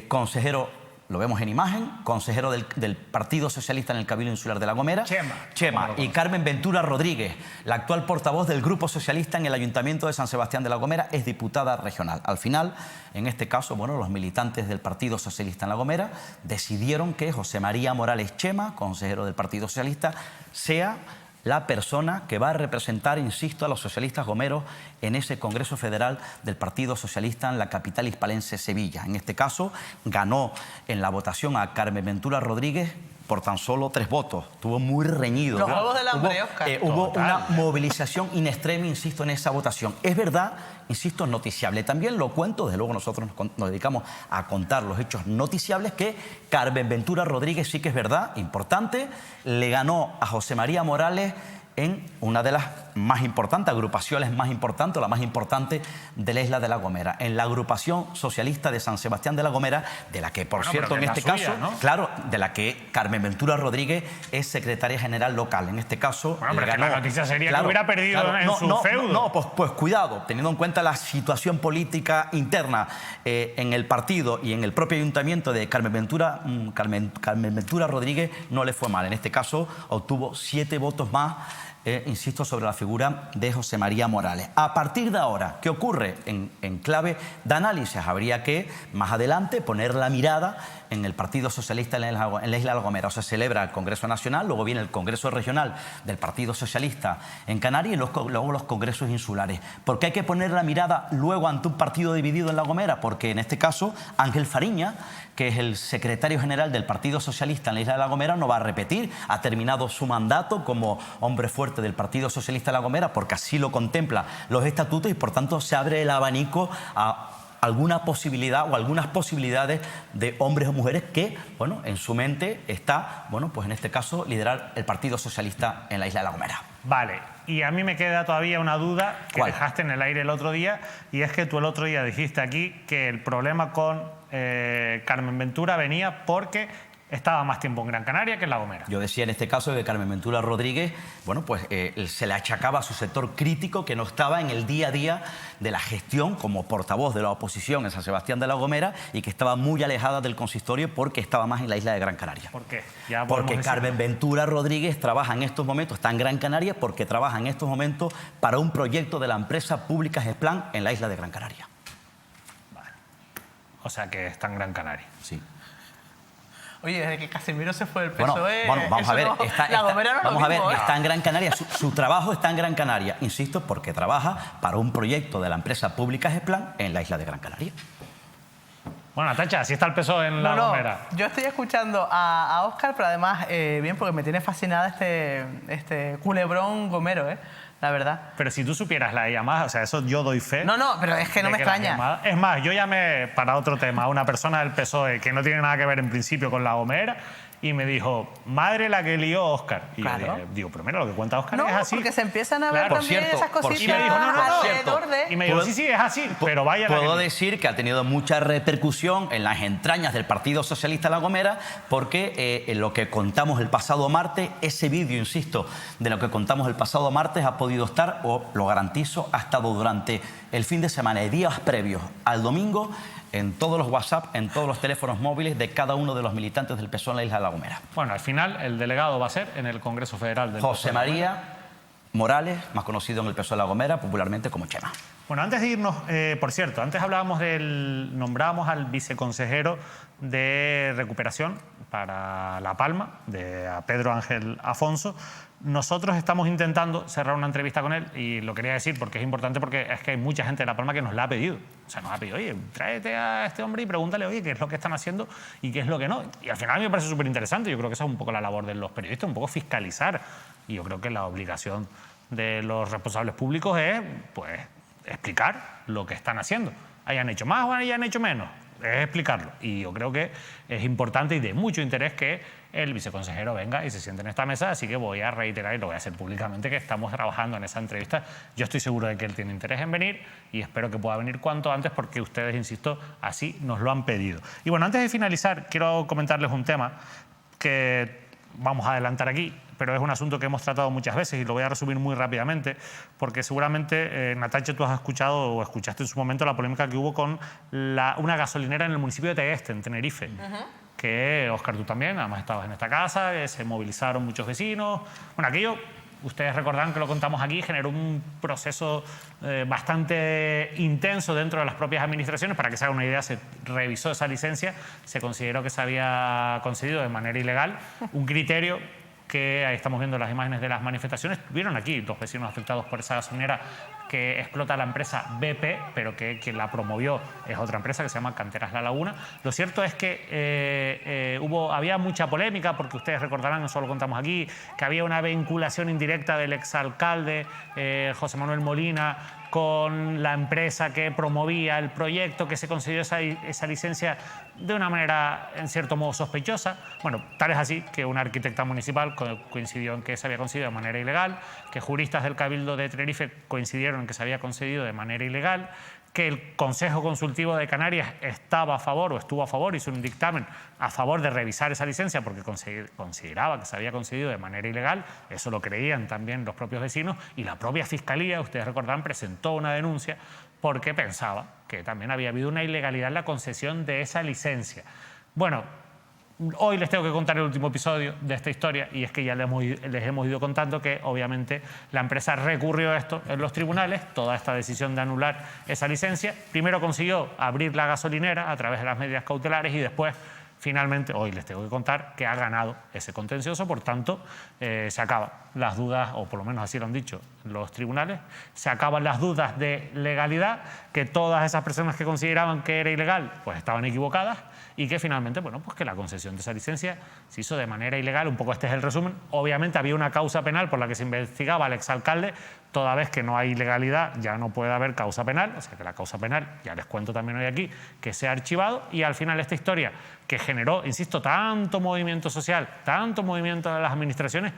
consejero, lo vemos en imagen, consejero del Partido Socialista en el Cabildo Insular de La Gomera. Chema. Y Carmen Ventura Rodríguez, la actual portavoz del Grupo Socialista en el Ayuntamiento de San Sebastián de La Gomera, es diputada regional. Al final, en este caso, bueno, los militantes del Partido Socialista en La Gomera decidieron que José María Morales Chema, consejero del Partido Socialista, sea la persona que va a representar, insisto, a los socialistas gomeros en ese Congreso Federal del Partido Socialista en la capital hispalense, Sevilla. En este caso, ganó en la votación a Carmen Ventura Rodríguez por tan solo 3 votos. Estuvo muy reñido. Los juegos del hambre, Óscar. Hubo una movilización in extremis, insisto, en esa votación. Es verdad, insisto, noticiable. También lo cuento, desde luego nosotros nos dedicamos a contar los hechos noticiables, que Carmen Ventura Rodríguez, sí que es verdad, importante, le ganó a José María Morales en una de las más importantes, agrupaciones más importantes, o la más importante de la isla de La Gomera, en la agrupación socialista de San Sebastián de La Gomera, de la que, por cierto, en este caso, claro, de la que Carmen Ventura Rodríguez es secretaria general local. En este caso, bueno, pero la noticia sería que hubiera perdido en su feudo. Pues cuidado, teniendo en cuenta la situación política interna en el partido y en el propio ayuntamiento de Carmen Ventura Rodríguez, no le fue mal. En este caso, obtuvo 7 votos más, insisto, sobre la figura de José María Morales. A partir de ahora, ¿qué ocurre? En clave de análisis, habría que, más adelante, poner la mirada en el Partido Socialista en la isla de La Gomera. O sea, se celebra el Congreso Nacional, luego viene el Congreso Regional del Partido Socialista en Canarias y luego los congresos insulares. ¿Por qué hay que poner la mirada luego ante un partido dividido en La Gomera? Porque en este caso, Ángel Fariña, que es el secretario general del Partido Socialista en la isla de La Gomera, no va a repetir. Ha terminado su mandato como hombre fuerte del Partido Socialista de La Gomera, porque así lo contempla los estatutos, y por tanto se abre el abanico a alguna posibilidad o algunas posibilidades de hombres o mujeres que, bueno, en su mente está, bueno, pues en este caso, liderar el Partido Socialista en la isla de La Gomera. Vale, y a mí me queda todavía una duda que ¿Cuál? dejaste en el aire el otro día, y es que tú el otro día dijiste aquí que el problema con Carmen Ventura venía porque estaba más tiempo en Gran Canaria que en La Gomera. Yo decía en este caso que Carmen Ventura Rodríguez, bueno, pues se le achacaba a su sector crítico que no estaba en el día a día de la gestión como portavoz de la oposición en San Sebastián de La Gomera y que estaba muy alejada del consistorio porque estaba más en la isla de Gran Canaria. ¿Por qué? Ya Porque podemos Carmen decirlo. Ventura Rodríguez trabaja en estos momentos, está en Gran Canaria porque trabaja en estos momentos para un proyecto de la empresa pública Gesplan en la isla de Gran Canaria. O sea que está en Gran Canaria. Sí. Oye, desde que Casimiro se fue del Bueno, PSOE... vamos eso a ver, no- La Gomera no es lo vamos a ver, mismo, ¿eh? está en Gran Canaria, su trabajo está en Gran Canaria, insisto, porque trabaja para un proyecto de la empresa pública Gesplan en la isla de Gran Canaria. Bueno, Natacha, así está el PSOE en La Gomera. Yo estoy escuchando a Óscar, pero además, bien, porque me tiene fascinada este culebrón gomero, la verdad. Pero si tú supieras la llamada, o sea, eso yo doy fe. No, pero es que no de me que las extraña. llamadas- Es más, yo llamé para otro tema a una persona del PSOE que no tiene nada que ver en principio con La Gomera y me dijo, madre la que lió Óscar. Y Claro. yo dije, digo, pero mira, lo que cuenta Óscar No, es así. porque se empiezan a ver Claro. también Por cierto, esas por cositas Y me dijo, no, alrededor de... Y me dijo, ¿Puedo- sí, es así, pero vaya la que Puedo lió. decir que ha tenido mucha repercusión en las entrañas del Partido Socialista de La Gomera porque en lo que contamos el pasado martes, ese vídeo, insisto, de lo que contamos el pasado martes ha podido estar, o lo garantizo, ha estado durante el fin de semana y días previos al domingo en todos los WhatsApp, en todos los teléfonos móviles de cada uno de los militantes del PSOE en la isla de La Gomera. Bueno, al final el delegado va a ser en el Congreso Federal del José PSOE de La Gomera. María Morales, más conocido en el PSOE de La Gomera, popularmente como Chema. Bueno, antes de irnos, por cierto, antes nombrábamos al viceconsejero de recuperación para La Palma, a Pedro Ángel Afonso. Nosotros estamos intentando cerrar una entrevista con él y lo quería decir porque es importante, porque es que hay mucha gente de La Palma que nos la ha pedido. O sea, nos ha pedido, oye, tráete a este hombre y pregúntale, oye, qué es lo que están haciendo y qué es lo que no. Y al final a mí me parece súper interesante. Yo creo que esa es un poco la labor de los periodistas, un poco fiscalizar. Y yo creo que la obligación de los responsables públicos es, pues, explicar lo que están haciendo. Hayan hecho más o hayan hecho menos. Es explicarlo. Y yo creo que es importante y de mucho interés que el viceconsejero venga y se siente en esta mesa. Así que voy a reiterar y lo voy a hacer públicamente que estamos trabajando en esa entrevista. Yo estoy seguro de que él tiene interés en venir y espero que pueda venir cuanto antes porque ustedes, insisto, así nos lo han pedido. Y bueno, antes de finalizar, quiero comentarles un tema que vamos a adelantar aquí, pero es un asunto que hemos tratado muchas veces y lo voy a resumir muy rápidamente porque seguramente, Natacha, tú has escuchado o escuchaste en su momento la polémica que hubo con una gasolinera en el municipio de Tegueste, en Tenerife. Que, Óscar, tú también, además estabas en esta casa, se movilizaron muchos vecinos. Bueno, aquello, ustedes recordarán que lo contamos aquí, generó un proceso bastante intenso dentro de las propias administraciones. Para que se haga una idea, se revisó esa licencia, se consideró que se había concedido de manera ilegal un criterio que, ahí estamos viendo las imágenes de las manifestaciones, tuvieron aquí los vecinos afectados por esa gasolinera que explota la empresa BP, pero que quien la promovió es otra empresa que se llama Canteras La Laguna. Lo cierto es que había mucha polémica, porque ustedes recordarán, no solo contamos aquí, que había una vinculación indirecta del exalcalde José Manuel Molina con la empresa que promovía el proyecto, que se concedió esa licencia de una manera, en cierto modo, sospechosa. Bueno, tal es así que una arquitecta municipal coincidió en que se había concedido de manera ilegal, que juristas del Cabildo de Tenerife coincidieron en que se había concedido de manera ilegal, que el Consejo Consultivo de Canarias estaba a favor o estuvo a favor, hizo un dictamen a favor de revisar esa licencia porque consideraba que se había concedido de manera ilegal. Eso lo creían también los propios vecinos, y la propia Fiscalía, ustedes recordarán, presentó una denuncia porque pensaba que también había habido una ilegalidad en la concesión de esa licencia. Bueno, hoy les tengo que contar el último episodio de esta historia, y es que ya les hemos ido contando que obviamente la empresa recurrió a esto en los tribunales, toda esta decisión de anular esa licencia. Primero consiguió abrir la gasolinera a través de las medidas cautelares y después, finalmente, hoy les tengo que contar que ha ganado ese contencioso. Por tanto, se acaban las dudas, o por lo menos así lo han dicho los tribunales, se acaban las dudas de legalidad, que todas esas personas que consideraban que era ilegal pues estaban equivocadas y que finalmente, bueno, pues que la concesión de esa licencia se hizo de manera ilegal. Un poco este es el resumen. Obviamente había una causa penal por la que se investigaba al exalcalde. Toda vez que no hay ilegalidad ya no puede haber causa penal, o sea que la causa penal, ya les cuento también hoy aquí, que se ha archivado y al final esta historia que generó, insisto, tanto movimiento social, tanto movimiento de las administraciones,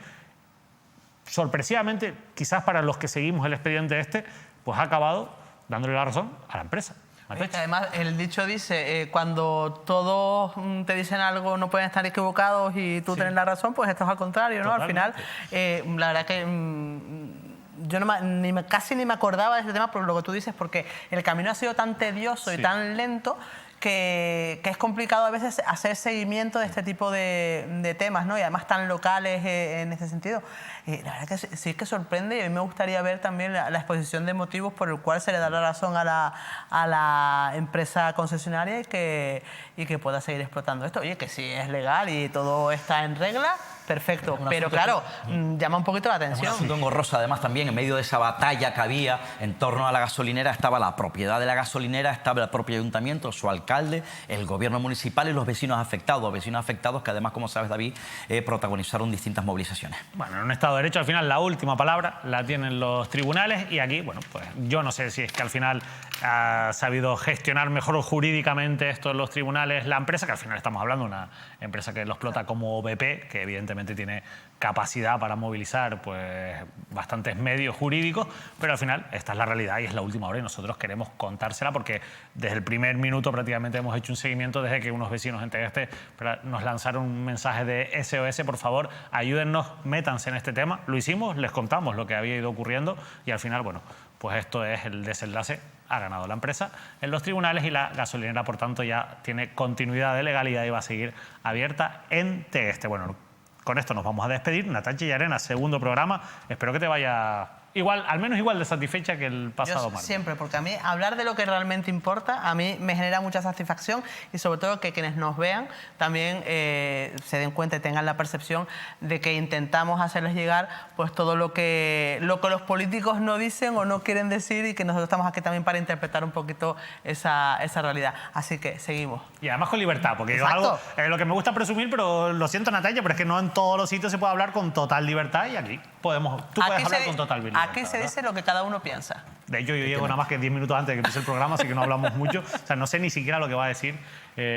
sorpresivamente, quizás para los que seguimos el expediente pues ha acabado dándole la razón a la empresa. Además, el dicho dice, cuando todos te dicen algo no pueden estar equivocados y tú tienes la razón, pues esto es al contrario, ¿no? Totalmente. Al final, la verdad que yo casi ni me acordaba de este tema por lo que tú dices, porque el camino ha sido tan tedioso y tan lento que es complicado a veces hacer seguimiento de este tipo de temas, ¿no? Y además tan locales en ese sentido. La verdad que sí que sorprende y a mí me gustaría ver también la exposición de motivos por el cual se le da la razón a la empresa concesionaria y que pueda seguir explotando esto. Oye, que si es legal y todo está en regla, perfecto. Pero claro, llama un poquito la atención. Un asunto engorroso, además, también en medio de esa batalla que había en torno a la gasolinera estaba la propiedad de la gasolinera, estaba el propio ayuntamiento, su alcalde, el gobierno municipal y los vecinos afectados que además, como sabes, David, protagonizaron distintas movilizaciones. Bueno, en un Estado de Derecho al final la última palabra la tienen los tribunales y aquí, bueno, pues yo no sé si es que al final ha sabido gestionar mejor jurídicamente esto en los tribunales la empresa, que al final estamos hablando de una empresa que lo explota como BP, que evidentemente tiene capacidad para movilizar pues bastantes medios jurídicos, pero al final esta es la realidad y es la última hora y nosotros queremos contársela porque desde el primer minuto prácticamente hemos hecho un seguimiento desde que unos vecinos en Tegueste nos lanzaron un mensaje de SOS, por favor, ayúdennos, métanse en este tema. Lo hicimos, les contamos lo que había ido ocurriendo y al final, bueno, pues esto es el desenlace. Ha ganado la empresa en los tribunales y la gasolinera, por tanto, ya tiene continuidad de legalidad y va a seguir abierta en Tegueste. Bueno, con esto nos vamos a despedir. Natacha Llarena, segundo programa. Espero que te vaya igual, al menos igual de satisfecha que el pasado martes. Siempre, porque a mí hablar de lo que realmente importa, a mí me genera mucha satisfacción y sobre todo que quienes nos vean también se den cuenta y tengan la percepción de que intentamos hacerles llegar pues todo lo que los políticos no dicen o no quieren decir y que nosotros estamos aquí también para interpretar un poquito esa realidad. Así que seguimos. Y además con libertad, porque es algo lo que me gusta presumir, pero lo siento, Natalia, pero es que no en todos los sitios se puede hablar con total libertad y aquí tú puedes hablar con total libertad. Aquí se dice lo que cada uno piensa. De hecho, yo llego nada más que 10 minutos antes de que empiece el programa, así que no hablamos mucho. O sea, no sé ni siquiera lo que va a decir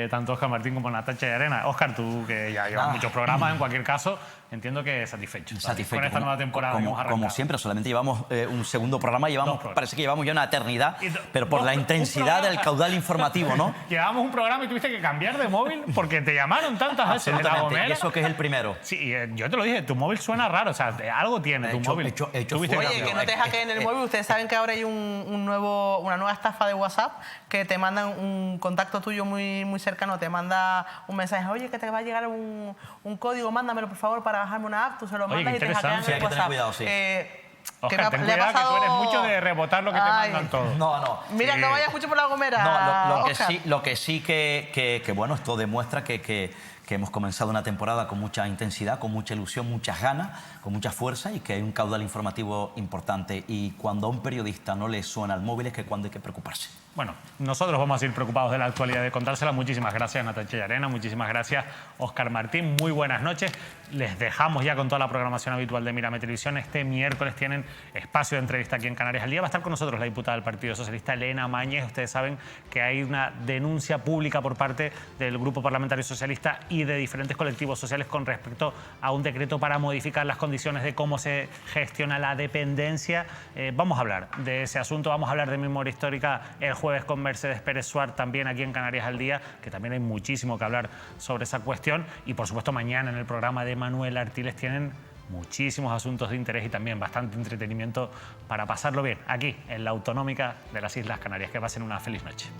tanto Óscar Martín como Natacha Llarena. Óscar, tú que ya llevas muchos programas, en cualquier caso, entiendo que satisfecho. Satisfecho. Con esta nueva temporada como siempre, solamente llevamos un segundo programa, parece que llevamos ya una eternidad, pero por la intensidad del caudal informativo, ¿no? Llevamos un programa y tuviste que cambiar de móvil porque te llamaron tantas veces. Absolutamente, y eso que es el primero. Sí, yo te lo dije, tu móvil suena raro, o sea, algo tiene tu móvil. Oye, que no te hackeen el móvil. Ustedes saben que ahora hay una nueva estafa de WhatsApp que te mandan un contacto tuyo muy cercano, te manda un mensaje, oye, que te va a llegar un código, mándamelo por favor para bajarme una app, tú se lo mandas y te hackean el WhatsApp. Hay que tener cuidado, sí. Óscar, ten cuidado que tú eres mucho de rebotar lo que te mandan todos. No. Mira, no vayas mucho por la Gomera. No, lo que sí que bueno, esto demuestra que hemos comenzado una temporada con mucha intensidad, con mucha ilusión, muchas ganas, con mucha fuerza y que hay un caudal informativo importante. Y cuando a un periodista no le suena el móvil es que cuando hay que preocuparse. Bueno, nosotros vamos a ir preocupados de la actualidad de contársela. Muchísimas gracias, Natacha Llarena. Muchísimas gracias, Óscar Martín. Muy buenas noches. Les dejamos ya con toda la programación habitual de Mírame Televisión. Este miércoles tienen espacio de entrevista aquí en Canarias al Día. Va a estar con nosotros la diputada del Partido Socialista, Elena Mañez. Ustedes saben que hay una denuncia pública por parte del Grupo Parlamentario Socialista y de diferentes colectivos sociales con respecto a un decreto para modificar las condiciones de cómo se gestiona la dependencia. Vamos a hablar de ese asunto. Vamos a hablar de memoria histórica el jueves con Mercedes Pérez Suárez, también aquí en Canarias al Día, que también hay muchísimo que hablar sobre esa cuestión. Y por supuesto mañana en el programa de Manuel Artiles tienen muchísimos asuntos de interés y también bastante entretenimiento para pasarlo bien aquí en la Autonómica de las Islas Canarias. Que pasen una feliz noche.